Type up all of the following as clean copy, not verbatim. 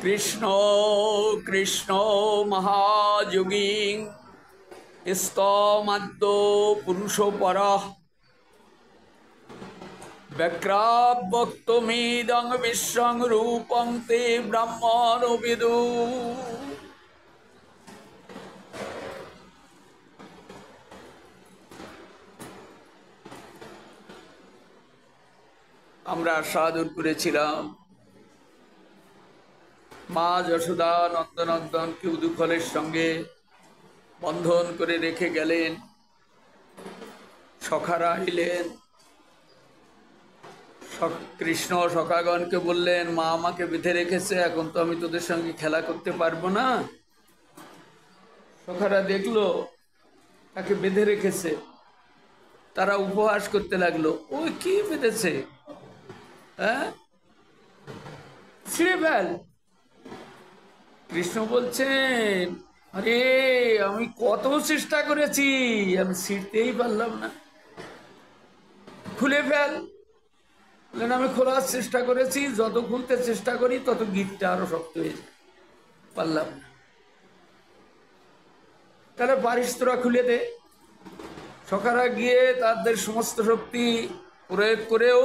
কৃষ্ণ কৃষ্ণ মহাযোগী স্তমাদ্য পুরুষ পরঃ ব্যক্রাবক্তমিদং বিশ্বং রূপং তে ব্রহ্মণো বিদু। আমরা সাধন করেছিলাম মা যশোদা নন্দনন্দনকে উদুখলের সঙ্গে বন্ধন করে রেখে গেলেন। সখারা এলেন, কৃষ্ণ সখাগণকে বললেন, মা আমাকে বেঁধে রেখেছে, এখন তো আমি তোদের সঙ্গে খেলা করতে পারবো না। সখারা দেখলো তাকে বেঁধে রেখেছে, তারা উপহাস করতে লাগলো, ওই কি বেঁধেছে, হ্যাঁ ছিঁড়ে ফেল। কৃষ্ণ বলছেন, আরে আমি কত চেষ্টা করেছি, আমি ছিঁড়তেই পারলাম না, খুলে ফেল। বললেন আমি খোলার চেষ্টা করেছি, যত খুলতে চেষ্টা করি তত গিঁটটা আরো শক্ত হয়ে যায়, পারলাম না। তাহলে পারিস তোরা, খুলে দে। সখারা গিয়ে তাদের সমস্ত শক্তি প্রয়োগ করেও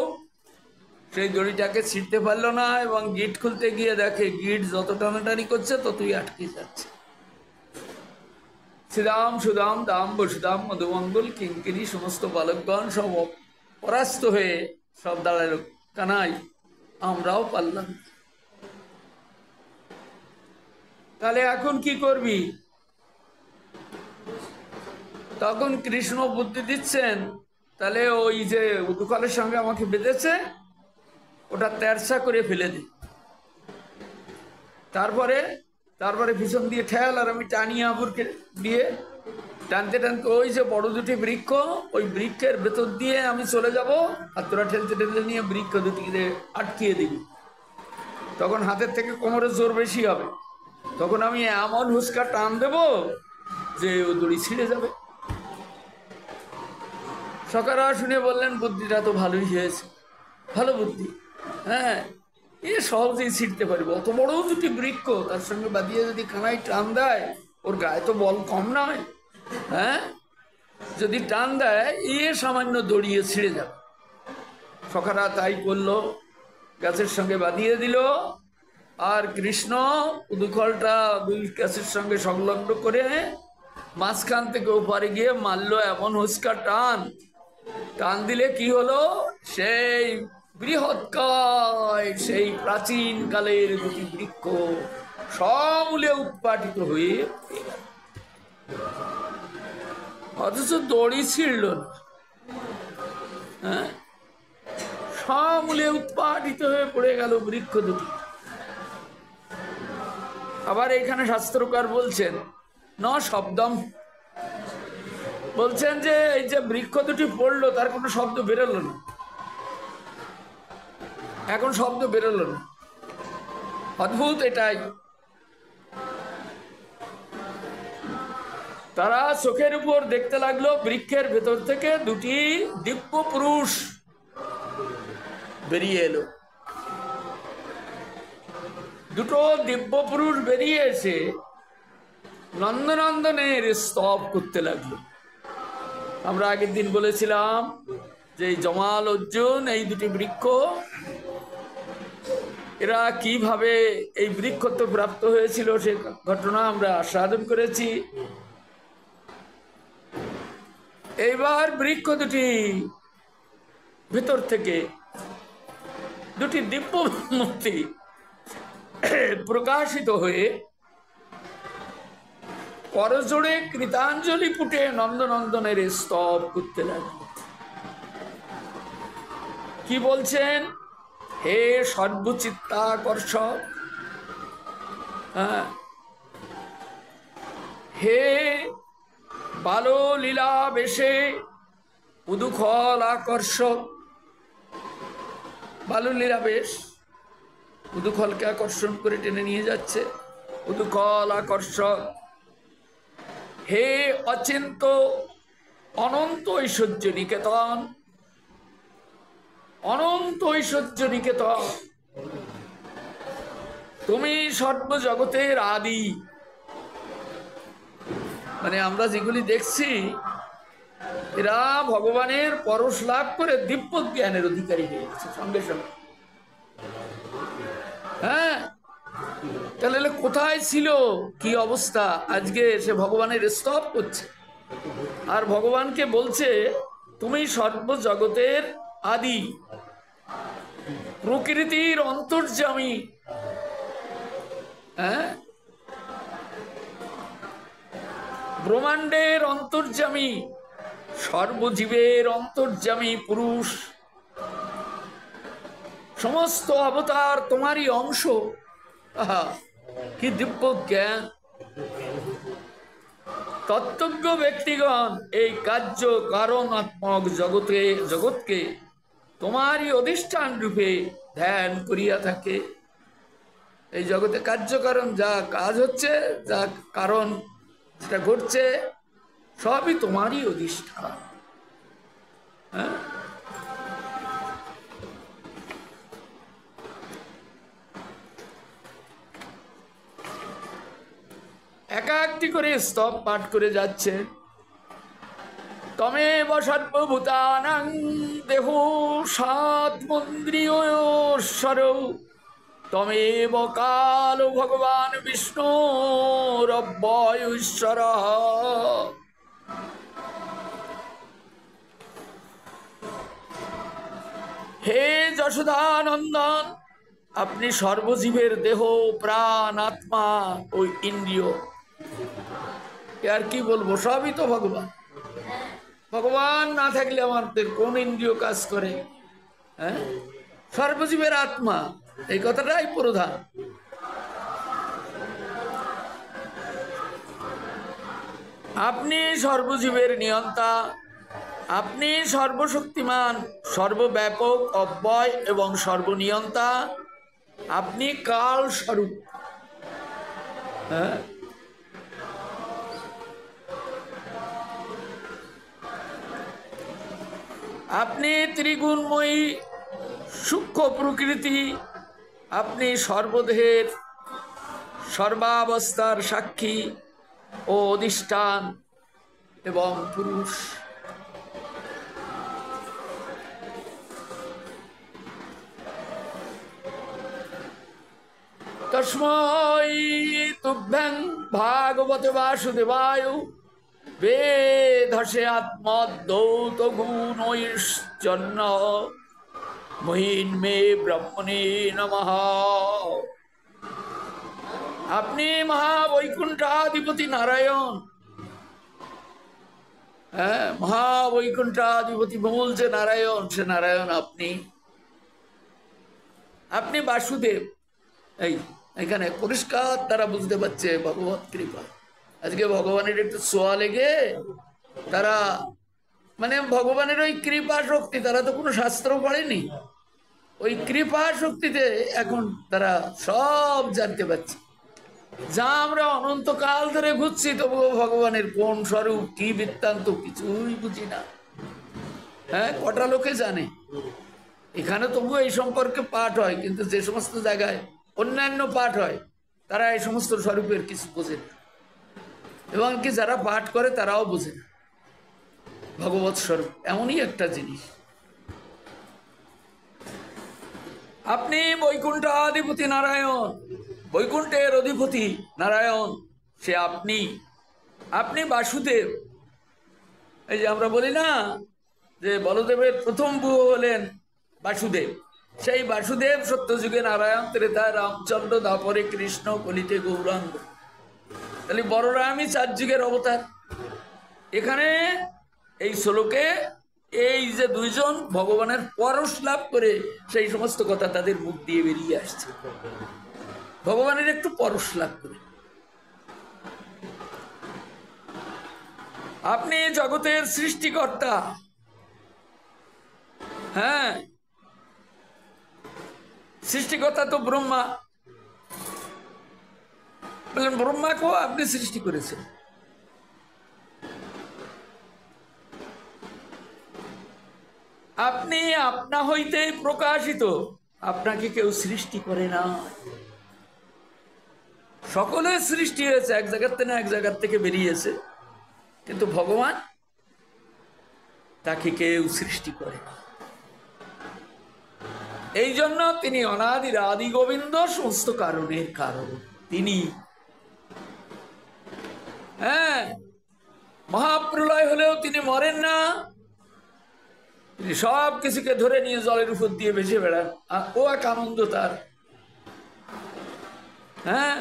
সেই দড়িটাকে ছিঁড়তে পারলো না, এবং গিট খুলতে গিয়ে দেখে গিট যত টানাটানি করছে ততই আটকে যাচ্ছে। শ্রীরাম সুদাম দাম বসুদাম মধুমঙ্গল কিঙ্কিনী সমস্ত বালকগণ সব পরাস্ত হয়ে সব দাঁড়ালো, কানাই আমরাও পারলাম। তাহলে এখন কি করবি? তখন কৃষ্ণ বুদ্ধি দিচ্ছেন, তাহলে ওই যে উদুখলের সঙ্গে আমাকে বেঁধেছে ওটা তেরছা করে ফেলে দি। তারপরে পিছন দিয়ে ঠেল, আর আমি টানি আবুরকে দিয়ে টানতে টানতে ওই যে বড় দুটি বৃক্ষ, ওই বৃক্ষের ভেতর দিয়ে আমি চলে যাব, আর তোরা ঠেলতে ঠেলতে নিয়ে বৃক্ষ দুটিকে আটকিয়ে দিবি। তখন হাতের থেকে কোমরের জোর বেশি হবে, তখন আমি এমন হুস্কা টান দেব যে ও দড়ি ছিঁড়ে যাবে। সখারা শুনে বললেন, বুদ্ধিটা তো ভালোই হয়েছে, ভালো বুদ্ধি, হ্যাঁ এ সহজেই ছিঁড়তে পারবে। অত বড় দুটি বৃক্ষ তার সঙ্গে বাঁধিয়ে যদি কানাই টান দেয়, ওর গায়ে তো বল কম নয়, হ্যাঁ যদি টান দেয় এ সামান্য দড়িয়ে ছিঁড়ে যাবে। সখারা তাই করলো, গাছের সঙ্গে বাঁধিয়ে দিল, আর কৃষ্ণ উদুখলটা দুই গাছের সঙ্গে সংলগ্ন করে মাঝখান থেকে ওপারে গিয়ে মারলো এমন হুস্কা টান দিলে কি হলো, সেই বৃহৎকায় সেই প্রাচীন কালের দুটি বৃক্ষ সমূলে উৎপাটিত হয়ে, অথচ দড়ি ছিঁড়ল না, হ্যাঁ সমূলে উৎপাটিত হয়ে পড়ে গেল বৃক্ষ দুটি। আবার এখানে শাস্ত্রকার বলছেন ন শব্দম, বলছেন যে এই যে বৃক্ষ দুটি পড়লো তার কোনো শব্দ বেরোলো না, এখন শব্দ বেরোলো না, অদ্ভুত এটাই। তারা চোখের উপর দেখতে লাগলো, বৃক্ষের ভেতর থেকে দুটি দিব্য পুরুষ বেরিয়ে এলো। দুটো দিব্য পুরুষ বেরিয়ে এসে নন্দনন্দনের স্তব করতে লাগলো। আমরা আগের দিন বলেছিলাম যে জমাল অর্জুন এই দুটি বৃক্ষ, এরা কিভাবে এই বৃক্ষত্ব প্রাপ্ত হয়েছিল সে ঘটনা আমরা আস্বাদন করেছি। এইবার বৃক্ষ দুটি ভিতর থেকে দুটি দিব্য মূর্তি প্রকাশিত হয়ে করজোড়ে কৃতাঞ্জলি পুটে নন্দনন্দনের স্তব করতে লাগল। কি বলছেন? হে সর্বচিত্তাকর্ষক, হে বাললীলা বেশে উদুখল আকর্ষক। বাললীলা বেশ উদুখলকে আকর্ষণ করে টেনে নিয়ে যাচ্ছে, উদুখল আকর্ষক। হে অচিন্ত অনন্ত ঐশ্বর্য নিকেতন, অনন্ত ঐশ্বর্য নিকেতন। তুমি সর্বজগতের আদি। মানে আমরা যেগুলি দেখছি এরা ভগবানের পরশ লাভ করে দিব্য জ্ঞানের অধিকারী হয়ে গেছে সঙ্গে সঙ্গে। হ্যাঁ, তাহলে কোথায় ছিল, কি অবস্থা, আজকে সে ভগবানের স্তব করছে আর ভগবানকে বলছে তুমি সর্বজগতের আদি, প্রকৃতির অন্তর্যামী। হ্যাঁ, ব্রহ্মাণ্ডের অন্তর্যামী, সর্বজীবের অন্তর্যামী পুরুষ, সমস্ত অবতার তোমারই অংশ। আহা, কি দিব্য জ্ঞান! তত্ত্বজ্ঞ ব্যক্তিগণ এই কার্য কারণাত্মক জগৎকে তোমারই অধিষ্ঠান রূপে ধ্যান করিয়া থাকে। এই জগতে কার্যকারণ, যা কাজ হচ্ছে, যা কারণ সেটা ঘটছে, সবই তোমারই অধিষ্ঠান। হ্যাঁ, একাকটি করে স্তব পাঠ করে যাচ্ছে। তমেব সর্বভূতানাং দেহ সাত্মন্দ্রিয়শ্বর, তমেব কাল ভগবান বিষ্ণুরব্যয় ঈশ্বর। হে যশোদানন্দন, আপনি সর্বজীবের দেহ, প্রাণ, আত্মা, ওই ইন্দ্রিয়, আর কি বলবো, সবই তো ভগবান। ভগবান না থাকলে আমাদের কোন ইন্দ্রিয় কাজ করে? হ্যাঁ, সর্বজীবের আত্মা, এই কথাটাই প্রধান। আপনি সর্বজীবের নিয়ন্তা, আপনি সর্বশক্তিমান, সর্বব্যাপক, অব্যয় এবং সর্বনিয়ন্তা। আপনি কাল স্বরূপ। হ্যাঁ, আপনি ত্রিগুণময়ী সূক্ষ্ম প্রকৃতি, আপনি সর্বদেহের সর্বাবস্থার সাক্ষী ও অধিষ্ঠান এবং পুরুষ। তস্मै তুভ্যং ভাগবতে বাসুদেবায় বেধসে আত্মদ্যৌত গুণৈশ্চন্ন মহিন্মে ব্রহ্মণে নমঃ। আপনি মহাবৈকুণ্ঠাধিপতি নারায়ণ। হ্যাঁ, মহাবৈকুণ্ঠাধিপতি বলছে নারায়ণ, সে নারায়ণ আপনি। আপনি বাসুদেব। এই এখানে পরিষ্কার তারা বুঝতে পারছে ভগবত কৃপা। আজকে ভগবানের একটু ছোঁয়া লেগে তারা, মানে ভগবানের ওই কৃপা শক্তি, তারা তো কোনো শাস্ত্র পড়েনি, ওই কৃপা শক্তিতে এখন তারা সব জানতে পারছে। যা আমরা অনন্তকাল ধরে ঘুরছি, তবুও ভগবানের কোন স্বরূপ, কি বৃত্তান্ত, কিছুই বুঝি না। হ্যাঁ, কটা লোকে জানে? এখানে তবুও এই সম্পর্কে পাঠ হয়, কিন্তু যে সমস্ত জায়গায় অন্যান্য পাঠ হয়, তারা এই সমস্ত স্বরূপের কিছু বোঝে না, এবং কি যারা পাঠ করে তারাও বোঝে না। ভগবৎ স্বরূপ এমনই একটা জিনিস। আপনি বৈকুণ্ঠাধিপতি নারায়ণ, বৈকুণ্ঠের অধিপতি নারায়ণ, সে আপনি। আপনি বাসুদেব। এই যে আমরা বলি না যে বলদেবের প্রথম বুয়ো হলেন বাসুদেব, সেই বাসুদেব সত্যযুগে নারায়ণ, ত্রেতায় রামচন্দ্র, দাপরে কৃষ্ণ, কলিতে গৌরাঙ্গ। তাহলে বড়রামই 4 যুগের অবতার। এখানে এই শ্লোকে এই যে দুইজন ভগবানের পরশ লাভ করে সেই সমস্ত কথা তাদের মুখ দিয়ে বেরিয়ে আসছে, ভগবানের একটু পরশ লাভ করে। আপনি জগতের সৃষ্টিকর্তা। হ্যাঁ, সৃষ্টিকর্তা তো ব্রহ্মা। বললেন ব্রহ্মাকেও আপনি সৃষ্টি করেছেন। আপনি আপনা হইতে প্রকাশিত, আপনাকে কেউ সৃষ্টি করে না। সকলের সৃষ্টি হয়েছে এক জায়গার থেকে না এক জায়গার থেকে বেরিয়েছে, কিন্তু ভগবান তাকে কেউ সৃষ্টি করে। এই জন্য তিনি অনাদির আদি গোবিন্দ, সমস্ত কারণের কারণ তিনি। হ্যাঁ, মহাপ্রলয় হলেও তিনি মরেন না, তিনি সব কিছুকে ধরে নিয়ে জলের উপর দিয়ে ভেসে বেড়ান, ও এক আনন্দ তার। হ্যাঁ,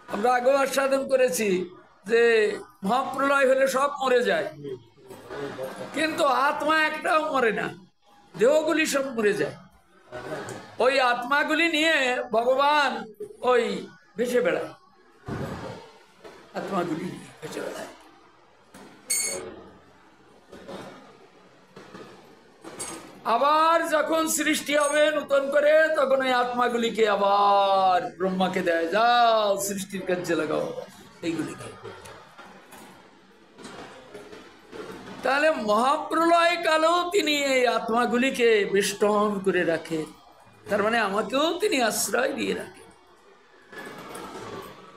আমরা আগেও আস্বাদন করেছি যে মহাপ্রলয় হলে সব মরে যায়, কিন্তু আত্মা একটাও মরে না, দেহগুলি সব মরে যায়। ওই আত্মাগুলি নিয়ে ভগবান ওই ভেসে বেড়ায়, আত্মাগুলি নিয়ে ভেসে বেড়ায়। আবার যখন সৃষ্টি হবে নতুন করে, তখন ওই আত্মাগুলিকে আবার ব্রহ্মাকে দেয়, যাও সৃষ্টির কাজে লাগাও এইগুলিকে। তাহলে মহাপ্রলয় কালেও তিনি এই আত্মাগুলিকে বেষ্টন করে রাখে, তার মানে আমাকেও তিনি আশ্রয় দিয়ে রাখে।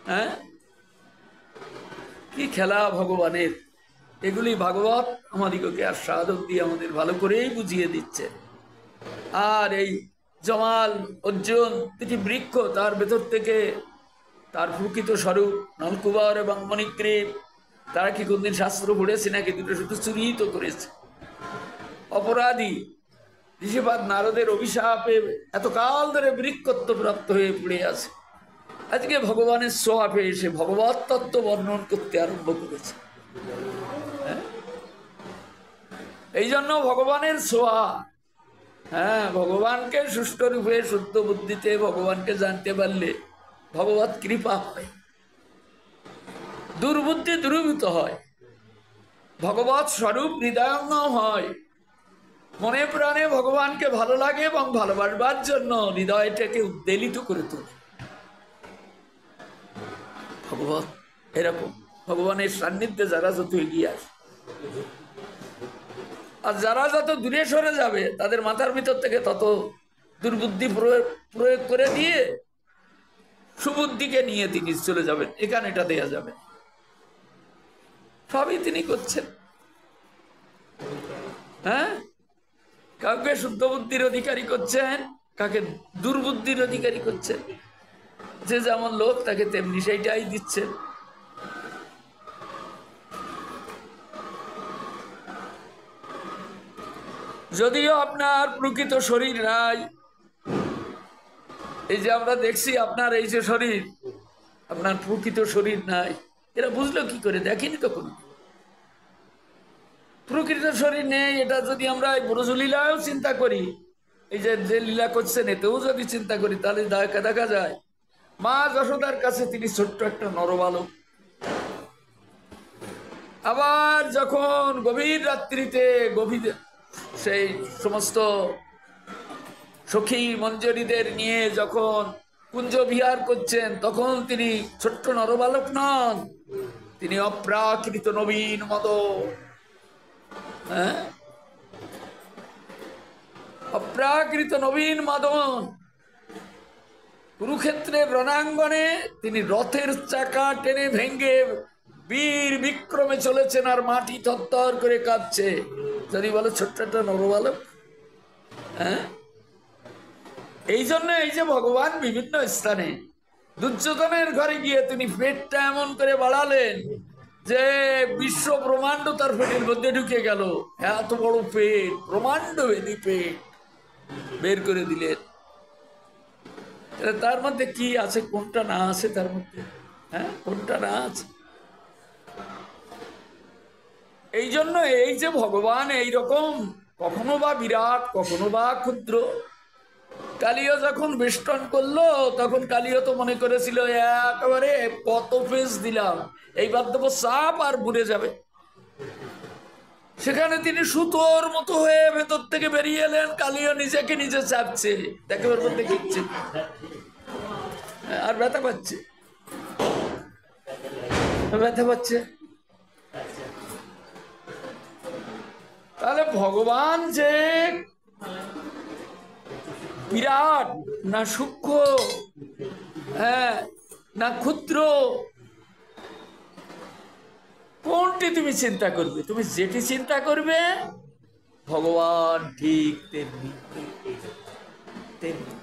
হ্যাঁ, কি খেলা ভগবানের! এগুলি ভাগবত আমাদিগকে আস্বাদন দিয়ে আমাদের ভালো করেই বুঝিয়ে দিচ্ছে। আর এই জমাল অর্জুন দুটি বৃক্ষ, তার ভেতর থেকে তার প্রকৃত স্বরূপ নলকুবর এবং মণিগ্রীব, তারা কি কোনদিন শাস্ত্র পড়েছে নাকি? দুটো শুধু চুরি তো করেছে। অপরাধী ঋষিপাদ নারদের অভিশাপে এতকাল ধরে বৃক্ষত্ব প্রাপ্ত হয়ে পড়ে আছে, আজকে ভগবানের সোয়াপে এসে ভগবত তত্ত্ব বর্ণন করতে আরম্ভ করেছে। এই জন্য ভগবানের ছোঁয়া। হ্যাঁ, ভগবানকে সুষ্ঠু রূপে শুদ্ধ বুদ্ধিতে ভগবানকে জানতে পারলে ভগবত কৃপা হয়, দুর্বুদ্ধি দূরীভূত হয়, ভগবত স্বরূপ হৃদয়ঙ্গম হয়, মনে প্রাণে ভগবানকে ভালো লাগে এবং ভালোবাসবার জন্য হৃদয়টাকে উদ্বেলিত করে তোলে। ভগবত এরকম, ভগবানের সান্নিধ্যে যারা যত এগিয়ে আসে আর যারা যত দূরে সরে যাবে, তাদের মাথার ভিতর থেকে তত দুর্বুদ্ধি প্রয়োগ করে দিয়ে সুবুদ্ধিকে নিয়ে তিনি চলে যাবেন, এখানে এটা দেয়া যাবে। সবই তিনি করছেন। হ্যাঁ, কাউকে শুদ্ধ বুদ্ধির অধিকারী করছেন, কাকে দুর্বুদ্ধির অধিকারী করছেন, যে যেমন লোক তাকে তেমনি সেইটাই দিচ্ছেন। যদিও আপনার প্রকৃত শরীর নাই, এই যে আমরা দেখছি আপনার এই যে শরীর, আপনার প্রকৃত শরীর নাই, এরা বুঝলো কি করে? দেখেনি তো কোনো প্রকৃত শরীর নেই। এটা যদি আমরা ব্রজলীলায়ও চিন্তা করি, এই যে যে লীলা করছেন এতেও যদি চিন্তা করি, তাহলে দেখা যায় মা যশোদার কাছে তিনি ছোট্ট একটা নরবালক। আবার যখন গভীর রাত্রিতে গভীর সেই সমস্ত সখী মঞ্জরীদের নিয়ে যখন কুঞ্জ বিহার করছেন, তখন তিনি ছোট্ট নরবালক নন, তিনি অপ্রাকৃত নবীন মদন। হ্যাঁ, অপ্রাকৃত নবীন মদন। কুরুক্ষেত্রের রণাঙ্গনে তিনি রথের চাকা টেনে ভেঙ্গে বীর বিক্রমে চলেছেন, আর মাটি থরথর করে কাঁপছে। যদি বলো ছোট্ট একটা নরবালক। হ্যাঁ, এই জন্য এই যে ভগবান বিভিন্ন স্থানে দুর্যোধনের ঘরে গিয়ে তিনি পেটটা এমন করে বাড়ালেন যে বিশ্ব ব্রহ্মাণ্ড তার পেটের মধ্যে ঢুকে গেল। এত বড় পেট, ব্রহ্মাণ্ড ভেদি পেট বের করে দিলেন। তার মধ্যে কি আছে, কোনটা না আছে তার মধ্যে? হ্যাঁ, কোনটা না আছে? এই জন্য এই যে ভগবান এইরকম কখনো বা বিরাট, কখনো বা ক্ষুদ্র। কালীয় যখন বেষ্টন করলো, তখন কালীয় তো মনে করেছিল একেবারে কত ফেস দিলাম, এইবার দেবো সাপ আর বুড়ে যাবে। সেখানে তিনি সুতোর মতো হয়ে ভেতর থেকে বেরিয়ে এলেন। কালীয় নিজেকে নিজে চাপছে, দেখে ওর মধ্যে খিচ্ছে আর ব্যথা পাচ্ছে, ব্যথা পাচ্ছে। তাহলে ভগবান যে বিরাট না সূক্ষ্ম, হ্যাঁ, না ক্ষুদ্র, কোনটি তুমি চিন্তা করবে? তুমি যেটি চিন্তা করবে ভগবান ঠিক তেমনি তেমনি।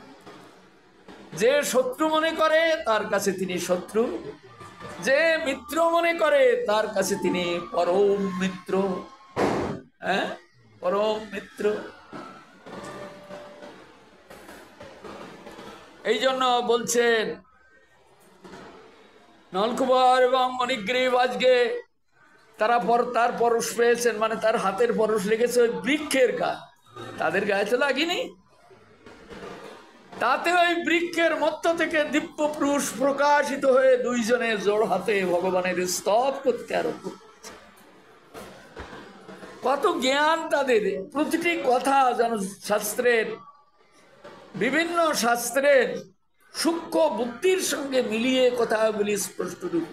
যে শত্রু মনে করে তার কাছে তিনি শত্রু, যে মিত্র মনে করে তার কাছে তিনি পরম মিত্র। হ্যাঁ, পরম মিত্র। এই জন্য বলছেন নলকুমার এবং মণিগ্রীব আজকে তার পরশ পেয়েছেন, মানে তার হাতের পরশ লেগেছে ওই বৃক্ষের গায়ে, তাদের গায়ে তো লাগেনি। তাতে ওই বৃক্ষের মধ্য থেকে দিব্য পুরুষ প্রকাশিত হয়ে দুইজনে জোড় হাতে ভগবানের স্তব করতে আরম্ভ করেছে। কত জ্ঞান তাদের! প্রতিটি কথা যেন শাস্ত্রের, বিভিন্ন শাস্ত্রের সূক্ষ্ম বুদ্ধির সঙ্গে মিলিয়ে কথাগুলি স্পষ্ট রূপ।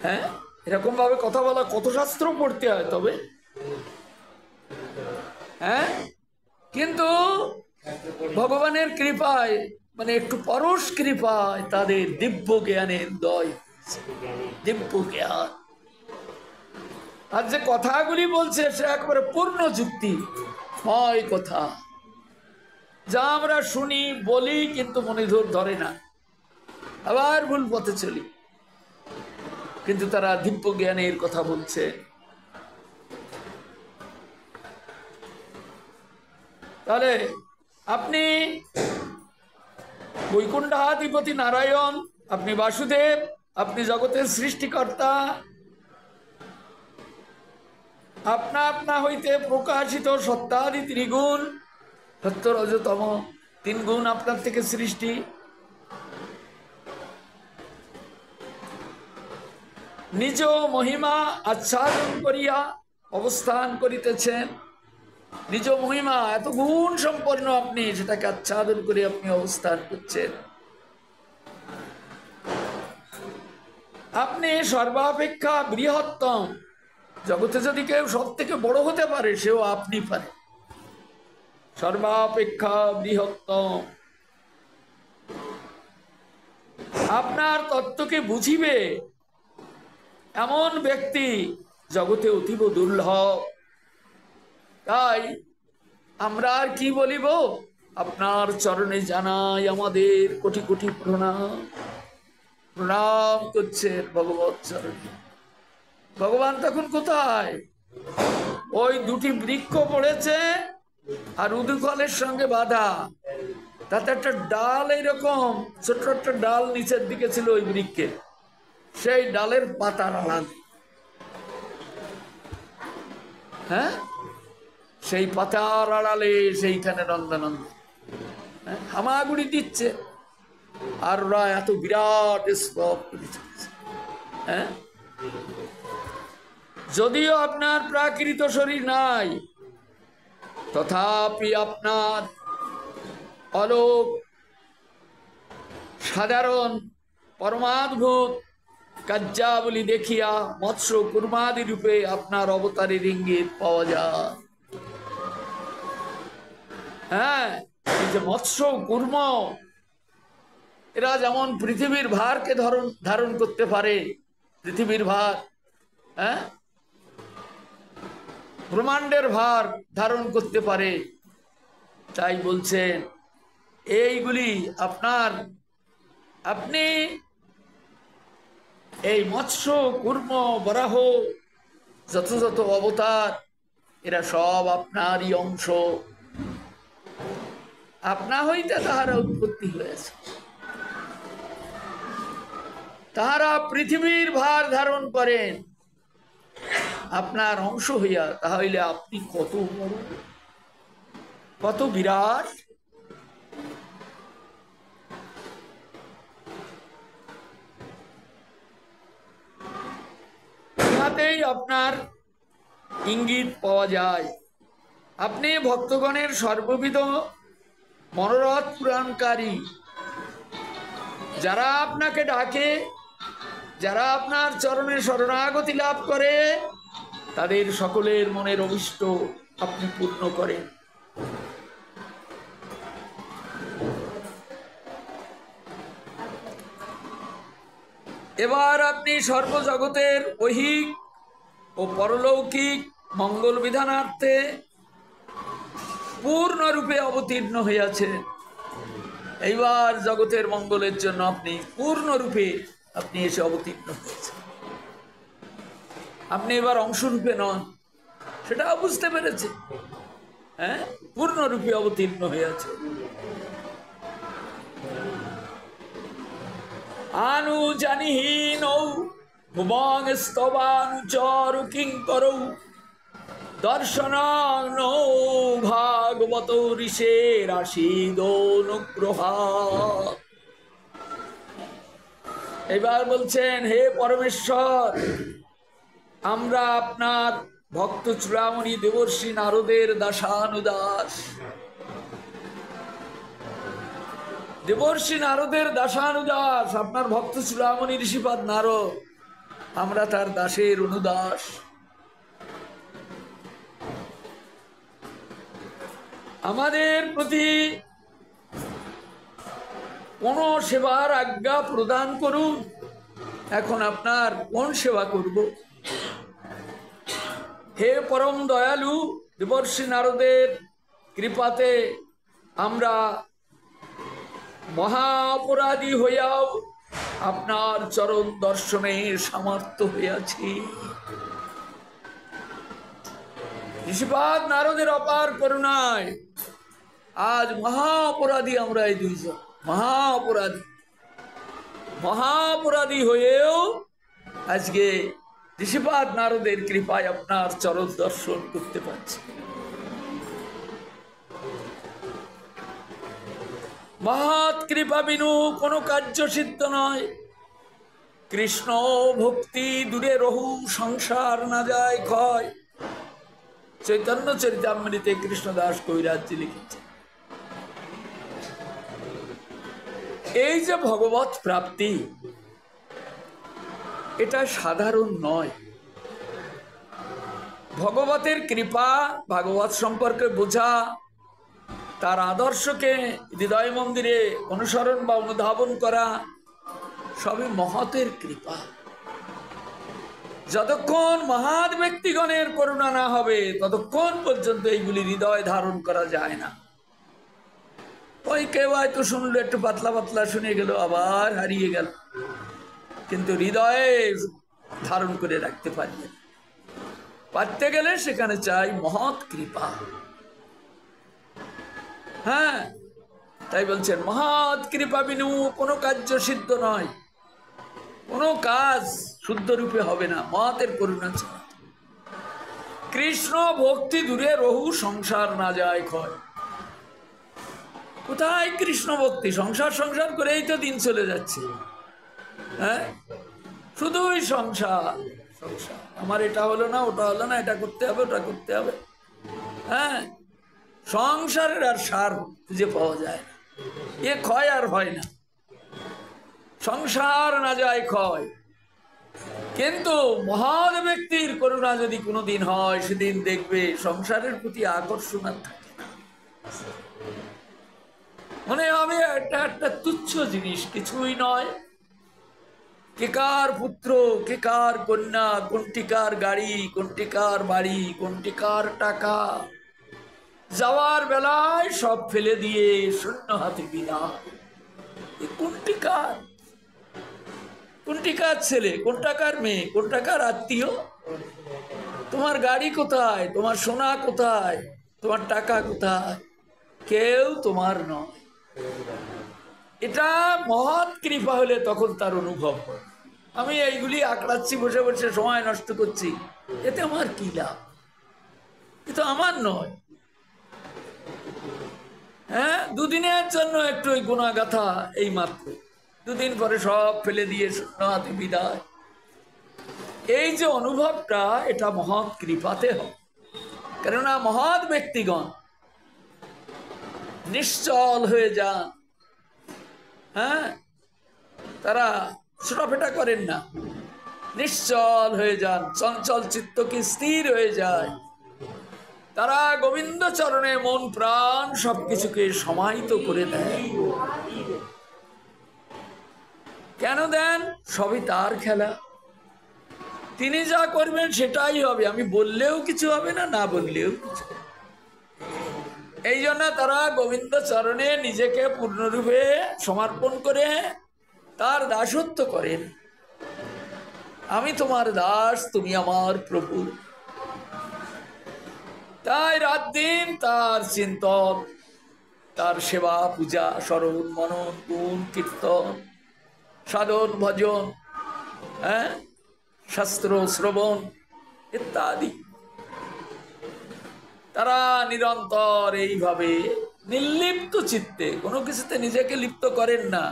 হ্যাঁ, এরকম ভাবে কথা বলা, কত শাস্ত্র পড়তে হয় তবে। হ্যাঁ, কিন্তু ভগবানের কৃপায়, মানে একটু পরশ কৃপায় তাদের দিব্য জ্ঞানের দয়, দিব্য জ্ঞান। আর যে কথাগুলি বলছে সে একবারে পূর্ণ যুক্তি ময় কথা, যা আমরা শুনি বলি কিন্তু মনে ধরে না, আবার ভুল পথে চলি, কিন্তু তারা দিব্য জ্ঞানের কথা বলছে। তাহলে আপনি বৈকুণ্ঠাধিপতি নারায়ণ, আপনি বাসুদেব, আপনি জগতের সৃষ্টিকর্তা, আপনা আপনা হইতে প্রকাশিত সত্যাদি ত্রিগুণ, সত্য রজতম তিন গুণ আপনার থেকে সৃষ্টি। নিজ মহিমা আচ্ছাদন করিয়া অবস্থান করিতেছেন। নিজ মহিমা, এত গুণ সম্পন্ন আপনি, সেটাকে আচ্ছাদন করে আপনি অবস্থান করছেন। আপনি সর্বাপেক্ষা বৃহত্তম, জগতে যদি কেউ সব থেকে বড় হতে পারে সেও আপনি পারে। সর্বাপেক্ষা বৃহত্তম, আপনার তত্ত্বকে বুঝিবে এমন ব্যক্তি জগতে অতীব দুর্লভ। তাই আমরা আর কি বলিব, আপনার চরণে জানাই আমাদের কোটি কোটি প্রণাম। প্রণাম করছেন ভগবৎ চরণে। ভগবান তখন কোথায়? ওই দুটি বৃক্ষ পড়েছে আর উদুকলের সঙ্গে বাঁধা, তাতে একটা ডাল, এইরকম ছোট্ট একটা ডাল নিচের দিকে ছিল ওই বৃক্ষে, সেই ডালের পাতার আড়াল। হ্যাঁ, সেই পাতার আড়ালে সেইখানে নন্দানন্দ হামাগুড়ি দিচ্ছে, আর ওরা এত বিরাট স্তব করে চলেছে। হ্যাঁ, যদিও আপনার প্রাকৃত শরীর নাই, তথাপি আপনার অলোক সাধারণ পরমাদ্ভুত কার্যাবলী দেখিয়া মৎস্য কুর্মাদি রূপে আপনার অবতারের ইঙ্গিত পাওয়া যায়। হ্যাঁ, এই যে মৎস্য কুর্ম, এরা যেমন পৃথিবীর ভারকে ধারণ করতে পারে, পৃথিবীর ভার, হ্যাঁ, ব্রহ্মাণ্ডের ভার ধারণ করতে পারে, তাই বলছেন এইগুলি আপনার, আপনি এই মৎস্য কুর্ম বরাহ যত যত অবতার, এরা সব আপনারই অংশ। আপনা হইতে তাহারা উৎপত্তি হয়েছে, তাহারা পৃথিবীর ভার ধারণ করেন আপনার অংশ হইয়া। তাহলে আপনি কত বড়, কত বিরাট! ইহাতেই আপনার ইঙ্গিত পাওয়া যায়। আপনি ভক্তগণের সর্ববিধ মনোরথ পূরণকারী। যারা আপনাকে ডাকে, যারা আপনার চরণে শরণাগতি লাভ করে, তাদের সকলের মনের অভিষ্ট আপনি পূর্ণ করেন। এবার আপনি সর্বজগতের ঐহিক ও পরলৌকিক মঙ্গল বিধানার্থে পূর্ণরূপে অবতীর্ণ হইয়াছে। এইবার জগতের মঙ্গলের জন্য আপনি পূর্ণরূপে আপনি এসে অবতীর্ণ হয়েছেন। আপনি এবার অংশরূপে নন, সেটাও বুঝতে পেরেছে। হ্যাঁ, পূর্ণরূপে অবতীর্ণ হইয়াছে। আনু জানিহীন ভুবং স্তবানুচরু কিঙ্করৌ দর্শনাং নো ভাগবত ঋষের আশীদনুগ্রহা। এবার বলছেন, হে পরমেশ্বর, আমরা আপনার ভক্ত চূড়ামণি দেবর্ষি নারদের দাসানুদাস। দেবর্ষি নারদের দাসানুদাস, আপনার ভক্ত চূড়ামণি ঋষিপাদ নারদ, আমরা তার দাসের অনুদাস। আমাদের প্রতি কোন সেবার আজ্ঞা প্রদান করুন। এখন আপনার কোন সেবা করব? হে পরম দয়ালু, দেবর্ষি নারদের কৃপাতে আমরা মহা অপরাধী হইয়াও আপনার চরণ দর্শনের সামর্থ্য হইয়াছি। ঋষিপাদ নারদের অপার করুণায় আজ মহা অপরাধী আমরা, এই দুইজন মহা অপরাধী হয়েও আজকে ঋষিপাদ নারদের কৃপায় আপনার চরণ দর্শন করতে পারছি। মহৎ কৃপা বিনু কোনো কার্য সিদ্ধ নয়। কৃষ্ণ ভক্তি দূরে রহু, সংসার না যায় ক্ষয়। চৈতন্য চরিতামৃতে কৃষ্ণদাস কবিরাজজি লিখেছে, এই যে ভগবত প্রাপ্তি, এটা সাধারণ নয়। ভগবতের কৃপা, ভাগবত সম্পর্কে বোঝা, তার আদর্শকে হৃদয় মন্দিরে অনুসরণ বা অনুধাবন করা, সবই মহতের কৃপা। যতক্ষণ মহান ব্যক্তিগণের করুণা না হবে ততক্ষণ পর্যন্ত এইগুলি হৃদয় ধারণ করা যায় না। ওই কেউ হয়তো শুনলো, একটু পাতলা পাতলা শুনে গেল, আবার হারিয়ে গেল, কিন্তু হৃদয়ে ধারণ করে রাখতে পারবে। পারতে গেলে সেখানে চাই মহৎ কৃপা। হ্যাঁ, তাই বলছেন, মহৎ কৃপা বিনু কোনো কার্য সিদ্ধ নয়। কোনো কাজ শুদ্ধ রূপে হবে না মহতের করুণা ছাড়া। কৃষ্ণ ভক্তি দূরে রহু, সংসার না যায় ক্ষয়। কোথায় কৃষ্ণ ভক্তি? সংসার সংসার করেই তো দিন চলে যাচ্ছে। হ্যাঁ, শুধুই সংসার সংসার, আমার এটা হলো না, ওটা হলো না, এটা করতে হবে, ওটা করতে হবে। হ্যাঁ, সংসারের আর সার খুঁজে পাওয়া যায় না। এ ক্ষয় আর হয় না, সংসার না যায় ক্ষয়। কিন্তু মহান ব্যক্তির করুণা যদি কোনোদিন হয়, সেদিন দেখবে সংসারের প্রতি আকর্ষণ আর থাকে না। মনে হবে এটা একটা তুচ্ছ জিনিস, কিছুই নয়। কে কার পুত্র, কে কার কন্যা, কোনটি কার গাড়ি, কোনটি কার বাড়ি, কোনটি কার টাকা, যাওয়ার বেলায় সব ফেলে দিয়ে শূন্য হাতে বিদায়। কোনটি কার? কোনটি কার ছেলে, কোনটা কার মেয়ে, কোনটা কার আত্মীয়? তোমার গাড়ি কোথায়, তোমার সোনা কোথায়, তোমার টাকা কোথায়? কেউ তোমার নয়। এটা মহৎ কৃপা হলে তখন তার অনুভব হয়। আমি এইগুলি আঁকড়াচ্ছি, বসে বসে সময় নষ্ট করছি, এতে আমার কি লাভ? এ তো আমার নয়। হ্যাঁ, দুদিনের জন্য একটু ওই গুণাগাথা, এই মাত্র, দুদিন পরে সব ফেলে দিয়ে শূন্য হাতে বিদায়। এই যে অনুভবটা, এটা মহৎ কৃপাতে হয়। কেননা মহৎ ব্যক্তিগণ নিশ্চল হয়ে যান। হ্যাঁ, তারা ছোটাফেটা করেন না, নিশ্চল হয়ে যান, চঞ্চল চিত্ত কি স্থির হয়ে যায়। তারা গোবিন্দ চরণে মন প্রাণ সবকিছুকে সমাহিত করে দেয়। কেন দেন? সবই তার খেলা, তিনি যা করবেন সেটাই হবে, আমি বললেও কিছু হবে না, না বললেও কিছু। এই জন্য তারা গোবিন্দ চরণে নিজেকে পূর্ণরূপে সমর্পণ করে তার দাসত্ব করেন। আমি তোমার দাস, তুমি আমার প্রভু। তাই রাত দিন তার চিন্তন, তার সেবা পূজা, স্মরণ মনন গুণ কীর্তন, সাধন ভজন, শাস্ত্র শ্রবণ ইত্যাদি, তারা নিরন্তর এইভাবে নির্লিপ্ত চিত্তে, কোনো কিছুতে নিজেকে লিপ্ত করেন না।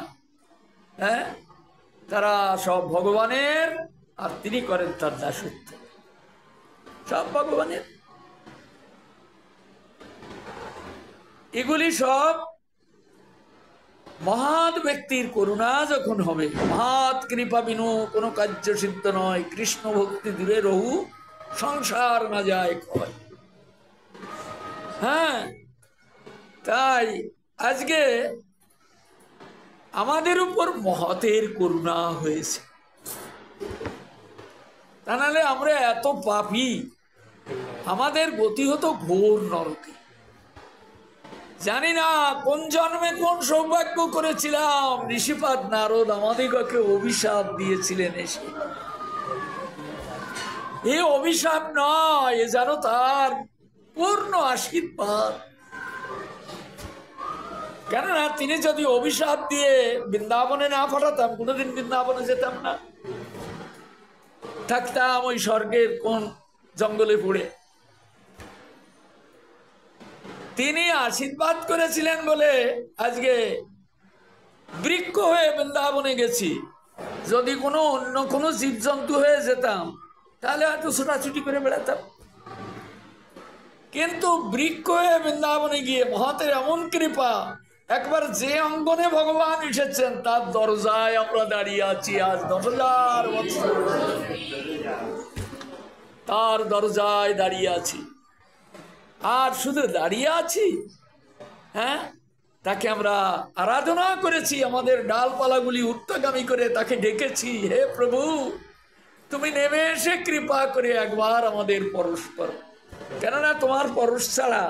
তারা সব ভগবানের, আর তিনি করেন তার দাসত্ব, সব ভগবানের। এগুলি সব মহাৎ ব্যক্তির করুণা যখন হবে, মহাৎ কৃপা বিনু কোনো কার্য সিদ্ধ নয়, কৃষ্ণ ভক্তি দূরে রহু, সংসার না যায় ক্ষয়। তাই আজকে আমাদের উপর মহতের করুণা হয়েছে, তা নাহলে আমরা এত পাপী, আমাদের গতি হতো ঘোর নরকে। জানি না কোন জন্মে কোন সৌভাগ্য করেছিলাম, ঋষিপাদ নারদ আমাদিগকে অভিশাপ দিয়েছিলেন এসে। এই অভিশাপ নয়, এ যেন তার পূর্ণ আশীর্বাদ। কেননা তিনি যদি অভিশাপ দিয়ে বৃন্দাবনে না পাঠাতাম, কোনোদিন বৃন্দাবনে যেতাম না, থাকতাম ওই স্বর্গের কোন জঙ্গলে পড়ে। তিনি আশীর্বাদ করেছিলেন বলে আজকে বৃক্ষ হয়ে বৃন্দাবনে গেছি। যদি কোনো অন্য কোনো জীবজন্তু হয়ে যেতাম তাহলে হয়তো ছোটাছুটি করে বেড়াতাম, কিন্তু বৃক্ষ হয়ে বৃন্দাবনে গিয়ে মহাতের এমন কৃপা, একবার যে অঙ্গনে ভগবান এসেছেন তার দরজায় আমরা দাঁড়িয়ে আছি আজ 10,000 বছর, তার দরজায় দাঁড়িয়ে আছি। আর শুধু দাঁড়িয়ে আছি, তাকে আমরা আরাধনা করেছি, আমাদের ডালপালাগুলি ঊর্ধ্বগামী করে তাকে ডেকেছি, হে প্রভু তুমি নেমে এসে কৃপা করে একবার আমাদের পরশ করো, কেননা তোমার পরশ ছাড়া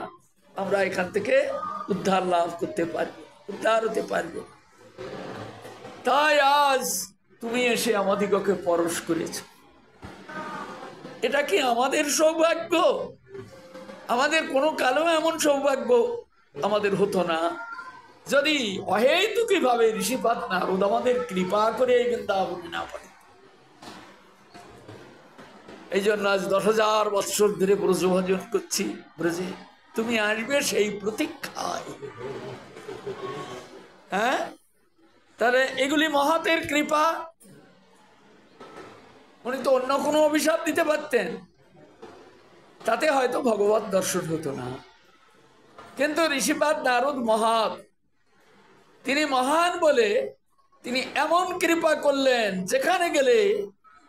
আমরা এখান থেকে উদ্ধার লাভ করতে পারবো, উদ্ধার হতে পারবো। তাই আজ তুমি এসে আমাদিগকে পরশ করেছ। এটা কি আমাদের সৌভাগ্য? আমাদের কোনো কালো এমন সৌভাগ্য আমাদের হতো না যদি অহেতুকী ভাবে ঋষিপাদ নারদ আমাদের কৃপা করে এই বৃন্দাবনে না পারে। এই জন্য আজ 10,000 বৎসর ধরে ব্রজ ভজন করছি, ব্রজে তুমি আসবে সেই প্রতীক্ষায়। তাহলে এগুলি মহাতের কৃপা। উনি তো অন্য কোনো অভিশাপ দিতে পারতেন, তাতে হয়তো ভগবত দর্শন হতো না, কিন্তু ঋষিপাদ নারদ মহান, তিনি মহান বলে তিনি এমন কৃপা করলেন যেখানে গেলে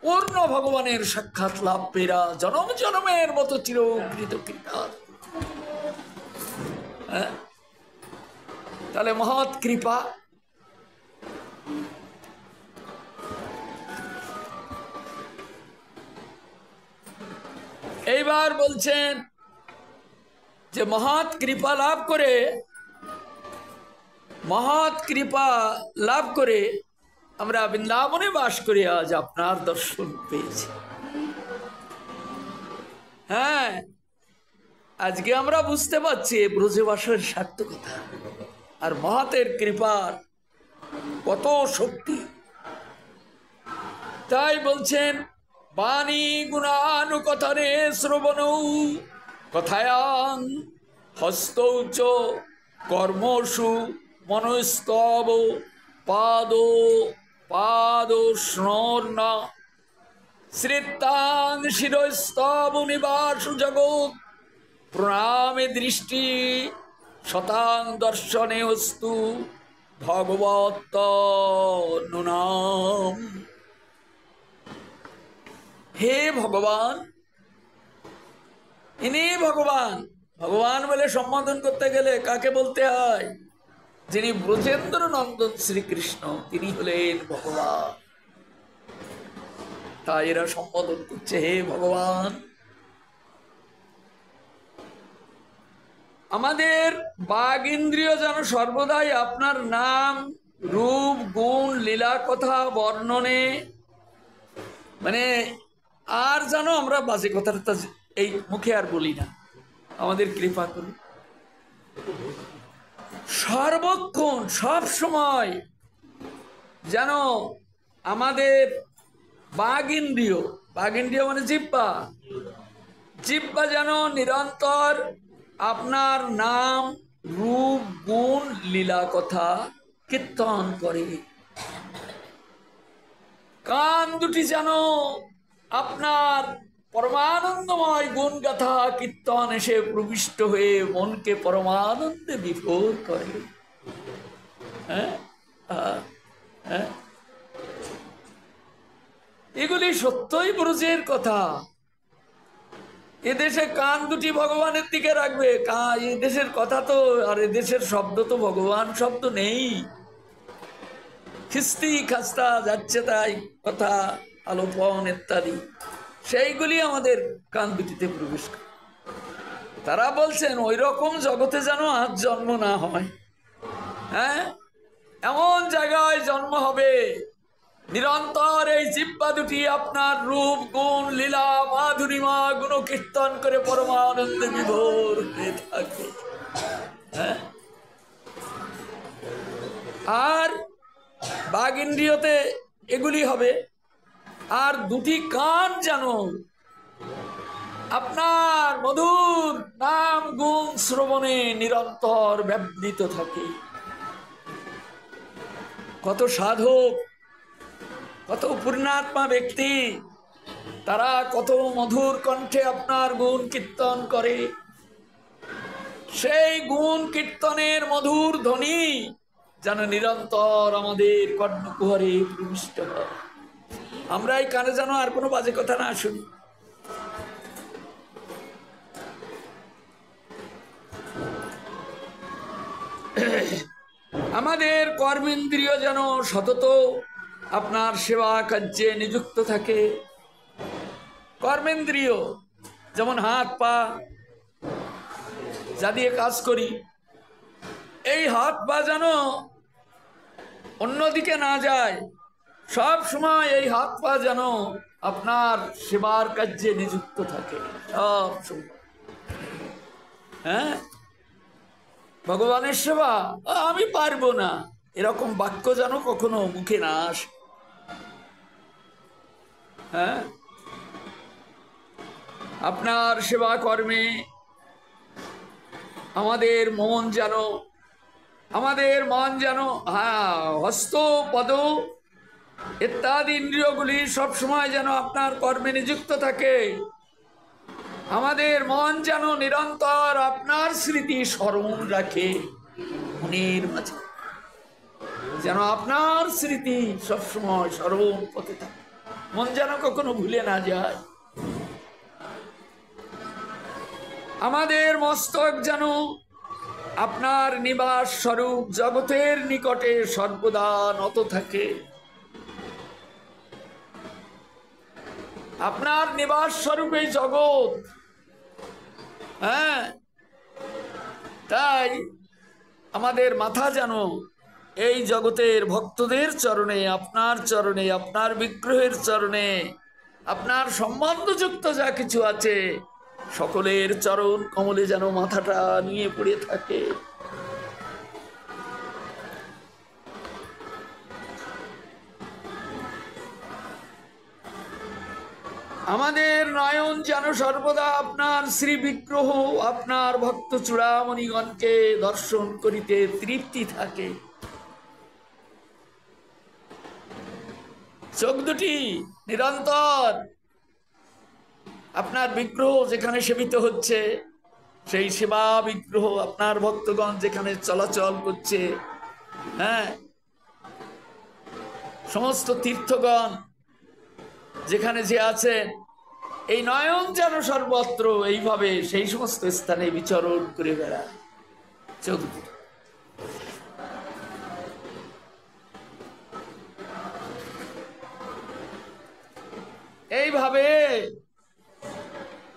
পূর্ণ ভগবানের সাক্ষাৎ লাভ পেরা জনম জনমের মতো চিরকৃত কৃতার্থ। তাহলে মহৎ কৃপা। এইবার বলছেন যে মহৎ কৃপা লাভ করে, মহৎ কৃপা লাভ করে আমরা বৃন্দাবনে বাস করে আজ আপনার দর্শন পেয়েছি। আজকে আমরা বুঝতে পারছি ব্রজবাসের সার্থকতা আর মহতের কৃপার কত শক্তি। তাই বলছেন বাণী গুণানুকথনে শ্রবণৌ কথায়াং হস্তৌচ কর্মসু মনস্তব পাদ স্নর্ণা শ্রিতাং শিরস্তব নিবাসু জগৎ প্রণামে দৃষ্টি শতাং দর্শনে অস্তু ভগবত নুনাম। হে ভগবান, ইনি ভগবান। ভগবান বলে সম্বোধন করতে গেলে কাকে বলতে হয়? যিনি ব্রজেন্দ্র নন্দন শ্রীকৃষ্ণ, তিনি হলেন ভগবান। তাই এরা সম্বোধন করছে, হে ভগবান। আমাদের বাগ ইন্দ্রিয় যেন সর্বদাই আপনার নাম, রূপ, গুণ, লীলা কথা বর্ণনে, মানে আর যেন আমরা বাজে কথাটা এই মুখে আর বলি না, আমাদের কৃপা করুন। সর্বক্ষণ সব সময় যেন আমাদের বাগ ইন্দ্রিয় মানে জিহ্বা যেন নিরন্তর আপনার নাম, রূপ, গুণ, লীলা কথা কীর্তন করে। কান দুটি যেন আপনার পরমানন্দময় গুণ গাথা কীর্তন এসে প্রবিষ্ট হয়ে মনকে পরমানন্দে বিভোর করে। এগুলি সত্যই ব্রজের কথা। এদেশে কান দুটি ভগবানের দিকে রাখবে, এদেশের কথা তো আর এদেশের শব্দ তো ভগবান শব্দ নেই। খিস্তি খাস্তা যাচ্ছে তাই কথা, আলোপন ইত্যাদি, সেইগুলি আমাদের কান দুটিতে প্রবেশ করে। তারা বলছেন ওই রকম জগতে যেন আজ জন্ম না হয়। এমন জায়গায় জন্ম হবে নিরন্তর এই জিহ্বা দুটি আপনার রূপ, গুণ, লীলা, মাধুরিমা গুণ কীর্তন করে পরমানন্দে বিভোর হয়ে থাকে। আর বাগ ইন্দ্রিয়তে এগুলি হবে। আর দুটি কান যেন আপনার মধুর নাম গুণ শ্রবণে নিরন্তর ব্যবহৃত থাকে। কত সাধক, কত পূর্ণাত্মা ব্যক্তি, তারা কত মধুর কণ্ঠে আপনার গুণ কীর্তন করে। সেই গুণ কীর্তনের মধুর ধ্বনি যেন নিরন্তর আমাদের কর্ণকুহরে প্রবিষ্ট হয়। আমরা এই কানে যেন আর কোনো বাজে কথা না শুনি। আমাদের কর্মেন্দ্রিয় যেন সতত আপনার সেবা কার্যে নিযুক্ত থাকে। কর্মেন্দ্রিয় যেমন হাত পা যা দিয়ে কাজ করি, এই হাত পা যেন অন্যদিকে না যায়, সব সময় এই হাত পা যেন আপনার সেবার কার্যে নিযুক্ত থাকে সব সময়। ভগবানের সেবা আমি পারবো না, এরকম বাক্য যেন কখনো মুখে না আসে। আপনার সেবা কর্মে আমাদের মন যেন হস্ত, পদ ইত্যাদি ইন্দ্রিয়গুলি সবসময় যেন আপনার কর্মে নিযুক্ত থাকে। আমাদের মন যেন নিরন্তর আপনার স্মৃতি স্মরণ রাখে, মনের মাঝে যেন আপনার স্মৃতি সবসময় স্মরণ পথে থাকে, মন যেন কখনো ভুলে না যায়। আমাদের মস্তক যেন আপনার নিবাস স্বরূপ জগতের নিকটে সর্বদা নত থাকে। আপনার নিবাস স্বরূপ এই জগৎ, তাই আমাদের মাথা যেন এই জগতের ভক্তদের চরণে, আপনার চরণে, আপনার বিগ্রহের চরণে, আপনার সম্বন্ধযুক্ত যা কিছু আছে সকলের চরণ কমলে যেন মাথাটা নিয়ে পড়ে থাকে। আমাদের নয়ন যেন সর্বদা আপনার শ্রী বিগ্রহ, আপনার ভক্ত চূড়ামণিগণকে দর্শন করিতে তৃপ্তি থাকে। চোখ দুটি নিরন্তর আপনার বিগ্রহ যেখানে সেবিত হচ্ছে, সেই সেবা বিগ্রহ আপনার ভক্তগণ যেখানে চলাচল করছে, সমস্ত তীর্থগণ যেখানে যে আছেন, এই নয়ন যেন সর্বত্র এইভাবে সেই সমস্ত স্থানে বিচরণ করে বেড়ায়। চোখ এইভাবে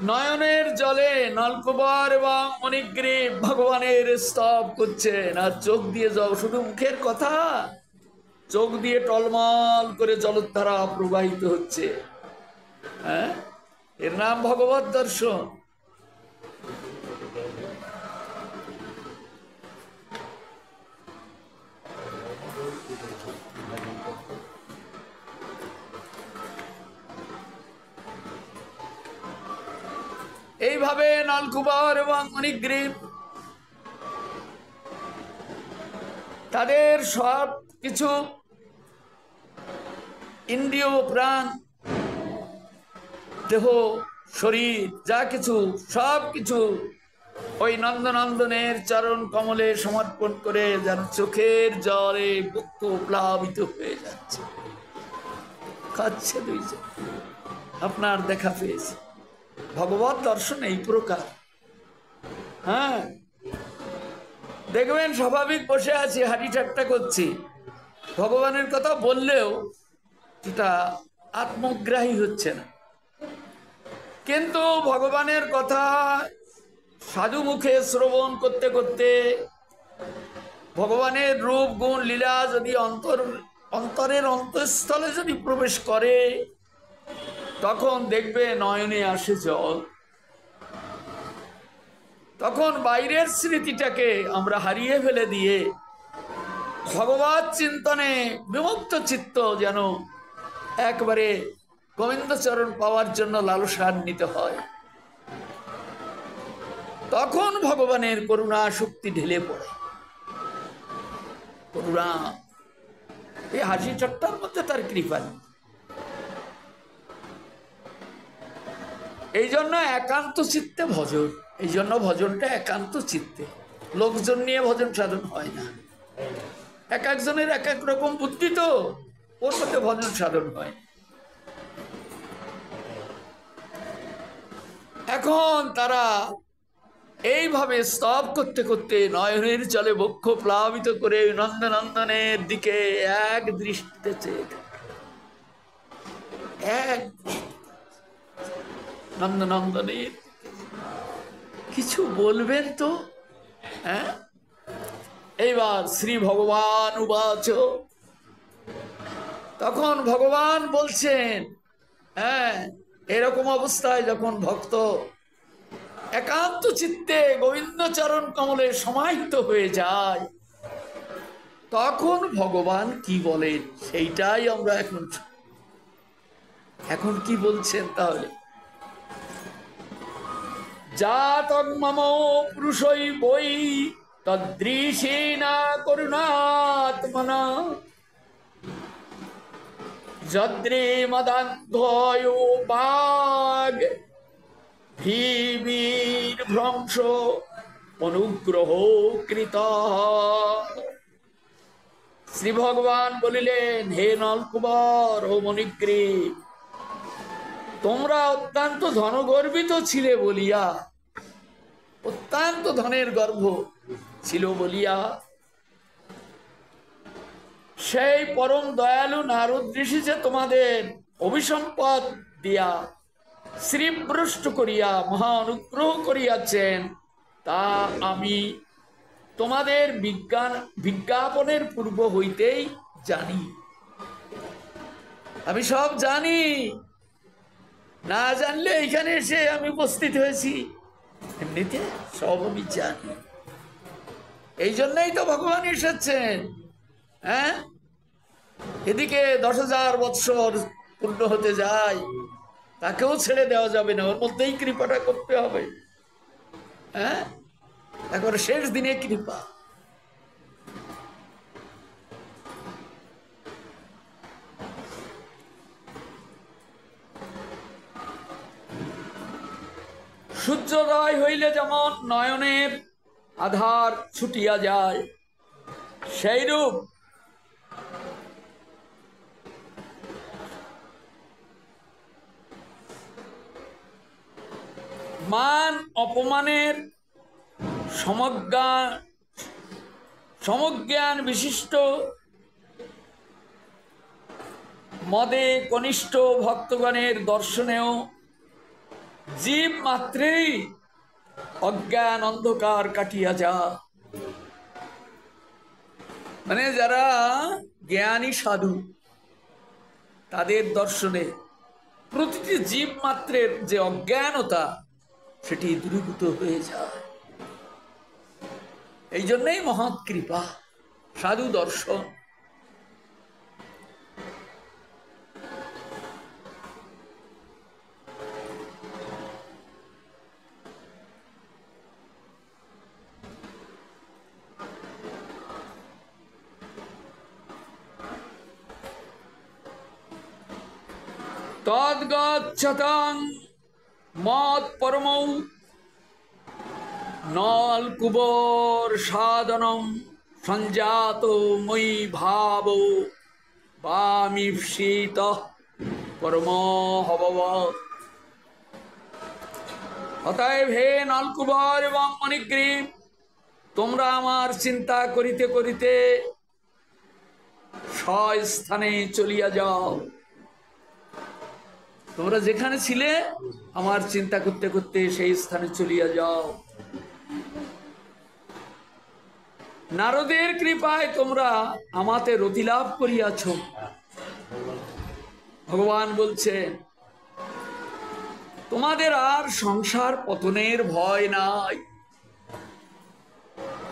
নয়নের জলে নলকুবর এবং মণিগ্রীব ভগবানের স্তব করছেন, আর চোখ দিয়ে জল, শুধু মুখের কথা, চোখ দিয়ে টলমল করে জলধারা প্রবাহিত হচ্ছে। হ্যাঁ, এর নাম ভগবত দর্শন। এইভাবে নলকুবর এবং মণিগ্রীব তাদের সব কিছু ইন্দ্রিয়, প্রাণ, দেহ, শরীর, যা কিছু সব কিছু ওই নন্দনন্দনের চরণ কমলে সমর্পণ করে যেন চোখের জলে বক্ষ প্লাবিত হয়ে যাচ্ছে। খাচ্ছে দুইজন, আপনার দেখা পেয়েছে। ভগবত দর্শন এই প্রকার। হ্যাঁ, দেখবেন স্বাভাবিক বসে আছি, হাঁটি ঠাট্টা করছি, ভগবানের কথা বললেও এটা আত্মগ্রাহী হচ্ছে না। কিন্তু ভগবানের কথা সাধু মুখে শ্রবণ করতে করতে ভগবানের রূপ, গুণ, লীলা যদি অন্তরের অন্তঃস্থলে যদি প্রবেশ করে, তখন দেখবে নয়নে আসে জল। তখন বাইরের স্মৃতিটাকে আমরা হারিয়ে ফেলে দিয়ে ভগবত চিন্তনে বিমুক্ত চিত্ত যেন একবারে গোবিন্দচরণ পাওয়ার জন্য লালসান্বিত হয়। তখন ভগবানের করুণা শক্তি ঢেলে পড়ে। করুণা, এই হাসি ঠাট্টার মধ্যে তার কৃপা নেই। এই জন্য একান্ত চিত্তে ভজন, এই জন্য ভজনটা একান্ত চিত্তে, লোকজন নিয়ে ভজন সাধন হয় না। এক একজনের এক এক রকম বুদ্ধি, তো ওর মধ্যে ভজন সাধন হয়। এখন তারা এইভাবে স্তব করতে করতে নয়নের জলে বক্ষ প্লাবিত করে নন্দনন্দনের দিকে এক দৃষ্টিতে চেয়ে এক নন্দনন্দনের কিছু বলবেন তো? হ্যাঁ, এইবার শ্রী ভগবান উবাচ, তখন ভগবান বলছেন, হ্যাঁ, এরকম অবস্থায় যখন ভক্ত একান্ত চিত্তে গোবিন্দচরণ কমলে সমাহিত হয়ে যায়, তখন ভগবান কি বলেন সেইটাই আমরা এখন কি বলছেন তাহলে? জাতং মম পুরুষই বৈ তদৃশেনা করুণাত্মনা যদ্রে মদান্ধয় বাগ ভীবীর ভ্রংশ অনুগ্রহ কৃত। শ্রী ভগবান বলিলেন, হে নলকুবর ও মণিগ্রীব, তোমরা অত্যন্ত ধনগর্বিত ছিলে বলিয়া, অত্যন্ত ধনের গর্ভ ছিল বলিয়া সেই পরম দয়ালু নারদ ঋষি যে তোমাদের অভিসম্পদ দিয়া শ্রীভ্রষ্ট করিয়া মহা অনুগ্রহ করিয়াছেন, তা আমি তোমাদের বিজ্ঞাপনের পূর্ব হইতেই জানি। আমি সব জানি, না জানলে এখানে এসে আমি উপস্থিত হয়েছি। এমনিতে সব আমি জানি, এই জন্যই তো ভগবান এসেছেন। হ্যাঁ, এদিকে 10,000 বৎসর পূর্ণ হতে যায়, তাকেও ছেড়ে দেওয়া যাবে না, ওর মধ্যেই কৃপাটা করতে হবে। হ্যাঁ, এখন শেষ দিনে কৃপা। সূর্যোদয় হইলে যেমন নয়নের আধার ছুটিয়া যায়, সেইরূপ মান অপমানের সমজ্ঞান বিশিষ্ট মদে কনিষ্ঠ ভক্তগণের দর্শনেও জীব মাত্রেই অজ্ঞান অন্ধকার কাটিয়া যা। মানে যারা জ্ঞানী সাধু তাদের দর্শনে প্রতিটি জীব মাত্রের যে অজ্ঞানতা সেটি দূরীভূত হয়ে যায়। এই জন্যই মহৎ কৃপা সাধু দর্শন। তদ্গচ্ছতং মত পরমৌ নলকুবর সাধনম সঞ্জাত মই ভাব বামিপসিত পরমহববৎ। অতএব হে নলকুবর এবং মণিগ্রীব, তোমরা আমার চিন্তা করিতে করিতে স্বস্থানে চলিয়া যাও। তোমরা যেখানে ছিলে আমার চিন্তা করতে করতে সেই স্থানে চলিয়া যাও। নারদের কৃপায় তোমরা আমাতে রতি লাভ করিয়াছ। ভগবান বলছেন তোমাদের আর সংসার পতনের ভয় নাই।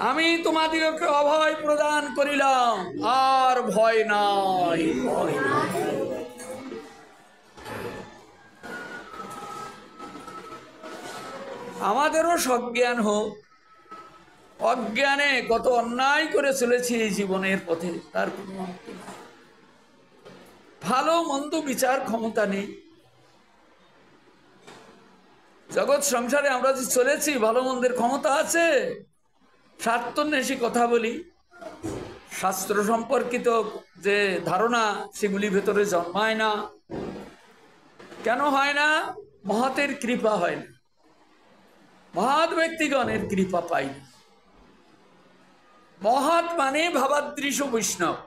আমি তোমাদিগকে অভয় প্রদান করিলাম, আর ভয় নাই, ভয় নাই। আমাদেরও সজ্ঞান হোক। অজ্ঞানে কত অন্যায় করে চলেছি এই জীবনের পথে, তার কোনো অন্ত নেই। ভালো মন্দ বিচার ক্ষমতা নেই। জগৎ সংসারে আমরা যে চলেছি ভালো মন্দের ক্ষমতা আছে? স্বার্থন্বেষী কথা বলি, শাস্ত্র সম্পর্কিত যে ধারণা সেগুলি ভেতরে জন্মায় না। কেন হয় না? মহতের কৃপা হয় না, মহৎ ব্যক্তিগণের কৃপা পাই না। মহৎ মানে ভাবাদৃশ বৈষ্ণব,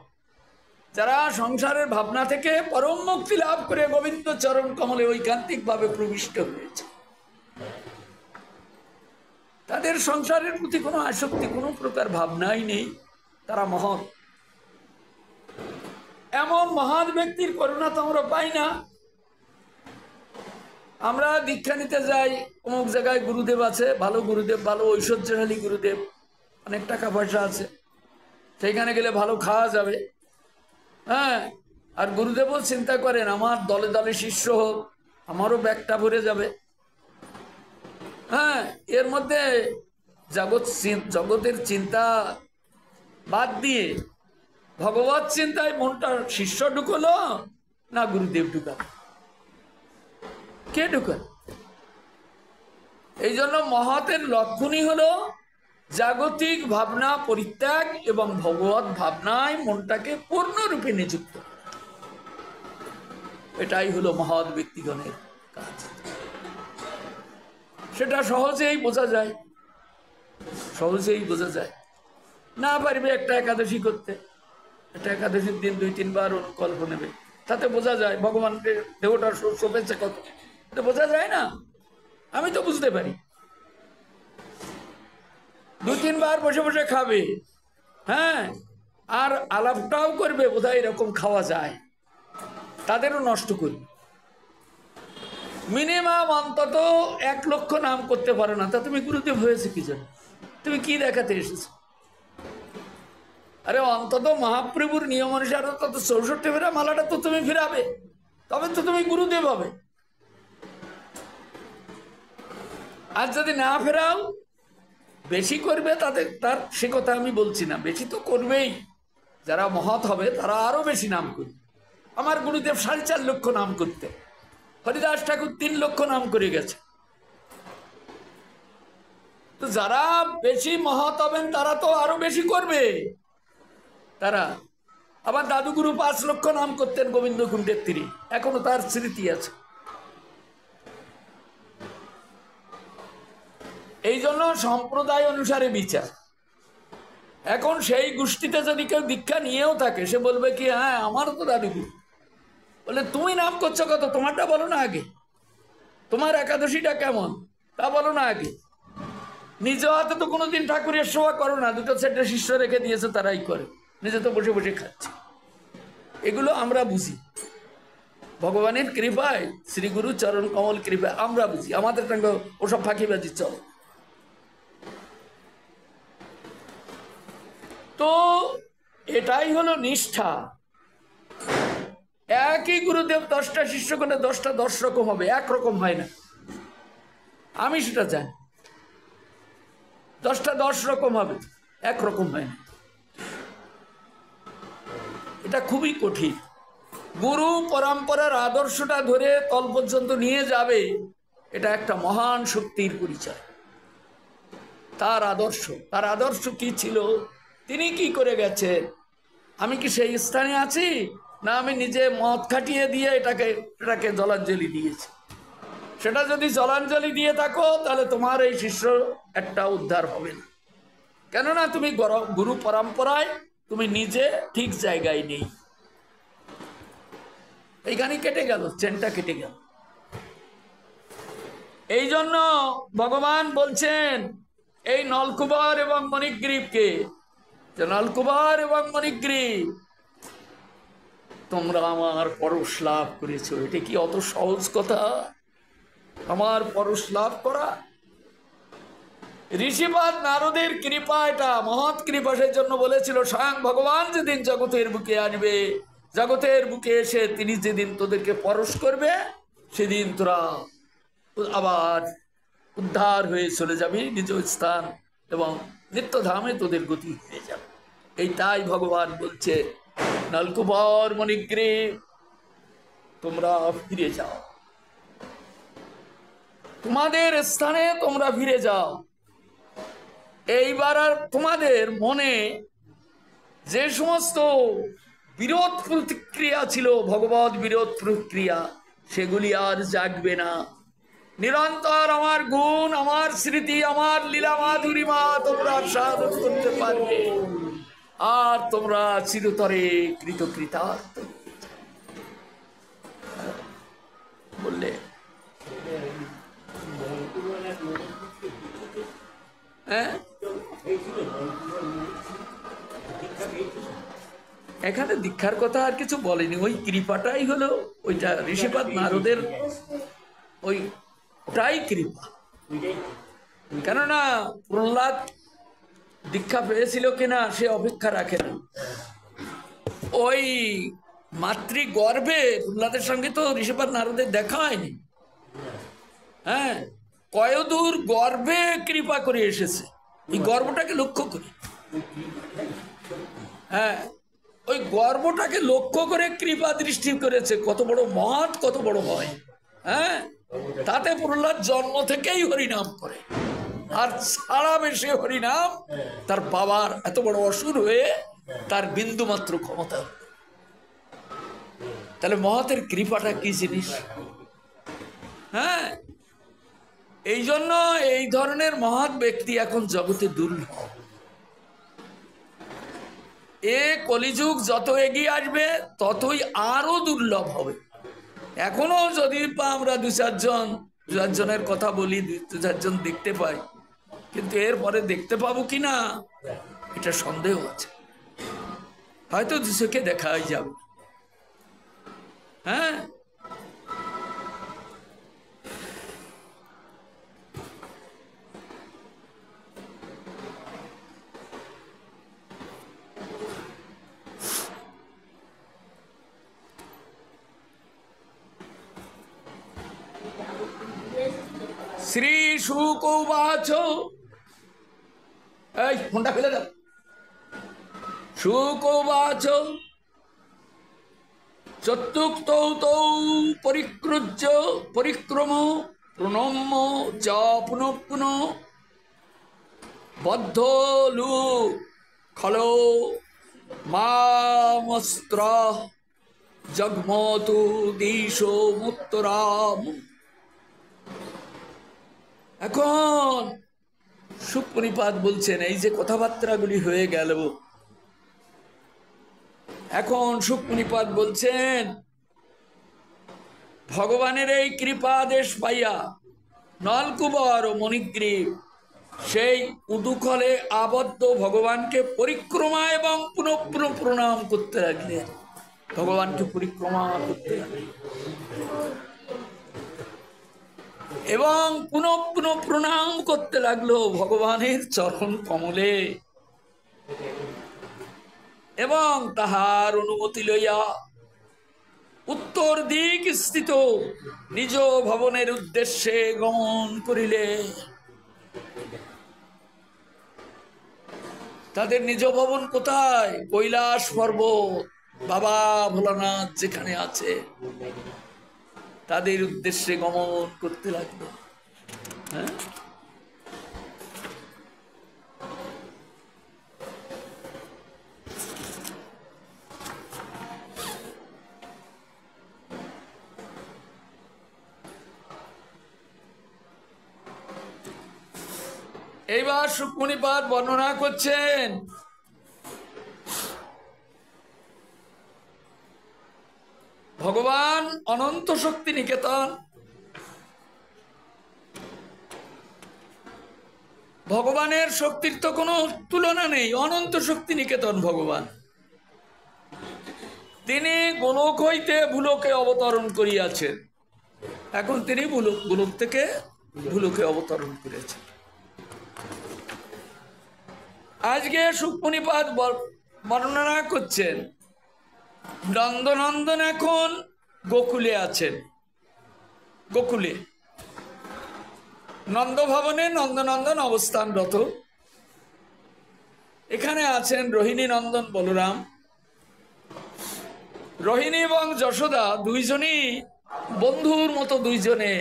যারা সংসারের ভাবনা থেকে পরম মুক্তি লাভ করে গোবিন্দ চরণ কমলে ঐকান্তিক ভাবে প্রবিষ্ট হয়েছে। তাদের সংসারের প্রতি কোনো আসক্তি, কোনো প্রকার ভাবনাই নেই, তারা মহৎ। এমন মহান ব্যক্তির করুণা তো আমরা পাই না। আমরা দীক্ষা নিতে যাই, অমুক জায়গায় গুরুদেব আছে, ভালো গুরুদেব, ভালো ঐশ্বর্যশালী গুরুদেব, অনেক টাকা পয়সা আছে, সেইখানে গেলে ভালো খাওয়া যাবে। হ্যাঁ, আর গুরুদেবও চিন্তা করেন আমার দলে দলে শিষ্য হোক, আমারও ব্যাগটা ভরে যাবে। হ্যাঁ, এর মধ্যে জগতের চিন্তা বাদ দিয়ে ভগবত চিন্তায় মনটা শিষ্য ঢুকলো না গুরুদেব ঢুকাল? কে ঢুকাল? এই জন্য মহতের লক্ষণই হলো জাগতিক ভাবনা পরিত্যাগ এবং ভগবত ভাবনায় মনটাকে পূর্ণরূপে নিযুক্ত। এটাই হলো মহৎ ব্যক্তিগণের কাজ। সেটা সহজেই বোঝা যায়, সহজেই বোঝা যায়। না পারবে একটা একাদশী করতে, একটা একাদশীর দিন 2-3 বার অনুকল্প নেবে, তাতে বোঝা যায় ভগবানের দেহটা শোভেছে কত, এটা বোঝা যায় না? আমি তো বুঝতে পারি। 2-3 বার বসে বসে খাবে, হ্যাঁ, আর আলাপটাও করবে, বোধহয় এরকম খাওয়া যায়, তাদেরও নষ্ট করবে। মিনিমাম অন্তত 1 লক্ষ নাম করতে পারো না, তা তুমি গুরুদেব হয়েছে কি জন্য? তুমি কি দেখাতে এসেছো? আরে অন্তত মহাপ্রভুর নিয়ম অনুসারে তত 64 ফেরা মালাটা তো তুমি ফিরাবে, তবে তো তুমি গুরুদেব হবে। আর যদি না ফেরাও, বেশি করবে তার সে কথা আমি বলছি না, বেশি তো করবেই। যারা মহৎ হবে তারা আরো বেশি নাম করবে। আমার গুরুদেব 4.5 লক্ষ নাম করতে, হরিদাস ঠাকুর 3 লক্ষ নাম করে গেছে। তো যারা বেশি মহৎ হবেন তারা তো আরো বেশি করবে। তারা আবার দাদুগুরু 5 লক্ষ নাম করতেন গোবিন্দ কুণ্ডের তীরে, এখনো তার স্মৃতি আছে। এই জন্য সম্প্রদায় অনুসারে বিচার। এখন সেই গোষ্ঠীতে যদি কেউ দীক্ষা নিয়েও থাকে, সে বলবে কি হ্যাঁ আমারও তো দাদুগুরু, বলে তুমি নাম করছো কত, তোমারটা বলো না আগে, তোমার একাদশীটা কেমন তা বলো না আগে। নিজ হাতে তো কোনোদিন ঠাকুরের সেবা করো না, দুটো সেটে শিষ্য রেখে দিয়েছে তারাই করে, নিজে তো বসে বসে খাচ্ছে। এগুলো আমরা বুঝি, ভগবানের কৃপায়, শ্রী গুরু চরণ কমল কৃপায় আমরা বুঝি, আমাদের সঙ্গে ওসব ফাঁকিবাজি চলে। তো এটাই হলো নিষ্ঠা। একই গুরুদেব 10টা শিষ্য করলে 10টা 10 রকম হবে, একরকম হয় না। আমি সেটা জানি, 10টা 10 রকম হবে, একরকম হয় না। এটা খুবই কঠিন। গুরু পরম্পরার আদর্শটা ধরে তল পর্যন্ত নিয়ে যাবে, এটা একটা মহান শক্তির পরিচয়। তার আদর্শ কি ছিল, তিনি কি করে গেছেন, আমি কি সেই স্থানে আছি, না আমি নিজে মদ খাটিয়ে দিয়ে এটাকে জলাঞ্জলি দিয়েছি। সেটা যদি জলাঞ্জলি দিয়ে থাকো তাহলে তোমার এই শিষ্য একটা উদ্ধার হবে না, কেননা তুমি গুরু পরম্পরায় তুমি নিজে ঠিক জায়গায় নেই। এইখানে কেটে গেল, চেনটা কেটে গেল। এই জন্য ভগবান বলছেন এই নলকুবর এবং মণিগ্রীবকে, নলকুবর এবং মণিগ্রীব তোমরা আমার পরশ লাভ করেছ। এটা কি অত সহজ কথা, আমার পরশ লাভ করা? ঋষিপাদ নারদের কৃপা, এটা মহৎ কৃপা। সেই জন্য বলেছিল স্বয়ং ভগবান যেদিন জগতের বুকে আসবে, জগতের বুকে এসে তিনি যেদিন তোদেরকে পরশ করবে, সেদিন তোরা আবার উদ্ধার হয়ে চলে যাবে নিজ স্থান এবং নিত্যধামে তোদের গতি হয়ে যাবে। এই তাই ভগবান বলছে নলকুবর মণিগ্রীব তোমরা ফিরে যাও, তোমাদের স্থানে তোমরা ফিরে যাও। এইবার আর তোমাদের মনে যে সমস্ত বিরোধ প্রতিক্রিয়া ছিল, ভগবত বিরোধ প্রতিক্রিয়া, সেগুলি আর জাগবে না। নিরন্তর আমার গুণ, আমার স্মৃতি, আমার লীলা মাধুরীমা তোমরা সাধন করতে পারবে, আর তোমরা চিরতরে কৃতকৃতার্থ বললে। হ্যাঁ, এখানে দীক্ষার কথা আর কিছু বলেনি, ওই কৃপাটাই হলো ওইটা ঋষিপাদ নারদের ওইটাই কৃপা। কেননা প্রহ্লাদ দীক্ষা পেয়েছিল কিনা সে অপেক্ষা রাখে না। ওই মাতৃগর্ভে প্রহ্লাদের সঙ্গে তো ঋষিপাদ নারদের দেখা হয়নি। হ্যাঁ, কয়দূর গর্ভে কৃপা করে এসেছে, এই গর্ভটাকে লক্ষ্য করে। হ্যাঁ, ওই গর্ভটাকে লক্ষ্য করে কৃপা দৃষ্টি করেছে, কত বড় মহৎ, কত বড় হয়। হ্যাঁ, তাতে প্রহ্লাদ জন্ম থেকেই হরিনাম করে, আর সারা বেশি হরিনাম তার বাবার এত বড় অসুর হয়ে তার বিন্দু মাত্র ক্ষমতা। তাহলে মহতের কৃপাটা কি জিনিস। হ্যাঁ, এই জন্য এই ধরনের মহৎ ব্যক্তি এখন জগতে দুর্লভ। এ কলিযুগ যত এগিয়ে আসবে ততই আরো দুর্লভ হবে। এখনো যদি আমরা দু চারজনের কথা বলি, দু চারজন দেখতে পাই, কিন্তু এরপরে দেখতে পাবো কিনা এটা সন্দেহ আছে। হয়তো দুচোখে দেখাই যাবে। হ্যাঁ, শ্রী শুক উবাচ, এই ফোনটা ফেলে দাও। শুক উবাচ চতুক্তৌ তৌ পরিক্রম প্রণম্য চ পুনঃ পুনঃ বদ্ধলু খলো মামস্ত্র জগমতু দিশো মুত্তরাম। এখন সুপ্রনিপাত বলছেন, এই যে কথাবার্তাগুলি হয়ে গেল, এখন সুপ্রনিপাত বলছেন ভগবানের এই কৃপাদেশ পাইয়া নলকুবর ও মণিগ্রীব সেই উদুকলে আবদ্ধ ভগবানকে পরিক্রমা এবং পুনঃ পুনঃ প্রণাম করতে লাগলেন। ভগবানকে পরিক্রমা করতে লাগলেন এবং পুনঃ পুনঃ প্রণাম করতে লাগলো ভগবানের চরণ কমলে এবং তাহার অনুমতি লইয়া উত্তর দিক স্থিত নিজ ভবনের উদ্দেশ্যে গমন করিলে। তাদের নিজ ভবন কোথায়? কৈলাস পর্বত, বাবা ভোলানাথ যেখানে আছে তাদের উদ্দেশ্যে গমন করতে লাগলো। হ্যাঁ, এইবার সুকমুনিপাদ বর্ণনা করছেন ভগবান অনন্ত শক্তি নিকেতন, ভগবানের শক্তির তো কোনো তুলনা নেই। অনন্ত শক্তি নিকেতন ভগবান, তিনি গোলক হইতে ভুলোকে অবতরণ করিয়াছেন। এখন তিনি গোলক থেকে ভুলোকে অবতরণ করেছেন। আজকে সুকমুনিপাদ বর্ণনা করছেন নন্দনন্দন এখন গোকুলে আছেন। গোকুলে নন্দভবনে নন্দনন্দন অবস্থানরত। এখানে আছেন রোহিণী নন্দন বলরাম। রোহিণী এবং যশোদা দুইজনই বন্ধুর মতো, দুইজনে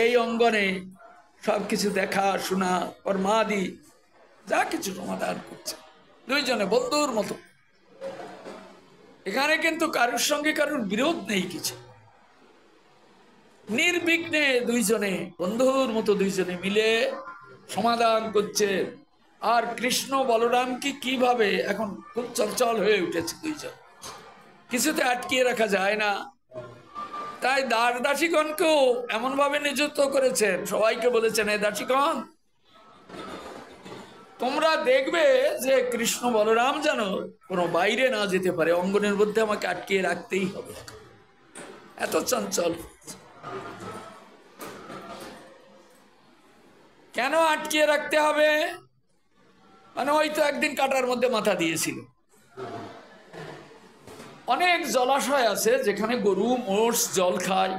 এই অঙ্গনে সবকিছু দেখা শোনা কর্মাদি যা কিছু সমাধান করছে, দুইজনে বন্ধুর মতো। এখানে কিন্তু কারুর সঙ্গে কারুর বিরোধ নেই কিছু, নির্বিঘ্নে দুইজনে বন্ধুর মতো দুইজনে মিলে সমাধান করছে। আর কৃষ্ণ বলরামকে কিভাবে এখন খুব চঞ্চল হয়ে উঠেছে দুইজন, কিছুতে আটকিয়ে রাখা যায় না। তাই দাস দাসীগণকেও এমন ভাবে নিযুক্ত করেছেন, সবাইকে বলেছেন এই দাসীগণ তোমরা দেখবে যে কৃষ্ণ বলরাম যেন কোনো বাইরে না যেতে পারে, অঙ্গনের মধ্যে আমাকে আটকিয়ে রাখতেই হবে। এত চঞ্চল কেন আটকিয়ে রাখতে হবে? মানে হয়তো একদিন কাটার মধ্যে মাথা দিয়েছিল। অনেক জলাশয় আছে যেখানে গরু মোষ জল খায়।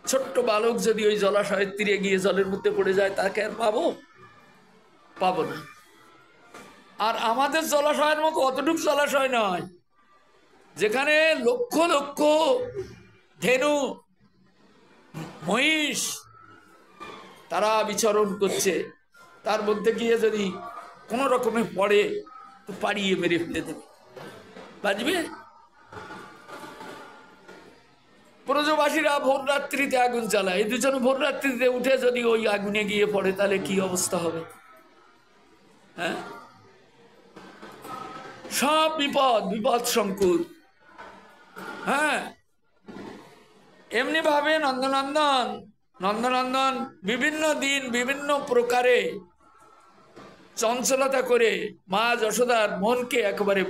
ছোট্ট বালক যদি ওই জলাশয়ের তীরে গিয়ে জলের মধ্যে পড়ে যায় তাকে আর পাবো না। আর আমাদের জলাশয়ের মতো অতটুক জলাশয় নয়, যেখানে লক্ষ লক্ষ ধেনু মহিষ তারা বিচরণ করছে, তার মধ্যে গিয়ে যদি কোনো রকমে পড়ে তো পাড়িয়ে মেরে ফেলে দেবে, বাজবে। ব্রজবাসীরা ভোর রাত্রিতে আগুন জ্বালায়, এই দুজন ভোর রাত্রিতে উঠে যদি ওই আগুনে গিয়ে পড়ে তাহলে কি অবস্থা হবে? হ্যাঁ, সব বিপদ সংকুল। হ্যাঁ, এমনি ভাবে নন্দনন্দন বিভিন্ন দিন বিভিন্ন প্রকারে চঞ্চলতা করে মা যশোদার মনকে একেবারে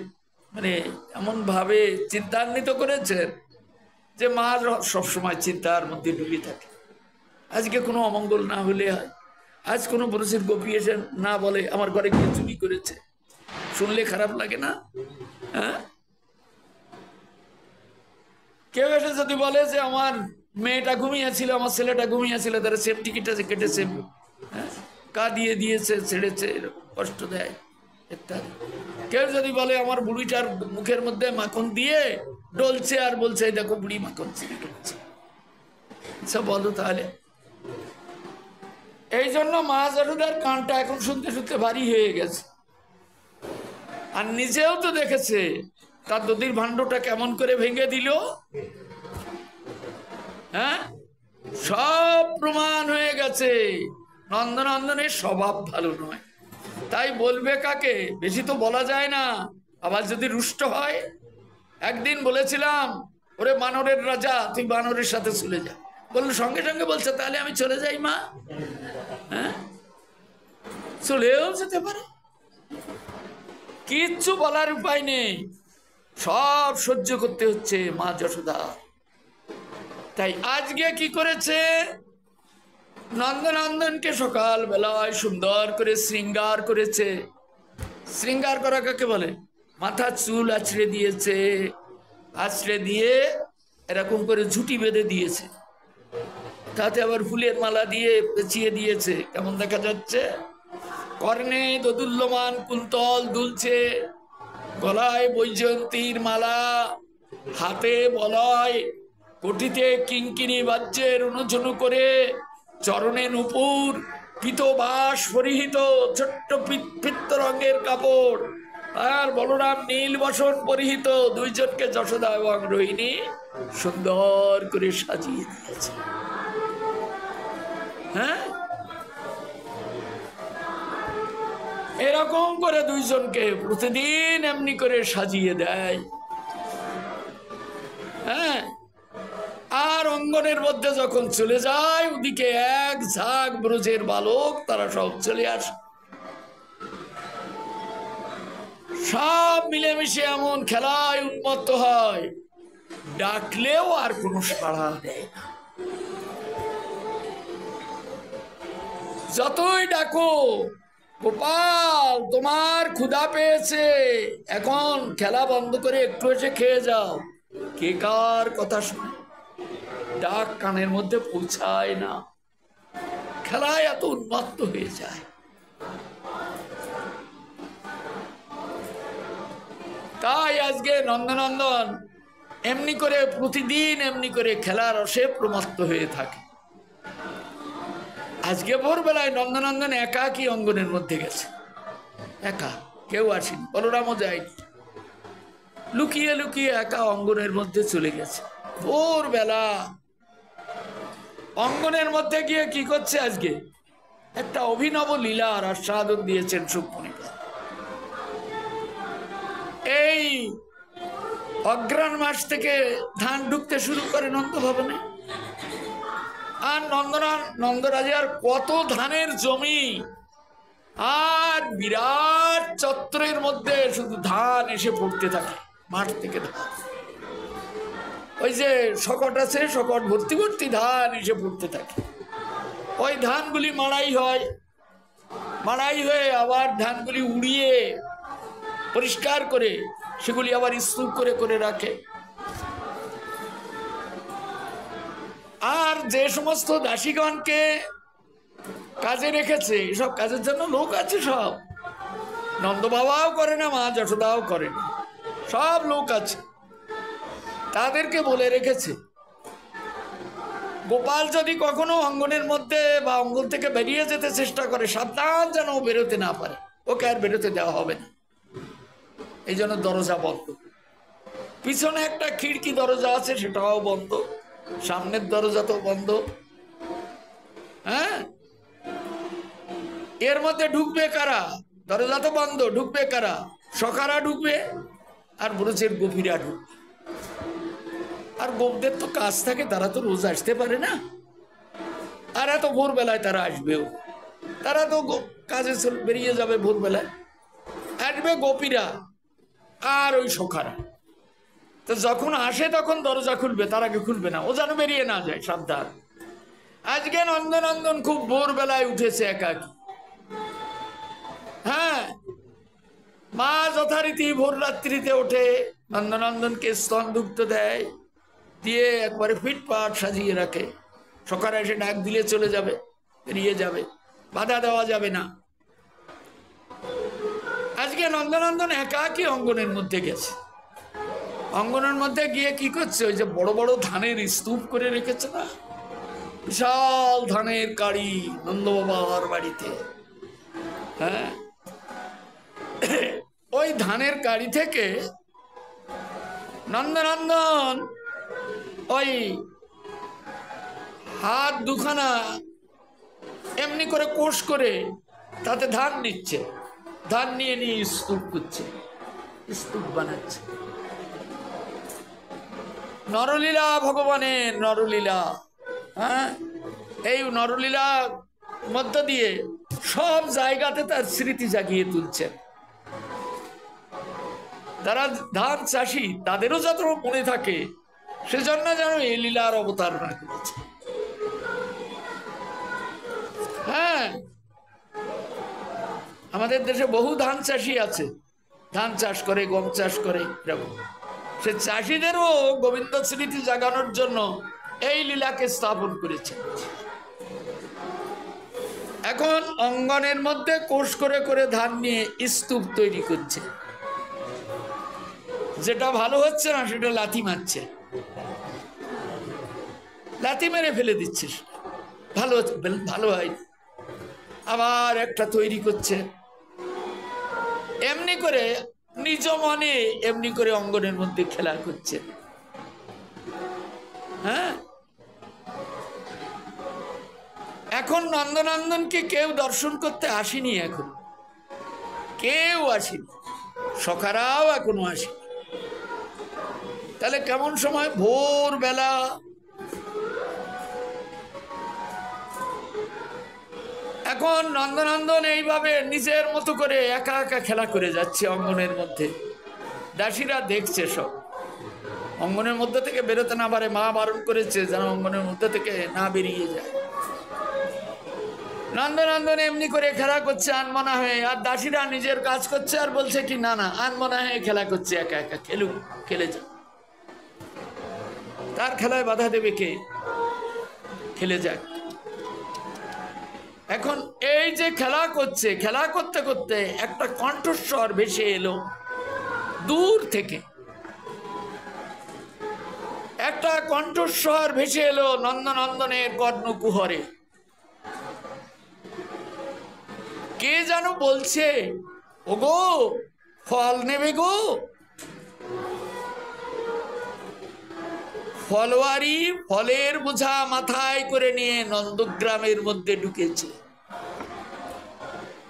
মানে এমন ভাবে চিন্তান্বিত করেছেন যে মা সবসময় চিন্তার মধ্যে ডুবে থাকে। আজকে কোনো অমঙ্গল না হলে হয়, আজ কোনো পুরুষের গোপী এসে না বলে আমার ঘরে গিয়ে চুরি করেছে, শুনলে খারাপ লাগে না? হ্যাঁ, কেউ এসে যদি বলে যে আমার মেয়েটা ঘুমিয়েছিল, আমার ছেলেটা ঘুমিয়েছিল, তারা সেফ টিকিটটা কেটেছে, হ্যাঁ, কা দিয়ে দিয়েছে, ছেড়েছে, এরকম কষ্ট দেয় ইত্যাদি। কেউ যদি বলে আমার বুড়িটার মুখের মধ্যে মাখন দিয়ে ডলছে আর বলছে দেখো বুড়ি মাখন ছিঁড়ে ডলছে, সব বলো তাহলে। এই জন্য মা যশোদার কানটা এখন শুনতে শুনতে ভারী হয়ে গেছে। আর নিজেও তো দেখেছে তার দধির ভাণ্ডটা কেমন করে ভেঙে দিল। হ্যাঁ, সব প্রমাণ হয়ে গেছে নন্দনন্দনের স্বভাব ভালো নয়। তাই বলবে কাকে? বেশি তো বলা যায় না, আবার যদি রুষ্ট হয়। একদিন বলেছিলাম ওরে বানরের রাজা, তুই বানরের সাথে চলে যা। বললো সঙ্গে সঙ্গে বলছে তাহলে আমি চলে যাই মা? হ্যাঁ, চলেও যেতে পারে, কিচ্ছু বলার উপায় নেই, সব সহ্য করতে হচ্ছে মা যশোদা। তাই আজকে কি করেছে, নন্দনন্দনকে সকাল বেলায় সুন্দর করে শৃঙ্গার করেছে। শৃঙ্গার করা কাকে বলে? মাথা চুল আছড়ে দিয়েছে, আছড়ে দিয়ে এরকম করে ঝুটি বেঁধে দিয়েছে, তাতে আবার ফুলের মালা দিয়ে পেঁচিয়ে দিয়েছে। কেমন দেখা যাচ্ছে? কর্ণে দোদুল্যমান কুন্তল দুলছে, গলায় বৈজয়ন্তীর মালা, হাতে বলয়, কোটিতে কিঙ্কিনি বাজ্যের অনুঝনু করে, চরণে নূপুর, পীতবাস পরিহিত ছোট্ট পিত্ত রঙের কাপড়, আর বলরাম নীল বসন পরিহিত, দুইজনকে যশোদা এবং রোহিণী সুন্দর করে সাজিয়ে দিয়েছে। হ্যাঁ, এরকম করে দুইজনকে প্রতিদিন এমনি করে সাজিয়ে দেয়। হ্যাঁ, আর অঙ্গনের মধ্যে যখন চলে যায়, ওদিকে এক ঝাঁক ব্রজের বালক তারা সব চলে আসে, সব মিলেমিশে এমন খেলায় উন্মত্ত হয়, ডাকলেও আর কোনো সাড়া দেয় না। যতই ডাকো, গোপাল তোমার ক্ষুধা পেয়েছে, এখন খেলা বন্ধ করে একটু এসে খেয়ে যাও, কে কার কথা শুনে? ডাক কানের মধ্যে পৌঁছায় না, খেলায় এত উন্মত্ত হয়ে যায়। তাই আজকে নন্দনন্দন এমনি করে প্রতিদিন এমনি করে খেলার রসে প্রমত্ত হয়ে থাকে। আজকে ভোরবেলায় নন্দনন্দন একাকী অঙ্গনের মধ্যে গেছে, একা, কেউ আসেনি, বলরামও যায়নি, লুকিয়ে লুকিয়ে একা অঙ্গনের মধ্যে চলে গেছে। ভোরবেলা অঙ্গনের মধ্যে গিয়ে কি করছে? আজকে একটা অভিনব লীলার আস্বাদন দিয়েছেন সুকমণিপা। এই অগ্রহায়ণ মাস থেকে ধান ঢুকতে শুরু করে নন্দ ভবনে, আর নন্দরাজার কত ধানের জমি, আর বিরাট চত্বরের মধ্যে শুধু ধান এসে পড়তে থাকে, মাঠ থেকে ধান, ওই যে শকট আছে, শকট ভর্তি ভর্তি ধান এসে পড়তে থাকে। ওই ধানগুলি মাড়াই হয়, মাড়াই হয়ে আবার ধানগুলি উড়িয়ে পরিষ্কার করে সেগুলি আবার স্তূপ করে করে রাখে। আর যে সমস্ত দাসীগণকে কাজে রেখেছে, এসব কাজের জন্য লোক আছে, সব নন্দ বাবাও করে না, মা যশোদাও করে না, সব লোক আছে, তাদেরকে বলে রেখেছে গোপাল যদি কখনো অঙ্গনের মধ্যে বা অঙ্গন থেকে বেরিয়ে যেতে চেষ্টা করে, সাবধান যেন বেরোতে না পারে, ওকে আর বেরোতে দেওয়া হবে না। এই জন্য দরজা বন্ধ, পিছনে একটা খিড়কি দরজা আছে সেটাও বন্ধ, সামনের দরজা তো বন্ধ। হ্যাঁ, এর মধ্যে ঢুকবে কারা? দরজা তো বন্ধ, ঢুকবে কারা? সখারা ঢুকবে আর ব্রজের গোপীরা ঢুকবে। আর গোপদের তো কাজ থাকে, তারা তো রোজ আসতে পারে না, আর এত ভোরবেলায় তারা আসবেও, তারা তো কাজে বেরিয়ে যাবে ভোরবেলায়, আসবে গোপীরা আর ওই সখারা। তো যখন আসে তখন দরজা খুলবে, তার আগে খুলবে না, ও যেন বেরিয়ে না যায়, সাবধান। আজকে নন্দনন্দন খুব ভোরবেলায় উঠেছে একাকী। হ্যাঁ, মা যথারীতি ভোর রাত্রিতে ওঠে, নন্দনন্দনকে স্তন দুগ্ধ দেয়, দিয়ে একবারে ফিটপাট সাজিয়ে রাখে। সকালে এসে ডাক দিলে চলে যাবে, বেরিয়ে যাবে, বাধা দেওয়া যাবে না। আজকে নন্দনন্দন একাকী অঙ্গনের মধ্যে গেছে। অঙ্গনের মধ্যে গিয়ে কি করছে? ওই যে বড় বড় ধানের স্তূপ করে রেখেছে না, বিশাল ধানের কাড়ি নন্দ বাবার বাড়িতে। হ্যাঁ, ওই ধানের কাড়ি থেকে নন্দনন্দন ওই হাত দুখানা এমনি করে কোষ করে তাতে ধান নিচ্ছে, ধান নিয়ে নিয়ে স্তূপ করছে, স্তূপ বানাচ্ছে। নরলীলা ভগবানের নরলীলা। হ্যাঁ, এই নরলীলা মধ্য দিয়ে সব জায়গাতে তার স্মৃতি জাগিয়ে তুলছেন। তারা ধান চাষি, তাদেরও যত মনে থাকে, সেজন্য যেন এই লীলার অবতারণা করেছে। হ্যাঁ, আমাদের দেশে বহু ধান চাষি আছে, ধান চাষ করে, গম চাষ করে, এরকম। সে চাষিদেরও গোবিন্দ স্মৃতি জাগানোর জন্য এই লীলাকে স্থাপন করেছে। এখন অঙ্গনের মধ্যে কোষ করে করে ধান নিয়ে স্তূপ তৈরি করছে। যেটা ভালো হচ্ছে না সেটা লাথি মারছে, লাথি মেরে ফেলে দিচ্ছে। ভালো ভালো হয়, আবার একটা তৈরি করছে। এমনি করে নিজ মনে এমনি করে অঙ্গনের মধ্যে খেলা করছে। হ্যাঁ, এখন নন্দনন্দনকে কেউ দর্শন করতে আসেনি, এখন কেউ আসেনি, সখারাও এখনো আসেনি। তাহলে কেমন সময়? ভোর বেলা। এখন নন্দনন্দন এইভাবে নিজের মতো করে একা একা খেলা করে যাচ্ছে অঙ্গনের মধ্যে। দাসীরা দেখছে সব, অঙ্গনের মধ্যে থেকে বেরোতে না পারে। মা বারণ করেছে যেন অঙ্গনের মধ্যে থেকে না বেরিয়ে যায়। নন্দনন্দন এমনি করে খেলা করছে আনমনা হয়ে, আর দাসীরা নিজের কাজ করছে আর বলছে কি না না, আনমনা হয়ে খেলা করছে, একা একা খেলুক, খেলে যা। তার খেলায় বাধা দেবে কে? খেলে যাক। এখন এই যে খেলা করছে, খেলা করতে করতে একটা কণ্ঠস্বর ভেসে এলো দূর থেকে, একটা কণ্ঠস্বর ভেসে এলো নন্দনন্দনের কর্ণকুহরে। কে যেন বলছে, ওগো ফল নেবে গো? ফলওয়ারি ফলের বোঝা মাথায় করে নিয়ে নন্দগ্রামের মধ্যে ঢুকেছে।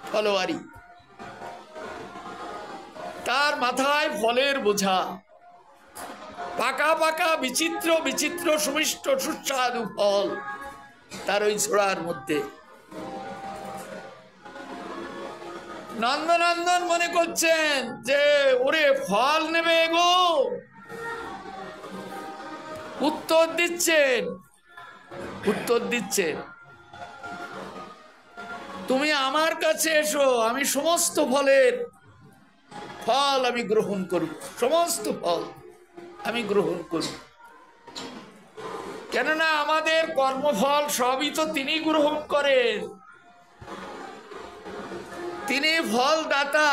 ফলওয়ারি, তার মাথায় ফলের বোঝা, পাকা পাকা বিচিত্র বিচিত্র সুমিষ্ট সুস্বাদু ফল তার ওই ছোড়ার মধ্যে। নন্দনন্দন মনে করছেন যে ওরে ফল নেবে গো? উত্তর দিচ্ছেন, উত্তর দিচ্ছেন, তুমি আমার কাছে এসো, আমি সমস্ত ফলের ফল আমি গ্রহণ করব, সমস্ত ফল আমি গ্রহণ করব। কেননা আমাদের কর্মফল সবই তো তিনি গ্রহণ করেন, তিনি ফল দাতা।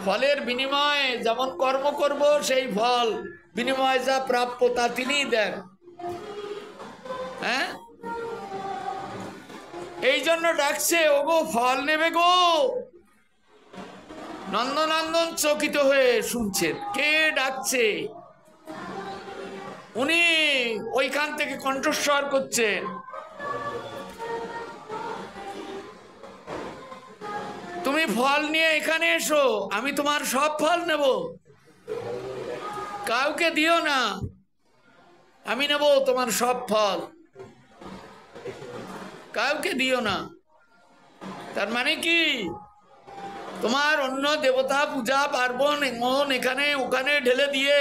ফলের বিনিময়ে যেমন কর্ম করব, সেই ফল বিনিময়ে যা প্রাপ্য তা তিনি দেন। হ্যাঁ, এই জন্য ডাকছে, ওগো ফল নেবে গো? নন্দনন্দন চকিত হয়ে শুনছেন কে ডাকছে। উনি ওইখান থেকে কণ্ঠস্বর করছেন, তুমি ফল নিয়ে এখানে এসো, আমি তোমার সব ফল নেব, কাউকে দিও না, আমি নেব তোমার সব ফল, কাউকে দিও না। তার মানে কি? তোমার অন্য দেবতা পূজা পার্বণ এমন এখানে ওখানে ঢেলে দিয়ে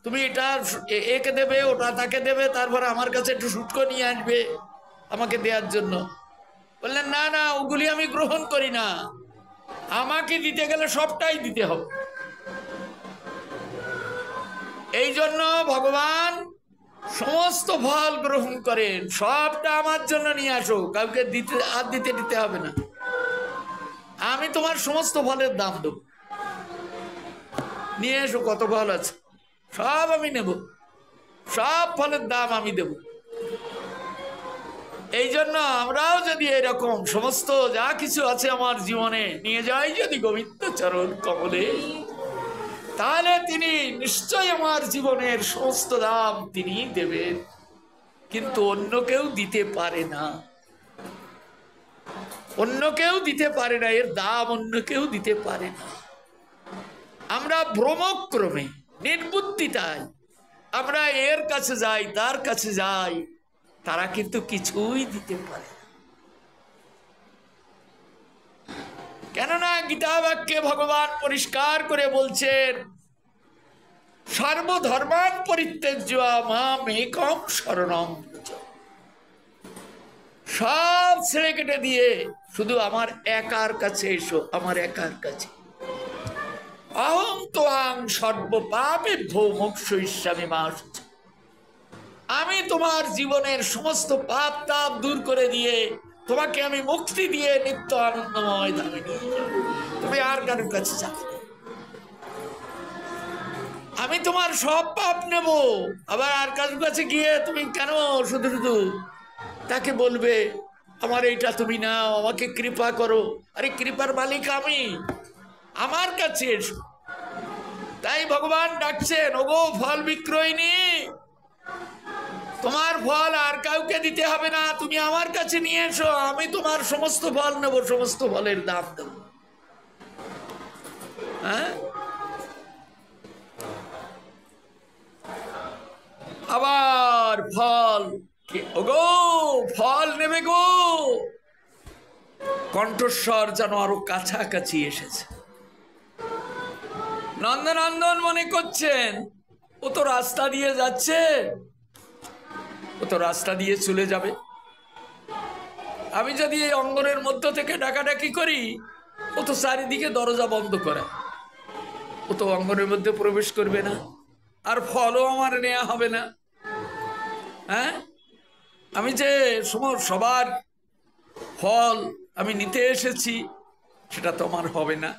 তুমি এটা একে দেবে, ওটা তাকে দেবে, তারপর আমার কাছে একটু শুটকো নিয়ে আসবে আমাকে দেওয়ার জন্য। বললেন না না, ওগুলি আমি গ্রহণ করি না, আমাকে দিতে গেলে সবটাই দিতে হবে। এই জন্য ভগবান সমস্ত ফল গ্রহণ করেন, সবটা আমার জন্য নিয়ে আসো, কাউকে দিতে আর দিতে হবে না, আমি তোমার সমস্ত ফলের দাম দেব, নিয়ে এসো, কত ফল আছে সব আমি নেব, সব ফলের দাম আমি দেব। এই জন্য আমরাও যদি এরকম সমস্ত যা কিছু আছে আমার জীবনে নিয়ে যাই যদি গোবিন্দ চরণ কমলে, তাহলে তিনি নিশ্চয় আমার জীবনের সমস্ত দাম তিনি দেবেন। কিন্তু অন্য কেউ দিতে পারে না, অন্য কেউ দিতে পারে না, এর দাম অন্য কেউ দিতে পারে না। আমরা ভ্রমক্রমে নির্বুদ্ধিতায় আমরা এর কাছে যাই, তার কাছে যাই, তারা কিন্তু কিছুই দিতে পারে না। কেননা গীতা বাক্যে ভগবান পরিষ্কার করে বলছেন, সর্বধর্মান পরিত্যাজ্য মাম একম শরণং ব্রজ। সব ছেড়ে কেটে দিয়ে শুধু আমার একার কাছে এসো, আমার একার কাছে। অহং ত্বাং সর্বপাপেভ্যো মোক্ষয়িষ্যামি মা শুচি। আমি তোমার জীবনের সমস্ত পাপ তাপ দূর করে দিয়ে তোমাকে আমি মুক্তি দিয়ে নিত্য আনন্দময় ধামে নিয়ে যাব। তুমি আর কারোর কাছে যাবে না। আমি তোমার সব পাপ নেব। আবার আর কারোর কাছে গিয়ে তুমি কেন শুধু শুধু তাকে বলবে আমার এইটা তুমি নাও, আমাকে কৃপা করো? আরে কৃপার মালিক আমি, আমার কাছে এসো। তাই ভগবান ডাকছেন, ওগো ফল বিক্রয়িনী, তোমার ফল আর কাউকে দিতে হবে না, তুমি আমার কাছে নিয়ে এসো, আমি তোমার সমস্ত ফল নেব, সমস্ত ফলের দাম দেব। হ্যাঁ, আবার ফল, ওগো ফল নেবে গো। কণ্ঠস্বর যেন আরো কাছাকাছি এসেছে। নন্দনন্দন মনে করছেন ও তো রাস্তা দিয়ে যাচ্ছে, ও তো রাস্তা দিয়ে চলে যাবে। আমি যদি এই অঙ্গনের মধ্য থেকে ডাকাডাকি করি, ও তো চারিদিকে দরজা বন্ধ করে, ও তো অঙ্গনের মধ্যে প্রবেশ করবে না, আর ফলও আমার নেওয়া হবে না। হ্যাঁ, আমি যে সবার ফল আমি নিতে এসেছি, সেটা তো আমার হবে না।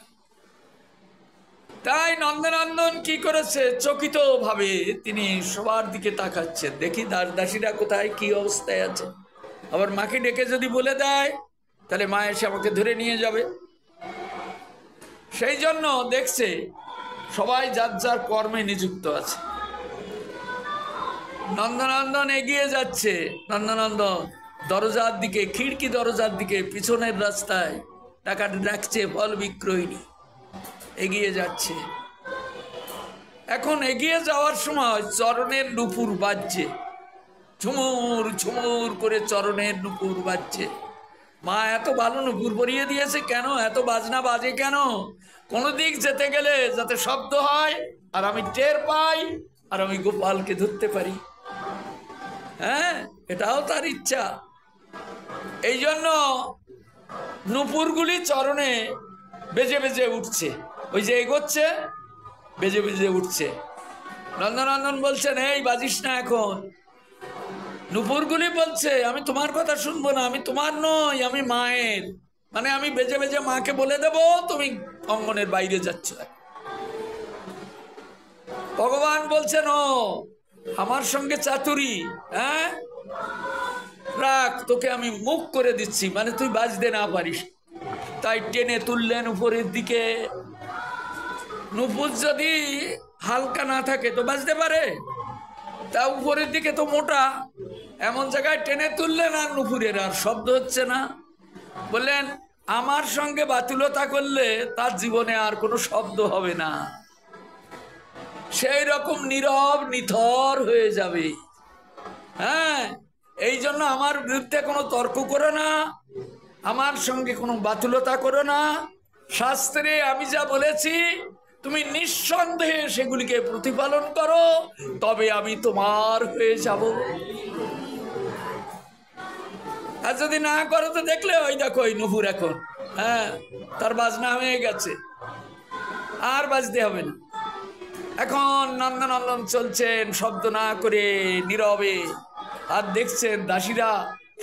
তাই নন্দনন্দন কি করেছে, চকিত ভাবে তিনি সবার দিকে তাকাচ্ছেন, দেখি দাস দাসীরা কোথায়, কি অবস্থায় আছে। আবার মাকে ডেকে যদি বলে দেয়, তাহলে মা এসে আমাকে ধরে নিয়ে যাবে। সেই জন্য দেখছে সবাই যার যার কর্মে নিযুক্ত আছে। নন্দনন্দন এগিয়ে যাচ্ছে। নন্দনন্দন দরজার দিকে, খিড়কি দরজার দিকে, পিছনের রাস্তায় ডাকছে ফল বিক্রয়িনী, এগিয়ে যাচ্ছে। এখন এগিয়ে যাওয়ার সময় চরণের নুপুর বাজছে, ঝুমুর ঝুমুর করে চরণের নুপুর বাজছে। মা এত ভালো নুপুর পরিয়ে দিয়েছে কেন, এত বাজনা বাজে কেন? কোনো দিক যেতে গেলে যাতে শব্দ হয়, আর আমি টের পাই, আর আমি গোপালকে ধরতে পারি। হ্যাঁ, এটাও তার ইচ্ছা। এই জন্য নুপুরগুলি চরণে বেজে বেজে উঠছে, ওই যে এগোচ্ছে বেজে বেজে উঠছে। নন্দনন্দন বলছেন, এই বাজিস না এখন। নুপুরগুলি বলছে, আমি তোমার কথা শুনবো না, আমি তোমার নই, আমি মায়ের। মানে আমি বেজে বেজে মাকে বলে দেব তুমি অঙ্গনের বাইরে যাচ্ছ। ভগবান বলছেন, ও আমার সঙ্গে চাতুরি, হ্যাঁ রাখ, তোকে আমি মুখ করে দিচ্ছি, মানে তুই বাজতে না পারিস। তাই টেনে তুললেন উপরের দিকে। নুপুর যদি হালকা না থাকে তো বাজতে পারে, তা উপরের দিকে তো মোটা, এমন জায়গায় টেনে তুললেন আর নুপুরের আর শব্দ হচ্ছে না। বললেন, আমার সঙ্গে বাতুলতা করলে তার জীবনে আর কোনো শব্দ হবে না, সেই রকম নীরব নিথর হয়ে যাবে। হ্যাঁ, এই জন্য আমার বিরুদ্ধে কোনো তর্ক করো না, আমার সঙ্গে কোনো বাতুলতা করো না। শাস্ত্রে আমি যা বলেছি তুমি নিঃসন্দেহে সেগুলিকে প্রতিপালন করো, তবে আমি তোমার হয়ে যাব। আর যদি না করো তো দেখলে ওই দেখো ওই নুপুর এখন, হ্যাঁ তার বাজনা হয়ে গেছে, আর বাজতে হবে না। এখন নন্দনন্দন চলছেন শব্দ না করে নীরবে, আর দেখছেন দাসীরা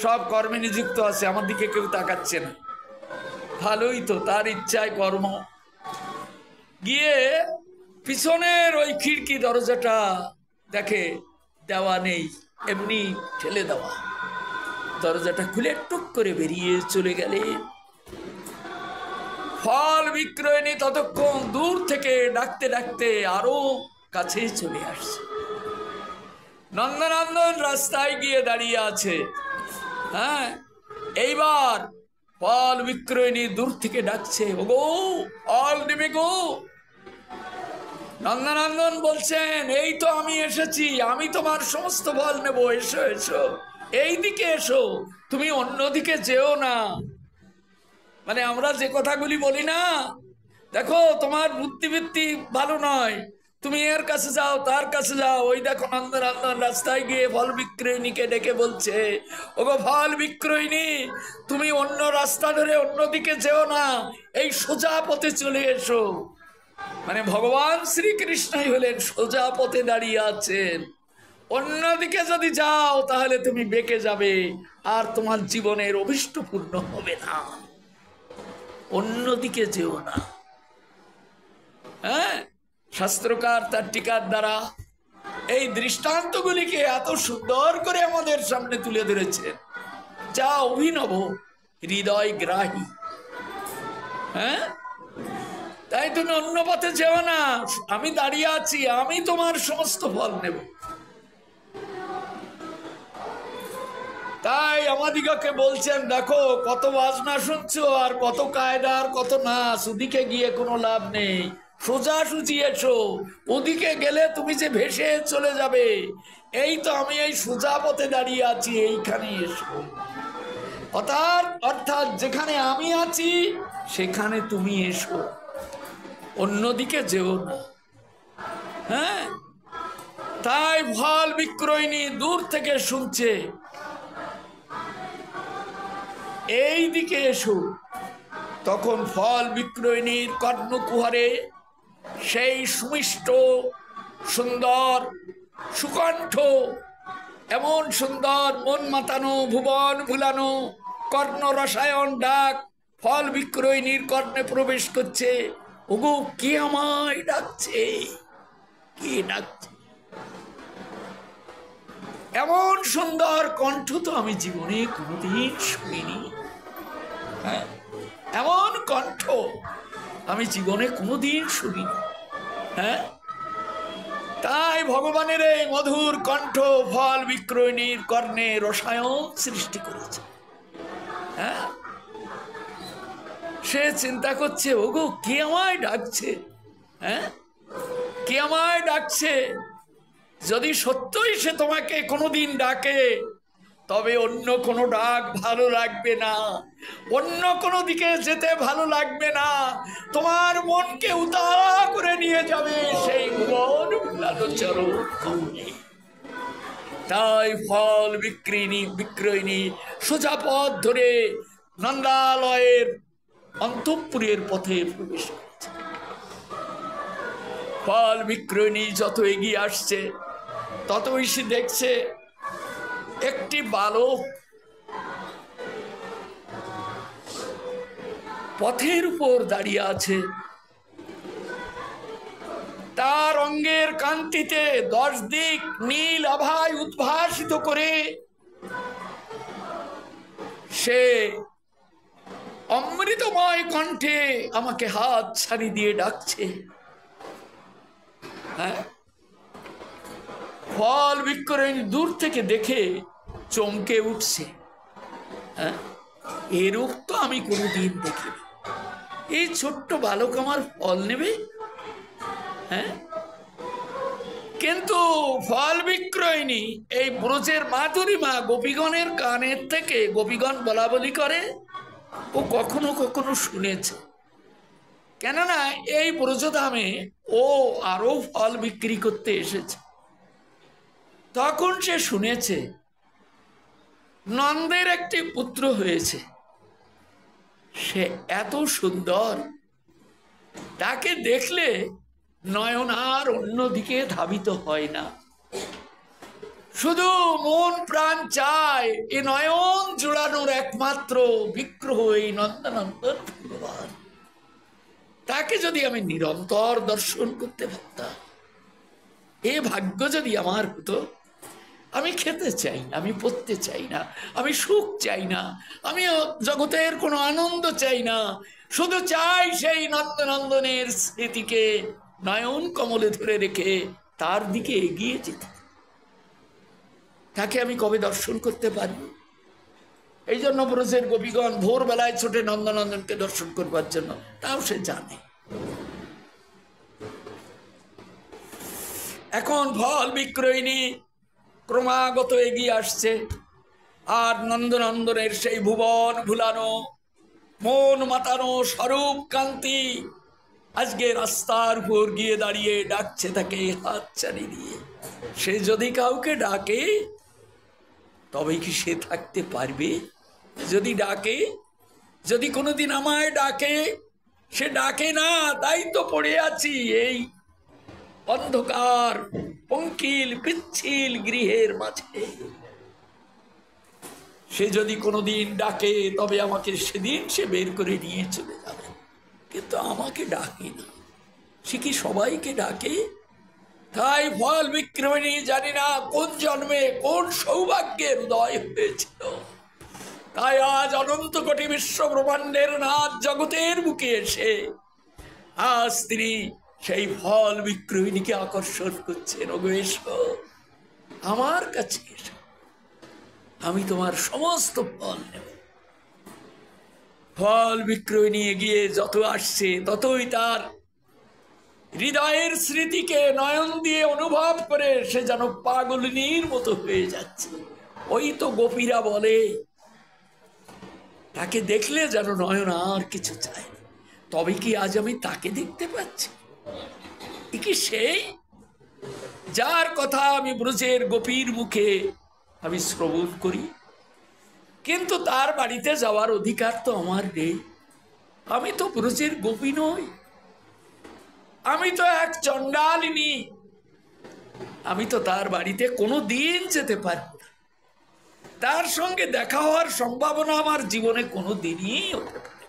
সব কর্মে নিযুক্ত আছে, আমার দিকে কেউ তাকাচ্ছে না। ভালোই তো, তার ইচ্ছায় কর্ম। গিয়ে পিছনের ওই খিড়কি দরজাটা দেখে দেওয়া নেই, এমনি ঠেলে দেওয়া। দরজাটা খুলে টুক করে বেরিয়ে চলে গেলে। ফল বিক্রয়িনী ততক্ষণ দূর থেকে ডাকতে ডাকতে আরো কাছে চলে আসছে। নন্দনন্দন রাস্তায় গিয়ে দাঁড়িয়ে আছে। হ্যাঁ, এইবার ফল বিক্রয়িনী দূর থেকে ডাকছে, ওগো ফল নেবে গো। নন্দনন্দন বলছেন, এই তো আমি এসেছি, আমি তোমার সমস্ত ফল নেব, এসো এসো, এই দিকে এসো, তুমি অন্যদিকে যেও না। মানে আমরা যে কথাগুলি বলি না, দেখো তোমার বুদ্ধিবৃত্তি ভালো নয়, তুমি এর কাছে যাও, তার কাছে যাও। ওই দেখো নন্দনন্দন রাস্তায় গিয়ে ফল বিক্রয়িনীকে ডেকে বলছে, ওগো ফল বিক্রয়িনী, তুমি অন্য রাস্তা ধরে অন্যদিকে যেও না, এই সোজা পথে চলে এসো। মানে ভগবান শ্রীকৃষ্ণই হলেন সোজা পথে দাঁড়িয়ে আছেন। অন্যদিকে যদি যাও তাহলে তুমি বেঁকে যাবে, আর তোমার জীবনের অভিষ্ট পূর্ণ হবে না। অন্যদিকে যেও না। হ্যাঁ, শাস্ত্রকার তার টিকার দ্বারা এই দৃষ্টান্তগুলিকে এত সুন্দর করে আমাদের সামনে তুলে ধরেছেন, যা অভিনব, হৃদয় গ্রাহী। হ্যাঁ, তাই তুমি অন্য পথে যেও না, আমি দাঁড়িয়ে আছি, আমি তোমার সমস্ত ফল নেব। তাই আমাদিগকে বলছেন, দেখো কত বাজনা শুনছো, আর কত কায়দা, আর কত নাচ, ওদিকে গিয়ে কোনো লাভ নেই, সোজাসুজি এসো। ওদিকে গেলে তুমি যে ভেসে চলে যাবে, এই তো আমি এই সোজা পথে দাঁড়িয়ে আছি, এইখানে এসো। অর্থাৎ যেখানে আমি আছি সেখানে তুমি এসো, অন্যদিকে যেও না। হ্যাঁ, তাই ফল বিক্রয়িনী দূর থেকে শুনছে, এই দিকে এসো। তখন ফল বিক্রয়িনীর কর্ণকুহরে সেই সুমিষ্ট সুন্দর সুকণ্ঠ, এমন সুন্দর মন মাতানো, ভুবন ভুলানো কর্ণ রসায়ন ডাক ফল বিক্রয়িনীর কর্ণে প্রবেশ করছে। ওগো, কে আমায় ডাকছে, কে ডাকছে? এমন সুন্দর কণ্ঠ তো আমি জীবনে কোনোদিন শুনিনি। হ্যাঁ, এমন কণ্ঠ আমি জীবনে কোনোদিন শুনিনি। হ্যাঁ, তাই ভগবানের এই মধুর কণ্ঠ ফল বিক্রয়িনীর কর্ণে রসায়ন সৃষ্টি করেছে। হ্যাঁ, সে চিন্তা করছে, ওগো কে আমায় ডাকছে? হ্যাঁ, কে আমায় ডাকছে? যদি সত্যই সে তোমাকে কোনোদিন ডাকে, তবে অন্য কোনো ডাক ভালো লাগবে না, অন্য কোনো দিকে যেতে ভালো লাগবে না, তোমার মনকে উতারা করে নিয়ে যাবে সেই ভুবন ভুলানো চরণ কমলে। তাই ফল বিক্রয়িনী সোজা পথ ধরে নন্দালয়ের অন্তঃপুরের পথে প্রবেশ করেছে। ফল বিক্রয়িনী যত এগিয়ে আসছে, ততই সে দেখছে একটি বালক পথের উপর দাঁড়িয়ে আছে। তার অঙ্গের কান্তিতে 10 দিক নীল আভায় উদ্ভাসিত করে সে অমৃতময় কণ্ঠে আমাকে হাত ছাড়ি দিয়ে ডাকছে। হ্যাঁ, ফল বিক্রয়িনী দূর থেকে দেখে চমকে উঠছে। হ্যাঁ, এরূপ তো আমি কোনোদিন দেখিনি, এই ছোট্ট বালক আমার ফল নেবে। হ্যাঁ, কিন্তু ফল বিক্রয়িনী এই ব্রজের মাধুরীমা গোপীগণের কানের থেকে, গোপীগণ বলা বলি করে, ও কখনো কখনো শুনেছে। কেননা এই ব্রজধামে ও আরো ফল বিক্রি করতে এসেছে। তখন সে শুনেছে নন্দের একটি পুত্র হয়েছে, সে এত সুন্দর, তাকে দেখলে নয়ন আর অন্যদিকে ধাবিত হয় না, শুধু মন প্রাণ চায় এ নয়ন জোড়ানোর একমাত্র বিগ্রহ এই নন্দনন্দন ভগবান। তাকে যদি আমি নিরন্তর দর্শন করতে পারতাম, এ ভাগ্য যদি আমার হতো। আমি খেতে চাই না, আমি পড়তে চাই না, আমি সুখ চাই না, আমি জগতের কোনো আনন্দ চাই না, শুধু চাই সেই নন্দনন্দনের স্মৃতিকে নয়ন কমলে ধরে রেখে তার দিকে এগিয়ে যেতে। তাকে আমি কবে দর্শন করতে পারি? এই জন্য ব্রজের গোপীগণ ভোরবেলায় ছোটে নন্দনন্দনকে দর্শন করবার জন্য, তাও সে জানে। এখন ফল বিক্রয়িনী ক্রমাগত এগিয়ে আসছে, আর নন্দনন্দনের সেই ভুবন ভুলানো মন মাতানো স্বরূপ কান্তি আজকে রাস্তার উপর গিয়ে দাঁড়িয়ে ডাকছে তাকে হাত চালি দিয়ে। সে যদি কাউকে ডাকে তবে কি সে থাকতে পারবে? যদি ডাকে, যদি কোনোদিন আমায় ডাকে, সে ডাকে না, তাই তো পড়ে আছি এই অন্ধকার পঙ্কিল পিচ্ছিল গৃহের মাঝে। সে যদি কোনোদিন ডাকে তবে আমাকে সেদিন সে বের করে নিয়ে চলে যাবে, কিন্তু আমাকে ডাকে না। সে কি সবাইকে ডাকে? তাই ফল বিক্রয়িনী জানি না কোন জন্মে কোন সৌভাগ্যের উদয় হয়েছিল, তাই আজ অনন্ত কোটি বিশ্ব ব্রহ্মাণ্ডের নাথ জগতের বুকে এসে আজ তিনি সেই ফল বিক্রয়িনীকে আকর্ষণ করছেন। ওগো এসো আমার কাছে, এসো, আমি তোমার সমস্ত ফল নেব। ফল বিক্রয়িনী এগিয়ে যত আসছে ততই তার হৃদয়ের স্মৃতিকে নয়ন দিয়ে অনুভব করে সে যেন পাগলিনীর মতো হয়ে যাচ্ছে। ওই তো গোপীরা বলে, তাকে দেখলে যেন নয়ন আর কিছু চায়। তবে কি আজ আমি তাকে দেখতে পাচ্ছি? কি সেই যার কথা আমি ব্রজের গোপীর মুখে আমি শ্রবণ করি? কিন্তু তার বাড়িতে যাওয়ার অধিকার তো আমার নেই। আমি তো ব্রজের গোপী নই, আমি তো এক চণ্ডালিনী। আমি তো তার বাড়িতে কোনো দিন যেতে পারব না। তার সঙ্গে দেখা হওয়ার সম্ভাবনা আমার জীবনে কোনো দিনই হতে পারে।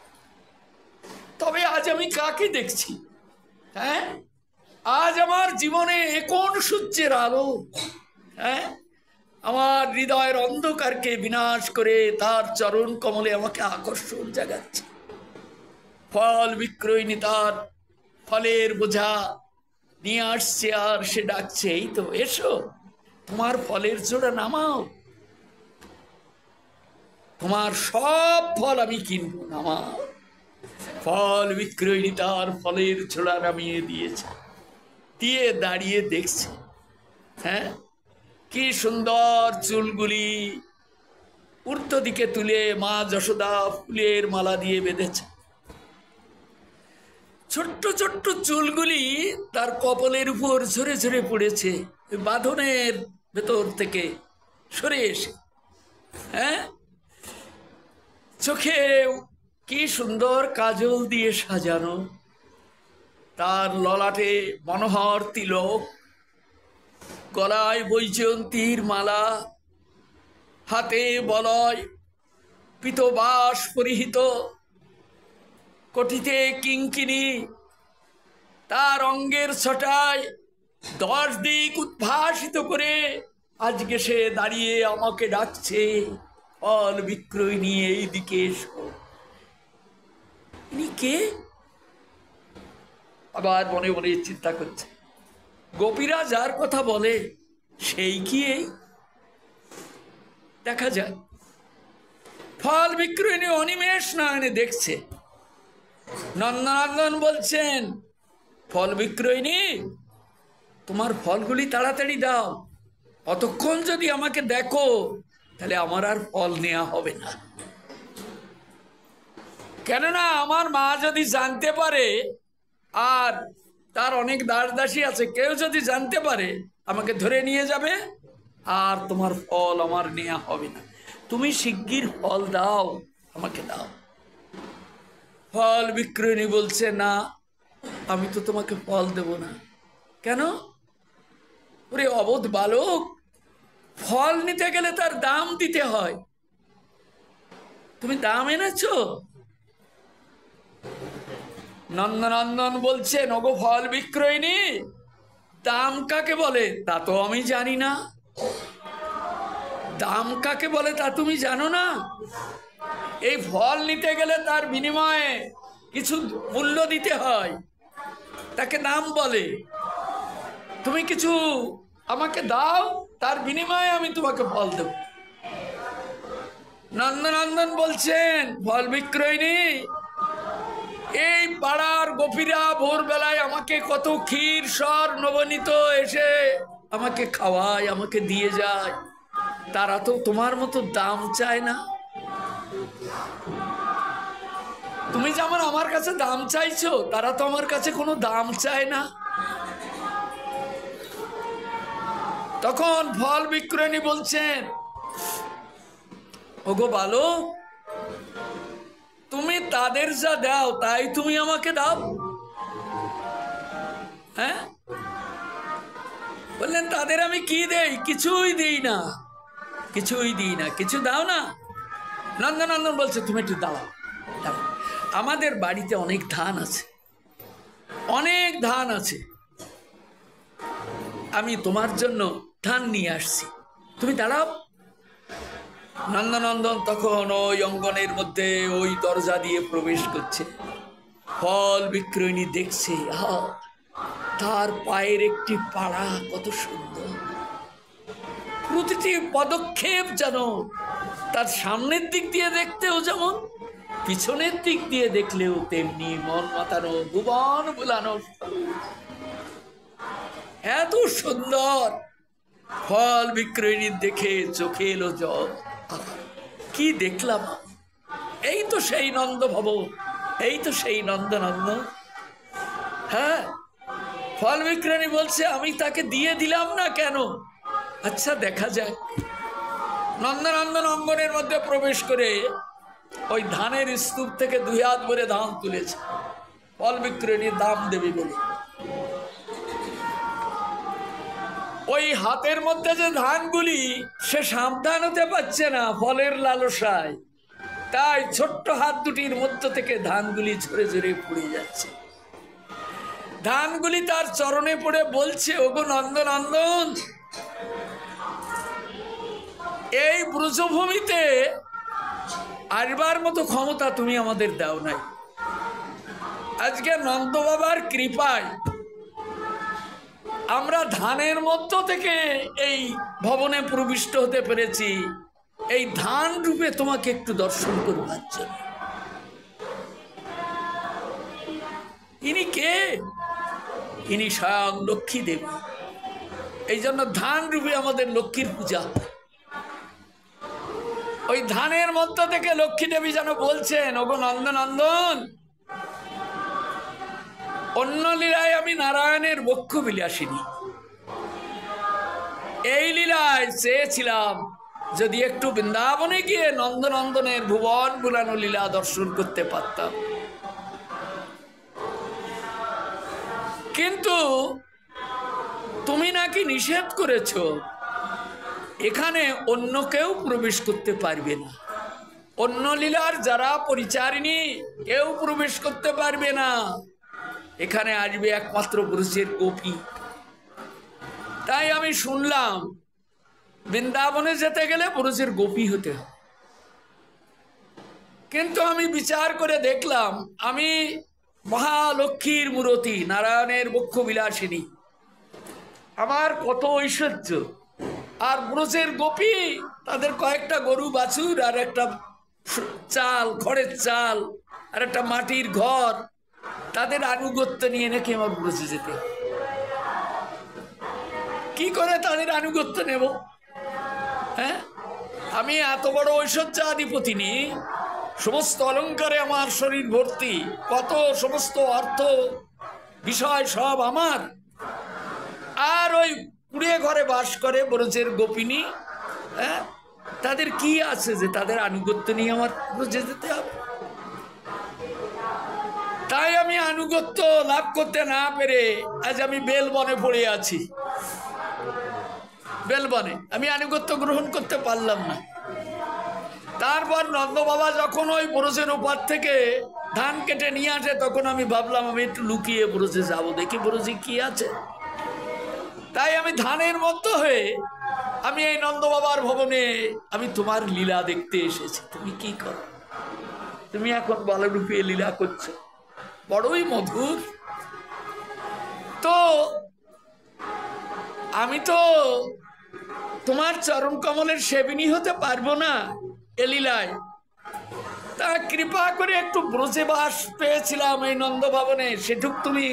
তবে আজ আমি কাকে দেখছি? হ্যাঁ, আজ আমার জীবনে কোন সূর্যের আলো হ্যাঁ আমার হৃদয়ের অন্ধকারকে বিনাশ করে তার চরণ কমলে আমাকে আকর্ষণ জাগাচ্ছে। ফল বিক্রয়িনী তার ফলের বোঝা নিয়ে আসছে, আর সে ডাকছে, এই তো এসো, তোমার ফলের জোড়া নামাও, তোমার সব ফল আমি কিনবো, নামাও। ফল বিক্রয়িনী তার ফলের ঝোড়া নামিয়ে দিয়েছে, দিয়ে দাঁড়িয়ে দেখছে। হ্যাঁ, কি সুন্দর চুলগুলি ঊর্ধ্ব দিকে তুলে মা যশোদা ফুলের মালা দিয়ে বেঁধেছে। ছোট্ট ছোট্ট চুলগুলি তার কপালের উপর ঝরে ঝরে পড়েছে, বাঁধনের ভেতর থেকে সরে এসে। হ্যাঁ, চোখে কি সুন্দর কাজল দিয়ে সাজানো, তার ললাটে মনোহর তিলক, গলায় বৈজয়ন্তীর মালা, হাতে বলয় পীতবাস পরিহিত, কটিতে কিঙ্কিনি, তার অঙ্গের ছটায় 10 দিক উদ্ভাসিত করে আজকে সে দাঁড়িয়ে আমাকে ডাকছে, ফল বিক্রয়িনী এই দিকে এসো। ইনি কে? আবার মনে মনে চিন্তা করছে, গোপীরা যার কথা বলে সেই কি এই? দেখা যায়। ফল বিক্রয়িনী অনিমেষ নয়নে দেখছে। নন্দনন্দন বলছেন, ফল বিক্রয়িনী তোমার ফলগুলি তাড়াতাড়ি দাও, অতক্ষণ যদি আমাকে দেখো তাহলে আমার আর ফল নেওয়া হবে না। কেননা আমার মা যদি জানতে পারে, আর তার অনেক দাস দাসী আছে, কেউ যদি জানতে পারে আমাকে ধরে নিয়ে যাবে, আর তোমার ফল আমার নেওয়া হবে না। তুমি শিগগির ফল দাও, আমাকে দাও। ফল বিক্রয়িনী বলছে, না, আমি তো তোমাকে ফল দেব না। কেন? ওরে অবোধ বালক, ফল নিতে গেলে তার দাম দিতে হয়। তুমি দাম এনেছো? নন্দনন্দন বলছেন, ওগো ফল বিক্রয়িনী, দাম কাকে বলে তা তো আমি জানি না। দাম কাকে বলে তা তুমি জানো না? এই ফল নিতে গেলে তার বিনিময়ে কিছু মূল্য দিতে হয়, তাকে দাম বলে। তুমি কিছু আমাকে দাও, তার বিনিময়ে আমি তোমাকে ফল দেব। নন্দনন্দন বলছেন, ফল বিক্রয়িনী এই পাড়ার গোপীরা ভোরবেলায় আমাকে কত ক্ষীর সর নবনীত এসে আমাকে খাওয়ায়, আমাকে দিয়ে যায়। তারা তো তোমার মতো দাম চায় না। তুমি যেমন আমার কাছে দাম চাইছো, তারা তো আমার কাছে কোনো দাম চায় না। তখন ফল বিক্রয়ণী বলছেন, ওগো বালক, তুমি তাদের যা দাও তাই তুমি আমাকে দাও। হ্যাঁ, বললেন তাদের আমি কি দেই? কিছুই দিই না, কিছুই দিই না। কিছু দাও না? নন্দনন্দন বলছে, তুমি একটু দাও। আমাদের বাড়িতে অনেক ধান আছে, অনেক ধান আছে, আমি তোমার জন্য ধান নিয়ে আসছি, তুমি দাঁড়াও। নন্দনন্দন তখন ওই অঙ্গনের মধ্যে ওই দরজা দিয়ে প্রবেশ করছে। ফল বিক্রয়ণী দেখছে, তার পায়ের একটি পাড়া কত সুন্দর, প্রতিটি পদক্ষেপ যেন তার সামনের দিক দিয়ে দেখতেও যেমন, পিছনের দিক দিয়ে দেখলেও তেমনি মন মাতানো, ভুবন বুলানো, এত সুন্দর। ফল বিক্রয়ণী দেখে চোখে এলো জল। কি দেখলাম! এই তো সেই নন্দ ভবন, এই তো সেই নন্দনন্দ। হ্যাঁ, ফল বিক্রয়ণী বলছে, আমি তাকে দিয়ে দিলাম না কেন? আচ্ছা, দেখা যাক। নন্দনন্দন অঙ্গনের মধ্যে প্রবেশ করে ওই ধানের স্তূপ থেকে 2 হাত ভরে ধান তুলেছে, ফল বিক্রয়ণী দাম দেবে বলে। ওই হাতের মধ্যে যে ধানগুলি, সে সাবধান হতে পারছে না ফলের লালসায়, তাই ছোট্ট হাত দুটির মধ্য থেকে ধানগুলি ঝরে ঝরে পড়ে যাচ্ছে। ধানগুলি তার চরণে পড়ে বলছে, ওগো নন্দনন্দন, এই ব্রজভূমিতে আসবার মতো ক্ষমতা তুমি আমাদের দাও নাই। আজকে নন্দ বাবার কৃপায় আমরা ধানের মধ্য থেকে এই ভবনে প্রবিষ্ট হতে পেরেছি, এই ধান রূপে তোমাকে একটু দর্শন করবার জন্য। ইনি কে? ইনি স্বয়ং লক্ষ্মী দেবী। এই জন্য ধান রূপে আমাদের লক্ষ্মীর পূজা। ওই ধানের মধ্য থেকে লক্ষ্মী দেবী যেন বলছেন, ওগো নন্দনন্দন, অন্য লীলায় আমি নারায়ণের বক্ষ বিলাসিনী, এই লীলায় চেয়েছিলাম যদি একটু বৃন্দাবনে গিয়ে নন্দনন্দনের ভুবন বুলানো লীলা দর্শন করতে পারতাম, কিন্তু তুমি নাকি নিষেধ করেছ, এখানে অন্য কেউ প্রবেশ করতে পারবে না। অন্য লীলার যারা পরিচারিণী কেউ প্রবেশ করতে পারবে না, এখানে আসবে একমাত্র ব্রজের গোপী। তাই আমি শুনলাম বৃন্দাবনে যেতে গেলে ব্রজের গোপী হতে হয়, কিন্তু আমি বিচার করে দেখলাম আমি মহালক্ষ্মীর মূরতি, নারায়ণের বক্ষ বিলাসিনী, আমার কত ঐশ্বর্য, আর ব্রজের গোপী তাদের কয়েকটা গরু বাছুর আর একটা চাল, খড়ের চাল আর একটা মাটির ঘর, তাদের আনুগত্য নিয়ে নাকি আমার ব্রজে যেতে। কি করে তাদের আনুগত্য নেব? হ্যাঁ, আমি এত বড় ঐশ্বর্যাধিপতি নি, সমস্ত অলঙ্কারে আমার শরীর ভর্তি, কত সমস্ত অর্থ বিষয় সব আমার, আর ওই কুড়িয়ে ঘরে বাস করে ব্রজের গোপিনী। হ্যাঁ, তাদের কি আছে যে তাদের আনুগত্য নিয়ে আমার ব্রজে যেতে হবে? তাই আমি আনুগত্য লাভ করতে না পেরে আজ আমি বেলবনে পড়ে আছি। বেলবনে আমি আনুগত্য গ্রহণ করতে পারলাম না। তারপর নন্দ বাবা যখন ওই ব্রজের ওপার থেকে ধান কেটে নিয়ে আসে, তখন আমি ভাবলাম আমি একটু লুকিয়ে ব্রজে যাব, দেখি ব্রজে কি আছে। তাই আমি ধানের মতো হয়ে আমি এই নন্দ বাবার ভবনে আমি তোমার লীলা দেখতে এসেছি। তুমি কি করো? তুমি এখন বালরূপে লীলা করছো, বড়ই মধুর। তো আমি তো তোমার চরণ কমলের সেবিনী হতে পারবো না এ লীলায়, তা কৃপা করে একটু ব্রজে বাস পেয়েছিলাম এই নন্দ ভবনে, সেটুক তুমি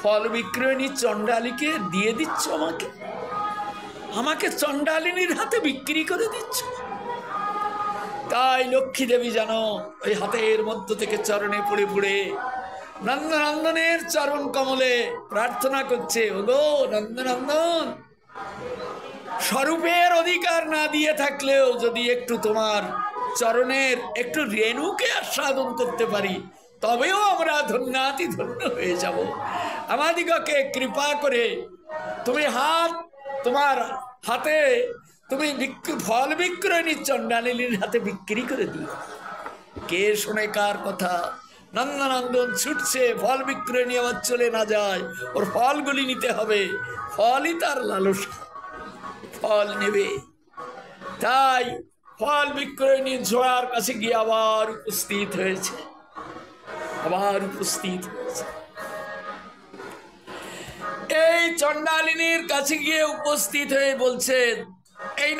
ফল বিক্রয়ণী চণ্ডালীকে দিয়ে দিচ্ছ, আমাকে চণ্ডালিনীর হাতে বিক্রি করে দিচ্ছ। তাই লক্ষ্মী দেবী জানো ওই হাতের মধ্য থেকে চরণে পড়ে পড়ে নন্দনন্দনের চরণ কমলে প্রার্থনা করছে, ওগো নন্দনন্দন, স্বরূপের অধিকার না দিয়ে থাকলেও যদি একটু তোমার চরণের একটু রেণুকে আস্বাদন করতে পারি, তবেও আমরা ধন্যাতি ধন্য হয়ে যাব। আমাদিগকে কৃপা করে তুমি তোমার হাতে তুমি ফল বিক্রয়ণী চণ্ডালিনীর হাতে বিক্রি করে দিও। কে শোনে কার কথা? নন্দনন্দন ছুটছে, ফল বিক্রয়ণী আবার চলে না যায়, ওর ফলগুলি নিতে হবে, ফলই তার লালসা, ফল নেবে। তাই ফল বিক্রয়ণী ঝোড়ার কাছে গিয়ে আবার উপস্থিত হয়েছে। এই চণ্ডালিনীর কাছে গিয়ে উপস্থিত হয়ে বলছেন, এই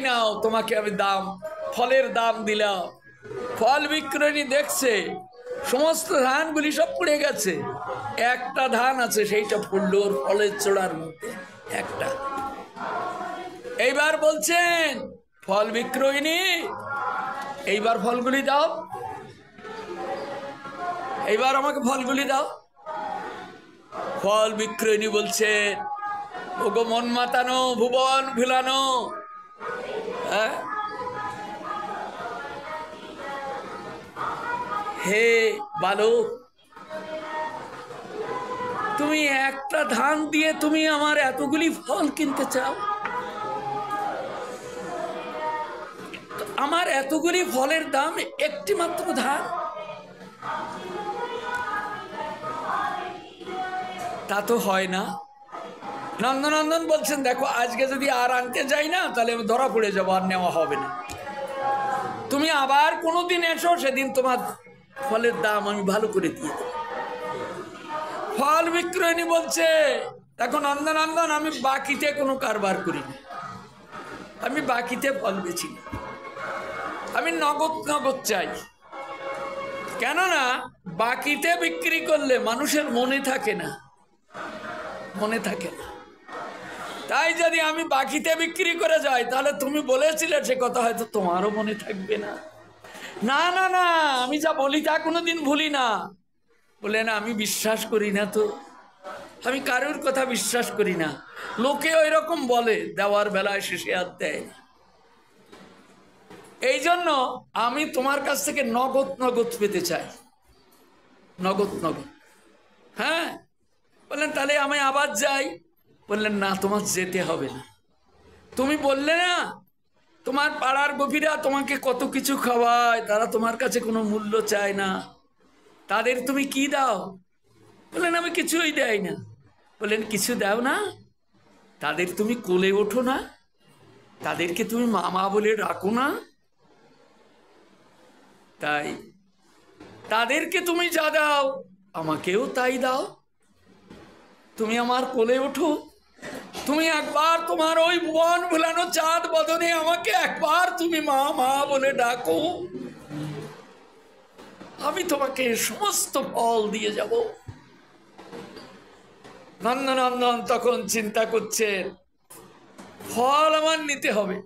নাও তোমাকে আমি ফলের দাম দিলাম। ফল বিক্রয়ণী দেখছে সমস্ত ধানগুলি সব পড়ে গেছে, একটা ধান আছে, সেইটা পড়ল ওর ফলের চোড়ার মধ্যে একটা। এইবার বলছেন, ফল বিক্রয়ণী এইবার ফলগুলি দাও, এইবার আমাকে ফলগুলি দাও। ফল বিক্রয়ণী বলছে, ওগো মন মাতানো, ভুবন ভুলানো, হে বালক, তুমি একটা ধান দিয়ে তুমি আমার এতগুলি ফল কিনতে চাও? আমার এতগুলি ফলের দাম একটি মাত্র ধান? তা তো হয় না। নন্দনন্দন বলছেন, দেখো আজকে যদি আর আনতে যাই না তাহলে আমি ধরা পড়ে যাবো, আর নেওয়া হবে না। তুমি আবার কোনোদিন এসো, সেদিন তোমার ফলের দাম আমি ভালো করে দিয়ে দেব। ফল বিক্রয়ণী বলছে, দেখো নন্দনন্দন, আমি বাকিতে কোনো কারবার করি না, আমি বাকিতে ফল বেচি না, আমি নগদ চাই। কেননা বাকিতে বিক্রি করলে মানুষের মনে থাকে না। তাই যদি আমি বাকিতে বিক্রি করে যাই তাহলে তুমি বলেছিলে সে কথা হয়তো তোমারও মনে থাকবে না। না না না, আমি যা বলি তা কোনোদিন ভুলি না। বলে না, আমি বিশ্বাস করি না, তো আমি কারোর কথা বিশ্বাস করি না। লোকে ওই রকম বলে, দেওয়ার বেলায় শেষে আর দেয় না। এই জন্য আমি তোমার কাছ থেকে নগদ পেতে চাই, নগদ। হ্যাঁ, বললেন তাহলে আমি আবার যাই? বললেন না, তোমার যেতে হবে না। তুমি বললে না তোমার পাড়ার গোপীরা তোমাকে কত কিছু খাওয়ায়, তারা তোমার কাছে কোনো মূল্য চায় না, তাদের তুমি কি দাও? বললেন আমি কিছুই দেই না। বললেন কিছু দাও না? তাদের তুমি কোলে ওঠো না? তাদেরকে তুমি মামা বলে ডাকো না? তাই তাদেরকে তুমি যা দাও আমাকেও তাই দাও। তুমি আমার কোলে ওঠো, তুমি একবার তোমার ওই ভুবন ভুলানো চাঁদ বদনে আমাকে একবার তুমি মা মা বলে ডাকো, আমি তোমাকে সমস্ত ফল দিয়ে যাব। নন্দনন্দন তখন চিন্তা করছেন, ফল আমার নিতে হবে,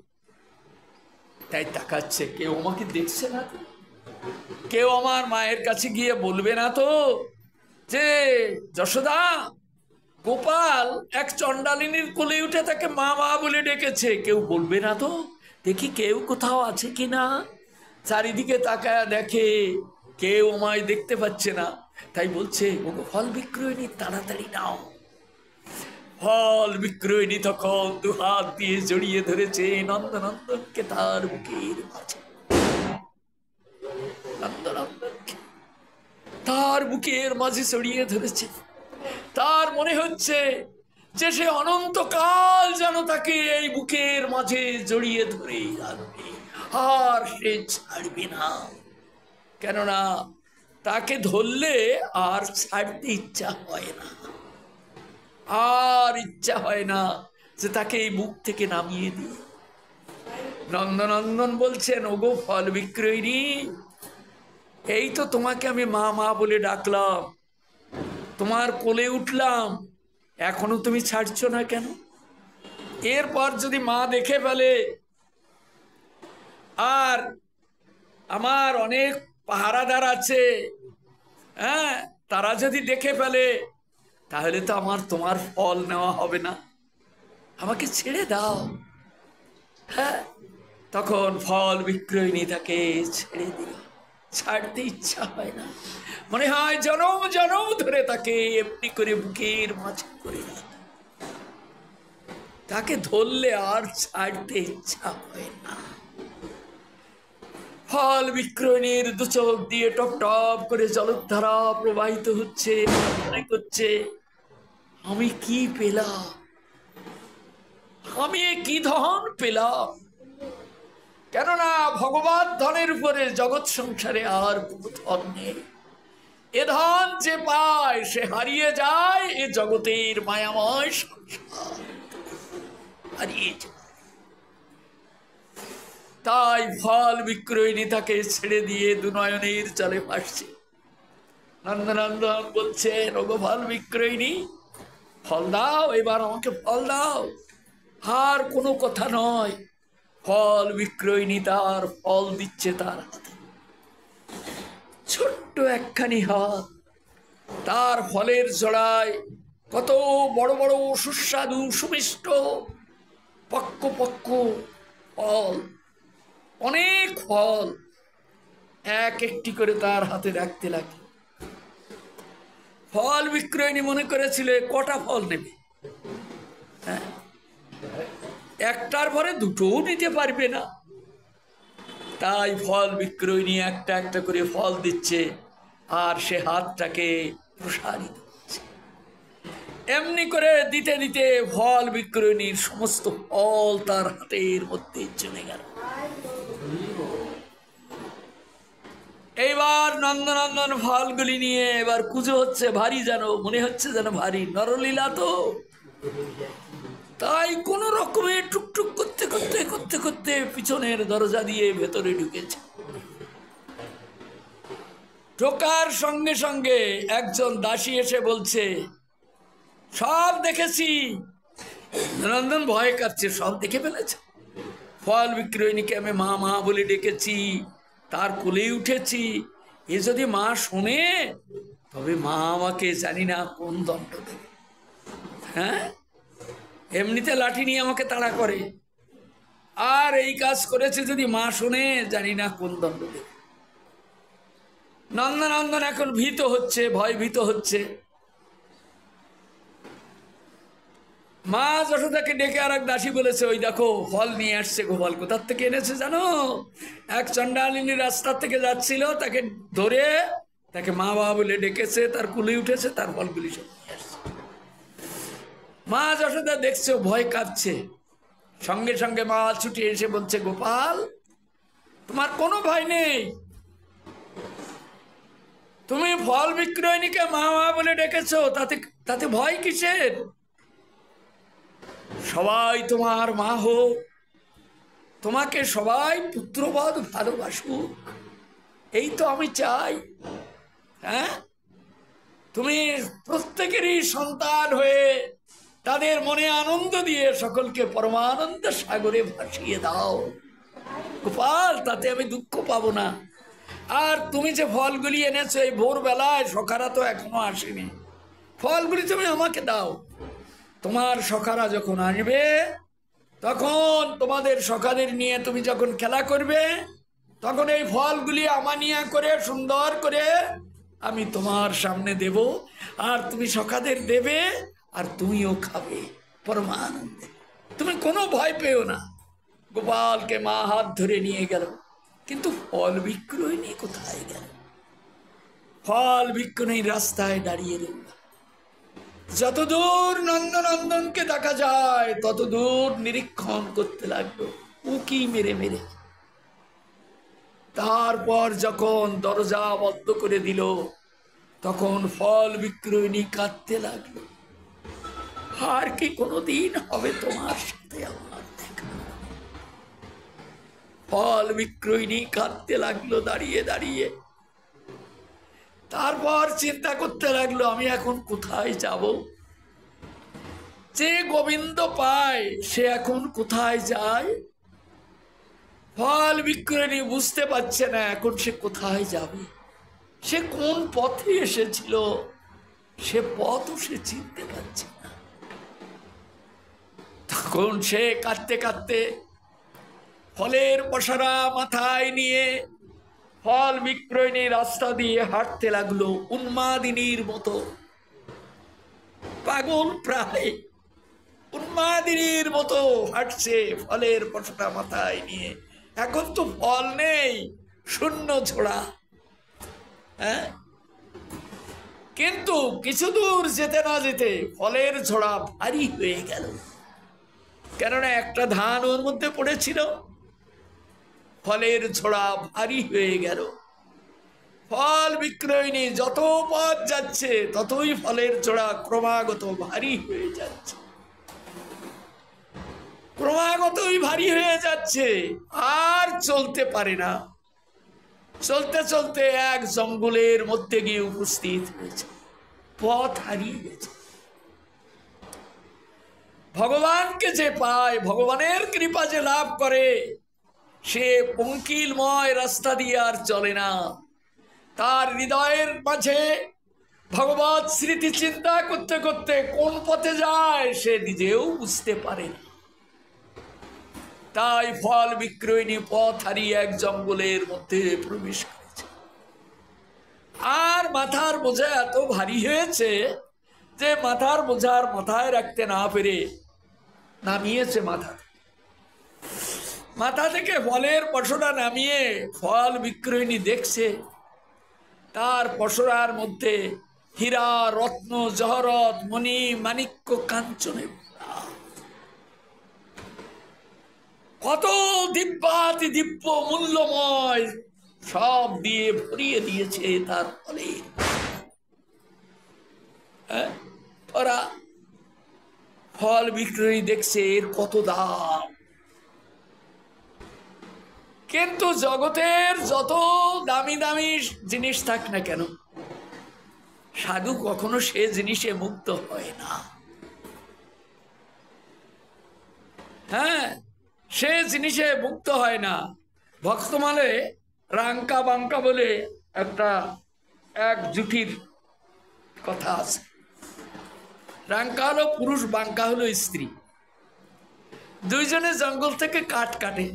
তাই তাকাচ্ছে, কেউ আমাকে দেখছে না তো? কেউ আমার মায়ের কাছে গিয়ে বলবে না তো যে যশোদা, গোপাল এক চণ্ডালিনীর কোলে উঠে তাকে মা মা বলে ডেকেছে? কেউ বলবে না তো? দেখি কেউ কোথাও আছে কিনা। চারিদিকে তাকায় দেখে, কেউ আমায় দেখতে পাচ্ছে না। তাই বলছে, ওগো ফল বিক্রয়ণী, তাড়াতাড়ি নাও। ফল বিক্রয়ণী তখন দুহাত দিয়ে জড়িয়ে ধরেছে নন্দনন্দনকে তার বুকের মাঝে। নন্দনন্দনকে তার বুকের মাঝে জড়িয়ে ধরেছে। তার মনে হচ্ছে যে সে অনন্তকাল যেন তাকে এই বুকের মাঝে জড়িয়ে ধরে রাখবে, আর সে ছাড়বে না। কেননা তাকে ধরলে আর ছাড়তে ইচ্ছা হয় না, আর ইচ্ছা হয় না যে তাকে এই বুক থেকে নামিয়ে দিই। নন্দনন্দন বলছেন, ওগো ফল বিক্রয়িনী, এই তো তোমাকে আমি মা মা বলে ডাকলাম, তোমার কোলে উঠলাম, এখনো তুমি ছাড়ছো না কেন? এরপর যদি মা দেখে ফেলে, আর আমার অনেক পাহারাদার আছে, হ্যাঁ, তারা যদি দেখে ফেলে, তাহলে তো আমার তোমার ফল নেওয়া হবে না, আমাকে ছেড়ে দাও। হ্যাঁ, তখন ফল বিক্রয়িনী তাকে ছেড়ে দিল। ছাড়তে ইচ্ছা হয় না, মনে হয় জনম জনম ধরে তাকে এমনি করে বুকের মাঝে করে রাখে। তাকে ধরলে আর ছাড়তে ইচ্ছা হয় না। ফল বিক্রয়িনীর দু চোখ দিয়ে টপ টপ করে জলধারা প্রবাহিত হচ্ছে। মনে করছে, আমি কি পেলাম, আমি কি ধন পেলাম। কেননা ভগবত ধনের উপরে জগৎ সংসারে আর কোনো ধন নেই। এ ধন যে পায় সে হারিয়ে যায় এ জগতের মায়াময় সংসার, হারিয়ে যায়। তাই ফল বিক্রয়িনী তাকে ছেড়ে দিয়ে দুনয়নের জলে ভাসছে। নন্দনন্দন বলছেন, ওগো ফল বিক্রয়িনী, ফল দাও, এবার আমাকে ফল দাও, আর কোনো কথা নয়। ফল বিক্রয়িনী তার ফল দিচ্ছে তার হাতে, ছোট্ট একখানি হাত, তার ফলের জড়ায় কত বড় বড় সুস্বাদু সুমিষ্ট পক্ক পক্ক ফল, অনেক ফল এক একটি করে তার হাতে রাখতে লাগে। ফল বিক্রয়িনী মনে করেছিল কটা ফল নেবে, হ্যাঁ, একটার পরে দুটোও নিতে পারবে না। তাই ফল বিক্রয়িনী একটা একটা করে ফল দিচ্ছে, আর সে হাতটাকে প্রসারিত করছে। এমনি করে দিতে দিতে ফল বিক্রয়িনীর সমস্ত ফল তার হাতের মধ্যে চলে গেল। এইবার নন্দনন্দন ফলগুলি নিয়ে এবার কুজো হচ্ছে, ভারী যেন মনে হচ্ছে, যেন ভারী নরলীলা তো। তাই কোন রকমে টুকটুক করতে করতে করতে করতে পিছনের দরজা দিয়ে ভেতরে ঢুকেছে। ঢোকার সঙ্গে সঙ্গে একজন দাসী এসে বলছে, সব দেখেছি। নন্দন ভয়ে কাঁপছে, সব দেখে ফেলেছে। ফল বিক্রয়িনীকে আমি মা মা বলে ডেকেছি, তার কোলে উঠেছি, এ যদি মা শোনে তবে মা আমাকে জানি না কোন দণ্ড দেবে। হ্যাঁ, এমনিতে লাঠি নিয়ে আমাকে তাড়া করে, আর এই কাজ করেছে যদি মা শোনে জানি না কোন দণ্ড দেবে। নন্দনন্দন এখন ভীত হচ্ছে, ভয়ভীত হচ্ছে। মা যশোদাকে ডেকে আর এক দাসী বলেছে, ওই দেখো ফল নিয়ে আসছে। গোপাল কোথার থেকে এনেছে জানো? এক চণ্ডালিনী রাস্তার থেকে যাচ্ছিল, তাকে ধরে তাকে মা বাবা বলে ডেকেছে, তার কুলে উঠেছে, তার ফলগুলি সব নিয়ে আসছে। মা যশোদা দেখছে, ভয় কাঁপছে। সঙ্গে সঙ্গে মা ছুটে এসে বলছে, গোপাল তোমার কোনো ভয় নেই, তুমি ফল বিক্রয়িনীকে মা মা বলে ডেকেছো, তাতে তাতে ভয় কিসের? সবাই তোমার মা হোক, তোমাকে সবাই পুত্রবৎ ভালোবাসুক, এই তো আমি চাই। হ্যাঁ, তুমি প্রত্যেকেরই সন্তান হয়ে তাদের মনে আনন্দ দিয়ে সকলকে পরমানন্দ সাগরে ভাসিয়ে দাও গোপাল, তাতে আমি দুঃখ পাবো না। আর তুমি যে ফলগুলি এনেছো এই ভোরবেলায়, সখারা তো এখনো আসেনি, ফলগুলি তুমি আমাকে দাও। তোমার সখারা যখন আসবে, তখন তোমাদের সখাদের নিয়ে তুমি যখন খেলা করবে, তখন এই ফলগুলি আমানিয়া করে সুন্দর করে আমি তোমার সামনে দেব, আর তুমি সখাদের দেবে, আর তুমিও খাবে পরমানন্দে, তুমি কোনো ভয় পেও না। গোপালকে মা হাত ধরে নিয়ে গেল, কিন্তু ফল বিক্রয়িনী কোথায় গেল? ফল বিক্রয়িনীর রাস্তায় দাঁড়িয়ে রইল। যতদূর নন্দনন্দনকে দেখা যায় ততদূর নিরীক্ষণ করতে লাগলো, উকি মেরে মেরে। তারপর যখন দরজা বন্ধ করে দিল, তখন ফল বিক্রয়িনী কাঁদতে লাগলো, আর কি কোনোদিন হবে তোমার সাথে আমার দেখা? ফল বিক্রয়িনী কাঁদতে লাগলো দাঁড়িয়ে দাঁড়িয়ে। তারপর চিন্তা করতে লাগলো, আমি এখন কোথায় যাব? যে গোবিন্দ পায় সে এখন কোথায় যায়? ফল বিক্রয়িনী বুঝতে পারছে না এখন সে কোথায় যাবে। সে কোন পথে এসেছিল সে পথও সে চিনতে পারছে না। তখন সে কাঁদতে কাঁদতে ফলের পসরা মাথায় নিয়ে ফল বিক্রয়িনী রাস্তা দিয়ে হাঁটতে লাগলো উন্মাদিনীর মতো। পাগল প্রায় উন্মাদিনীর মতো হাঁটছে ফলের পসরা মাথায় নিয়ে। এখন তো ফল নেই, শূন্য ঝোড়া। হ্যাঁ, কিন্তু কিছু দূর যেতে না যেতে ফলের ঝোড়া ভারী হয়ে গেল, কেননা একটা ধান ওর মধ্যে পড়েছিল। ফলের ঝোড়া ভারী হয়ে গেল। ফল বিক্রয়িনী যত পথ যাচ্ছে ততই ফলের ঝোড়া ক্রমাগত ভারী হয়ে যাচ্ছে, ক্রমাগতই ভারী হয়ে যাচ্ছে। আর চলতে পারে না। চলতে চলতে এক জঙ্গলের মধ্যে গিয়ে উপস্থিত হয়েছে, পথ হারিয়ে গেছে। ভগবানকে যে পায়, ভগবানের কৃপা যে লাভ করে, সে পঙ্কিলময় রাস্তা দিয়ে আর চলে না। তার হৃদয়ের মাঝে ভগবত স্মৃতি চিন্তা করতে করতে কোন পথে যায় সে নিজেও বুঝতে পারে না। তাই ফল বিক্রয়িনী পথ হারিয়ে এক জঙ্গলের মধ্যে প্রবেশ করেছে। আর মাথার বোঝা এত ভারী হয়েছে যে মাথার বোঝার মাথায় রাখতে না পেরে নামিয়েছে মাথা থেকে ফলের পসরা নামিয়ে ফল বিক্রয়িনী দেখছে তার পসরার মধ্যে হীরা রত্ন জহরত মণি মাণিক্য কাঞ্চনে কত দিব্যাতি দিব্য মূল্যময় সব দিয়ে ভরিয়ে দিয়েছে তার ফলে। ওরা ফল বিক্রয়ী দেখছে এর কত দাম। কিন্তু জগতের যত দামি দামি জিনিস থাক না কেন, সাধু কখনো সে জিনিসে মুক্ত হয় না। হ্যাঁ, সে জিনিসে মুক্ত হয় না। ভক্তমালে রাঙ্কা বাঙ্কা বলে এক জুটির কথা আছে। রাঙ্কা হলো পুরুষ, বাঙ্কা হলো স্ত্রী। দুইজনে জঙ্গল থেকে কাঠ কাটে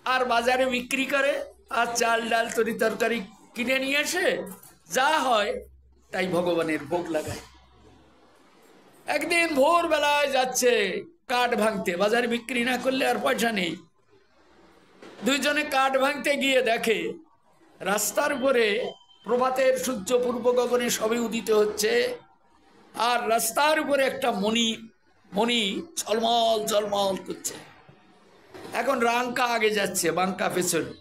আর বাজারে বিক্রি করে, আর চাল ডাল তরি তরকারি কিনে নিয়ে এসে যা হয় তাই ভগবানের ভোগ লাগায়। একদিন ভোরবেলায় যাচ্ছে কাঠ ভাঙতে, বাজারে বিক্রি না করলে আর পয়সা নেই। দুইজনে কাঠ ভাঙতে গিয়ে দেখে রাস্তার উপরে প্রভাতের সূর্য পূর্ব গগনে সবে উদিত হচ্ছে, আর রাস্তার উপরে একটা মণি ঝলমল ঝলমল করছে। এখন রাঙ্কা আগে যাচ্ছে, বাঙ্কা পেছনে।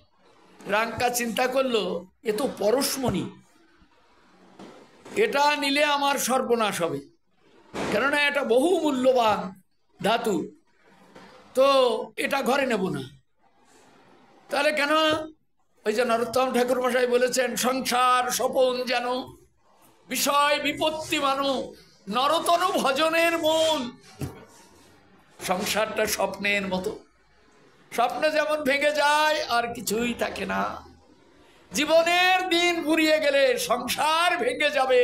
রাঙ্কা চিন্তা করলো এ তো পরশমণি, এটা নিলে আমার সর্বনাশ হবে, কেননা এটা বহু মূল্যবান ধাতু, তো এটা ঘরে নেব না। তাহলে কেন? ওই যে নরোত্তম ঠাকুর মশাই বলেছেন, সংসার স্বপন যেন বিষয় বিপত্তি মানো, নরতনু ভজনের মূল। সংসারটা স্বপ্নের মতো, স্বপ্ন যেমন ভেঙে যায় আর কিছুই থাকে না। জীবনের দিন ফুরিয়ে গেলে সংসার ভেঙে যাবে,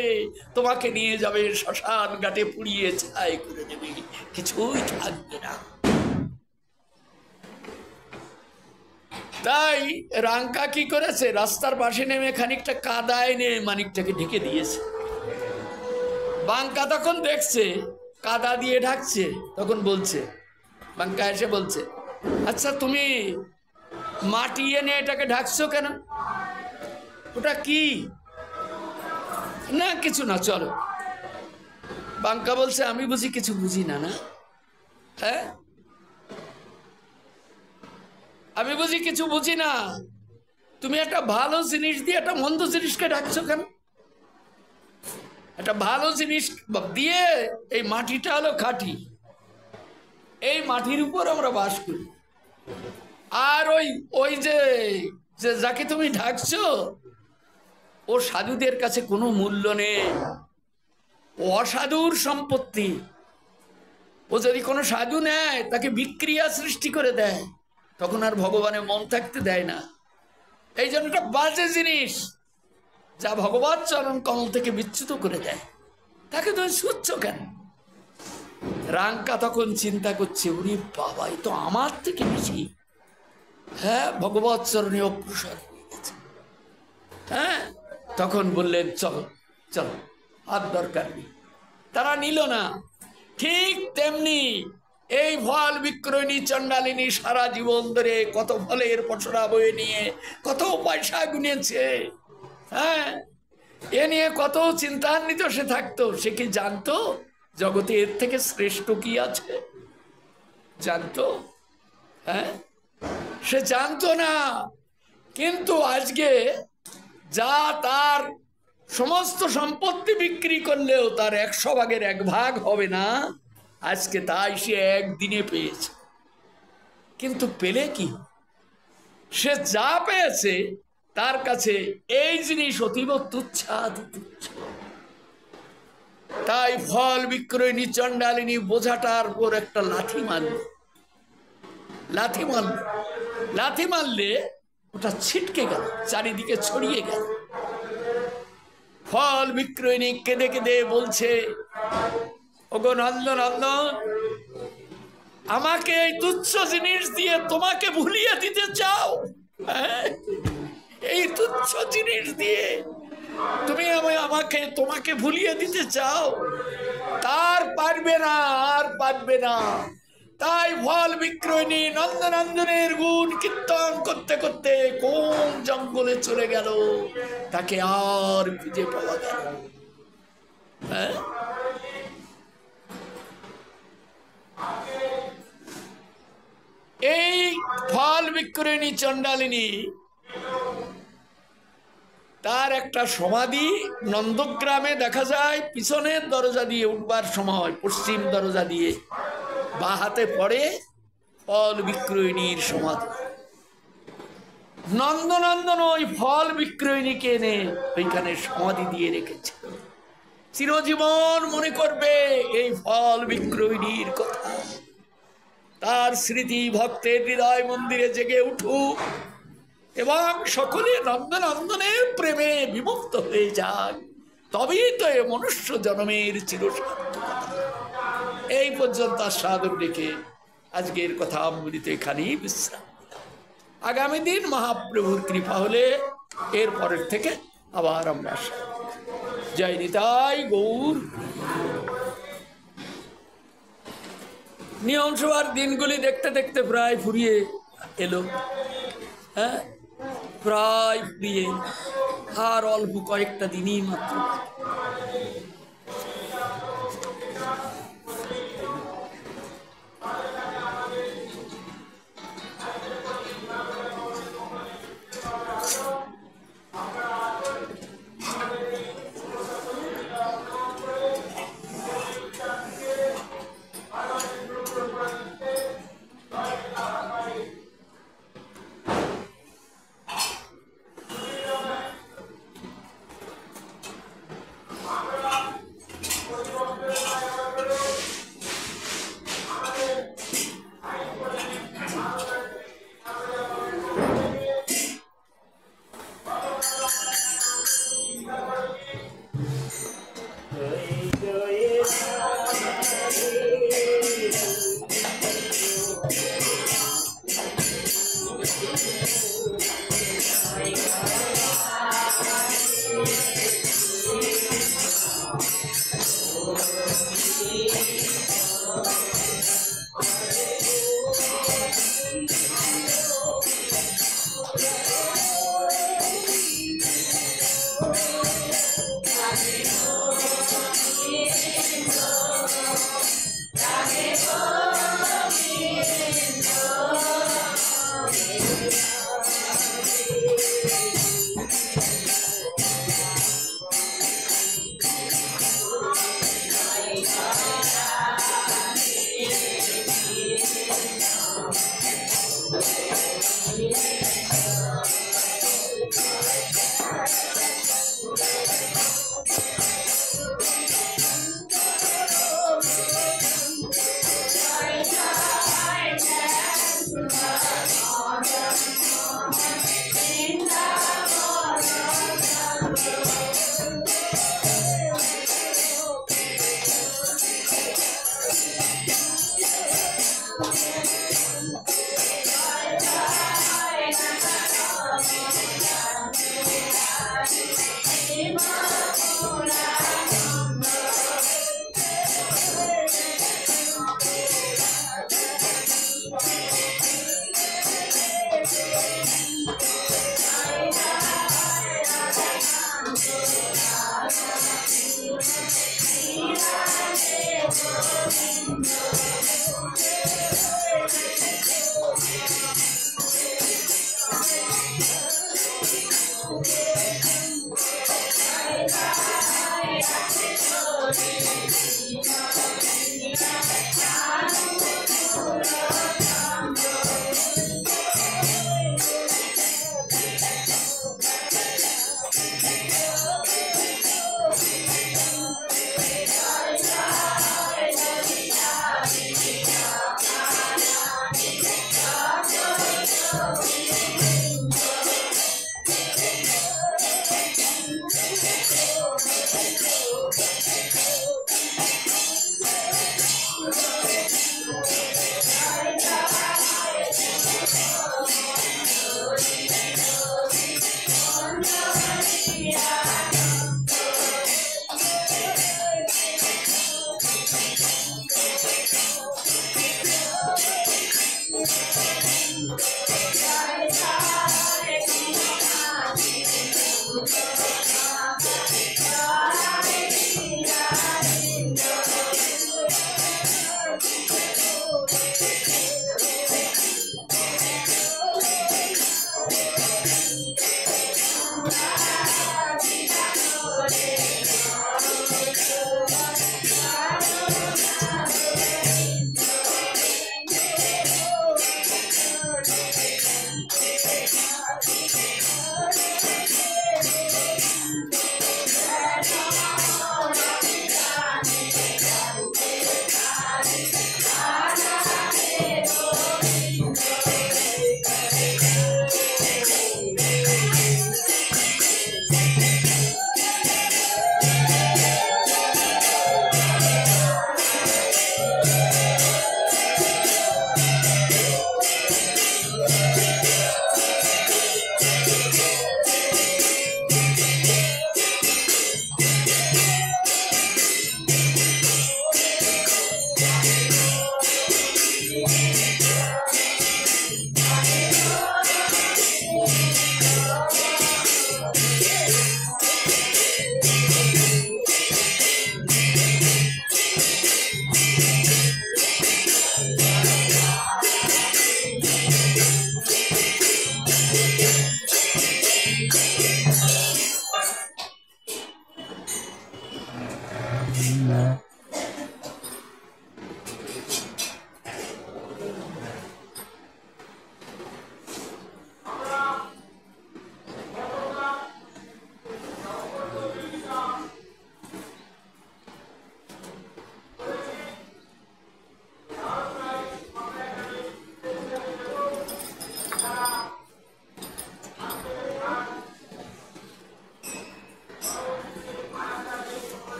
তোমাকে নিয়ে যাবে শ্মশান ঘাটে, পুড়িয়ে ছাই করে দেবে, কিছুই থাকবে না। তাই রাঙ্কা কি করেছে, রাস্তার পাশে নেমে খানিকটা কাদা এনে মানিকটাকে ঢেকে দিয়েছে। বাঙ্কা তখন দেখছে কাদা দিয়ে ঢাকছে, তখন বলছে, বাঙ্কা এসে বলছে, আচ্ছা তুমি মাটি এনে এটাকে ঢাকছো কেন? ওটা কি? না কিছু না, চলো। বাঙ্কা বলছে, আমি বুঝি কিছু বুঝি না? না, হ্যাঁ, আমি বুঝি কিছু বুঝি না? তুমি একটা ভালো জিনিস দিয়ে একটা মন্দ জিনিসকে ঢাকছো কেন? একটা ভালো জিনিস দিয়ে, এই মাটিটা হলো খাঁটি, এই মাটির উপর আমরা বাস করি, আর ওই ওই যে যাকে তুমি ঢাকছো ও সাধুদের কাছে কোনো মূল্য নেই, ও অসাধুর সম্পত্তি। ও যদি কোনো সাধু নেয় তাকে বিক্রিয়া সৃষ্টি করে দেয়, তখন আর ভগবানের মন থাকতে দেয় না। এই জন্য একটা বাজে জিনিস যা ভগবান চরণ কমল থেকে বিচ্যুত করে দেয়, তাকে তুমি শুচ্ছ কেন? রাঙ্কা তখন চিন্তা করছে, উনি বাবা এই তো আমার থেকে বেশি, হ্যাঁ ভগবৎ চরণে অগ্রসর হয়ে গেছে। হ্যাঁ, তখন বললেন চলো চলো, আর দরকার নেই। তারা নিল না। ঠিক তেমনি এই ফল বিক্রয়ণী চণ্ডালিনী সারা জীবন ধরে কত ফলের পসরা বয়ে নিয়ে কত পয়সা গুনেছে। হ্যাঁ, এ নিয়ে কত চিন্তান্বিত সে থাকতো। সে কি জানতো জগতে এর থেকে শ্রেষ্ঠ কি আছে? জানতো? হ্যাঁ, সে জানতো না। কিন্তু আজকে যা তার সমস্ত সম্পত্তি বিক্রি করলেও তার 100 ভাগের 1 ভাগ হবে না, আজকে তাই সে একদিনে পেয়েছে। কিন্তু পেলে কি? সে যা পেয়েছে তার কাছে এই জিনিস অতীব তুচ্ছাতি তুচ্ছ। তাই ফল বিক্রয়ণী চণ্ডালিনী বোঝাটার পর একটা লাথি মারল। লাথি মারলে ওটা ছিটকে গেল, চারিদিকে ছড়িয়ে গেল। ফল বিক্রয়ণী কেঁদে কেঁদে বলছে, ওগো নন্দন নন্দন, আমাকে এই তুচ্ছ জিনিস দিয়ে তোমাকে ভুলিয়ে দিতে চাও? হ্যাঁ, এই তুচ্ছ জিনিস দিয়ে তুমি আমাকে তোমাকে ভুলিয়ে দিতে চাও? তার পারবে না, আর পারবে না। তাই ফল বিক্রয়ণী নন্দনন্দনের গুণ কীর্তন করতে করতে কোন জঙ্গলে চলে গেল, তাকে আর খুঁজে পাওয়া গেল। হ্যাঁ, এই ফল বিক্রয়ণী চণ্ডালিনী তার একটা সমাধি নন্দগ্রামে দেখা যায়। পিছনের দরজা দিয়ে উঠবার সময় পশ্চিম দরজা দিয়ে বা হাতে পড়ে ফল বিক্রয়ণীর সমাধি। নন্দনন্দন ওই ফল বিক্রয়ণীকে এনে ওইখানে সমাধি দিয়ে রেখেছে। চিরজীবন মনে করবে এই ফল বিক্রয়ণীর কথা। তার স্মৃতি ভক্তের হৃদয় মন্দিরে জেগে উঠুক এবং সকলে নন্দনন্দনের প্রেমে বিমুক্ত হয়ে যাক, তবেই তো এ মনুষ্য জন্মের চিরসার্থকতা। এই পর্যন্ত সাধন রেখে আজকের কথা অমৃত এখানেই বিশ্রাম। আগামী দিন মহাপ্রভুর কৃপা হলে এর পরের থেকে আবার আমরা জয় নিতাই গৌর। নিয়ম সভার দিনগুলি দেখতে দেখতে প্রায় ফুরিয়ে এলো। হ্যাঁ, প্রায় ফুরিয়ে আর অল্প কয়েকটা দিনই মাত্র।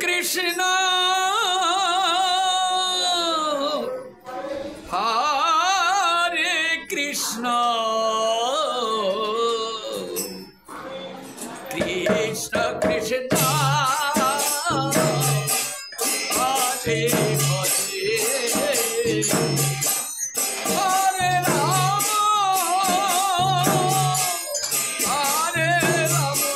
Krishna, Hare Krishna, Krishna Krishna, Hare Hare, Hare Rama, Hare Rama,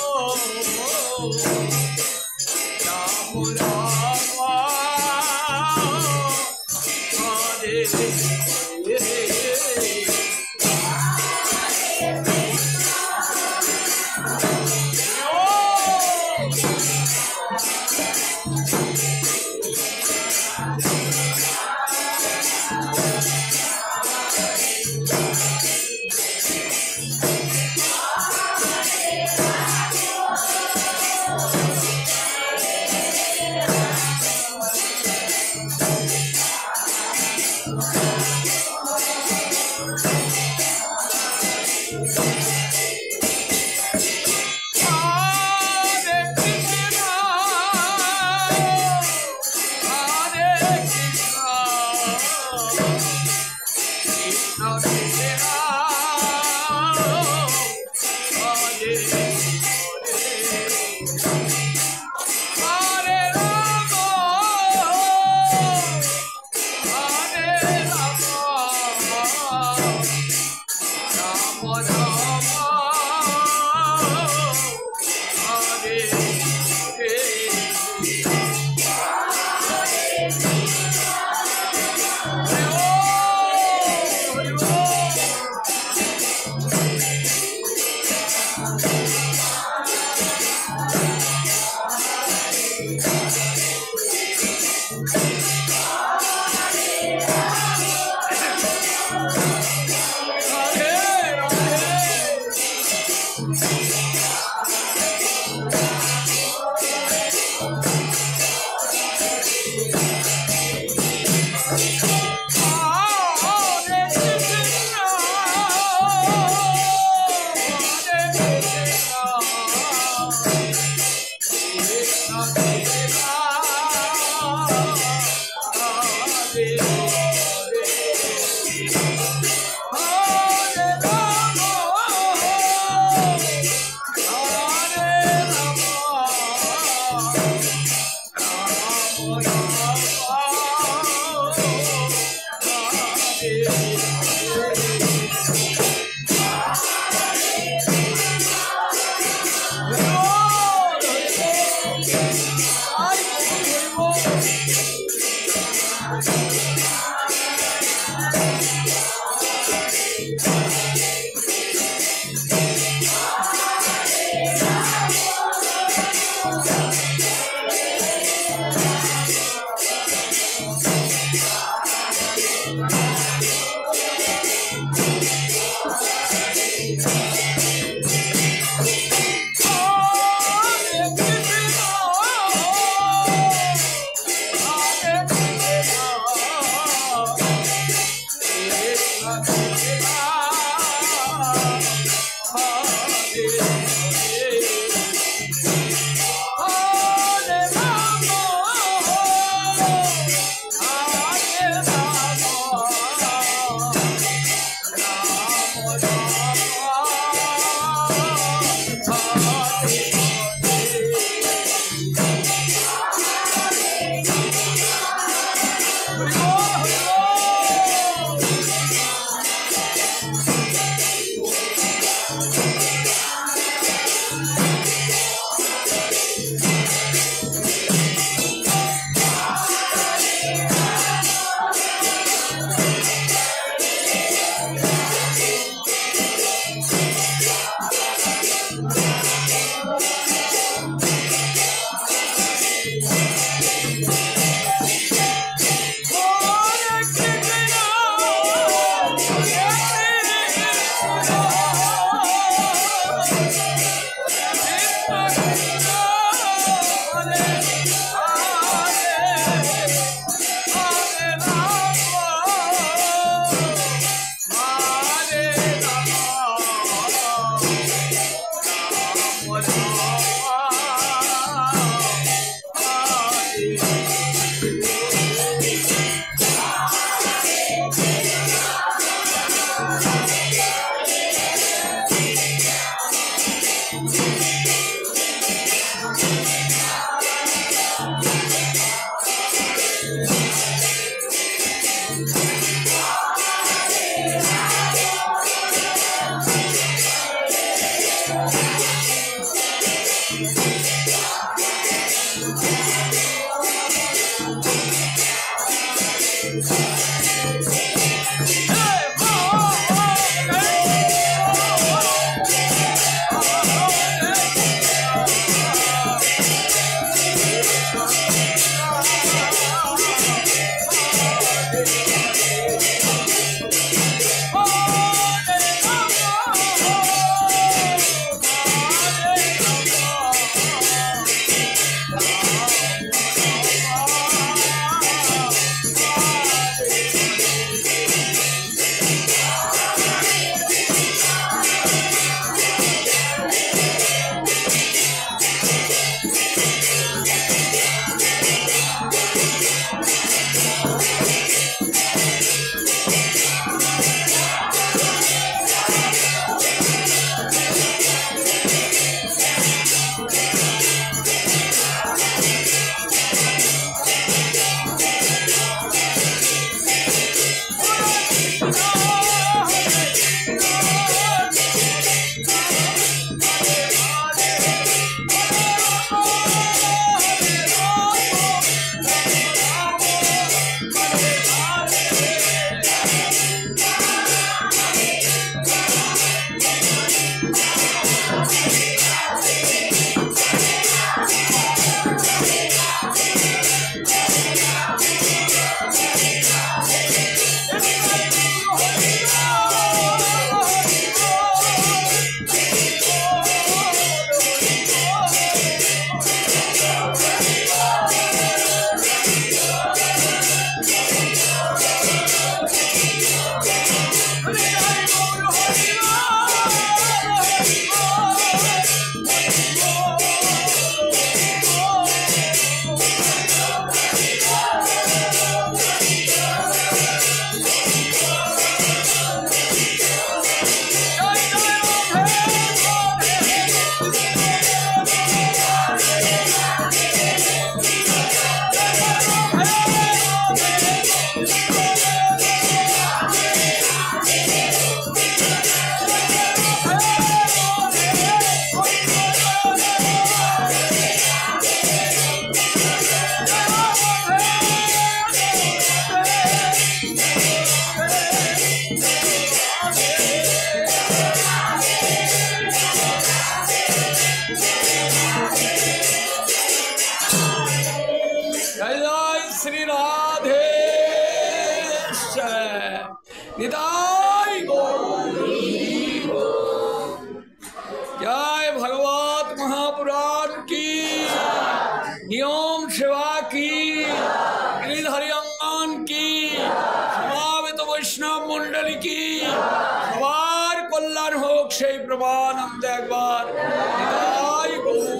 Nitai Gour. जय भगवत महापुराण की, नियम सेवा की, गिरिधरी अंगन की, समावेत वैष्णव मंडली की, सबार कल्याण होक সেই প্রভানন্দ একবার নিতাই গৌর।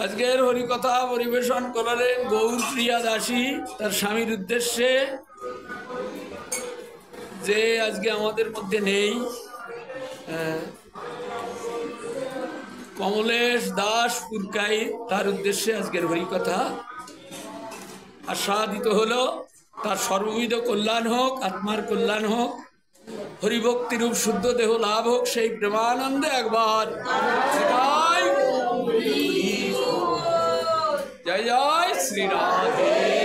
আজকের হরিকথা পরিবেশন করলেন গৌরপ্রিয়া দাসী তার স্বামীর উদ্দেশ্যে, যে আজকে আমাদের মধ্যে নেই। কমলেশ দাস পুরকাই, তার উদ্দেশ্যে আজকের হরিকথা। আস্বাদিত হলো তার সর্ববিধ কল্যাণ হোক, আত্মার কল্যাণ হোক, হরিভক্তিরূপ শুদ্ধ দেহ লাভ হোক সেই প্রেমানন্দে একবার জয় জয় শ্রী রাধে।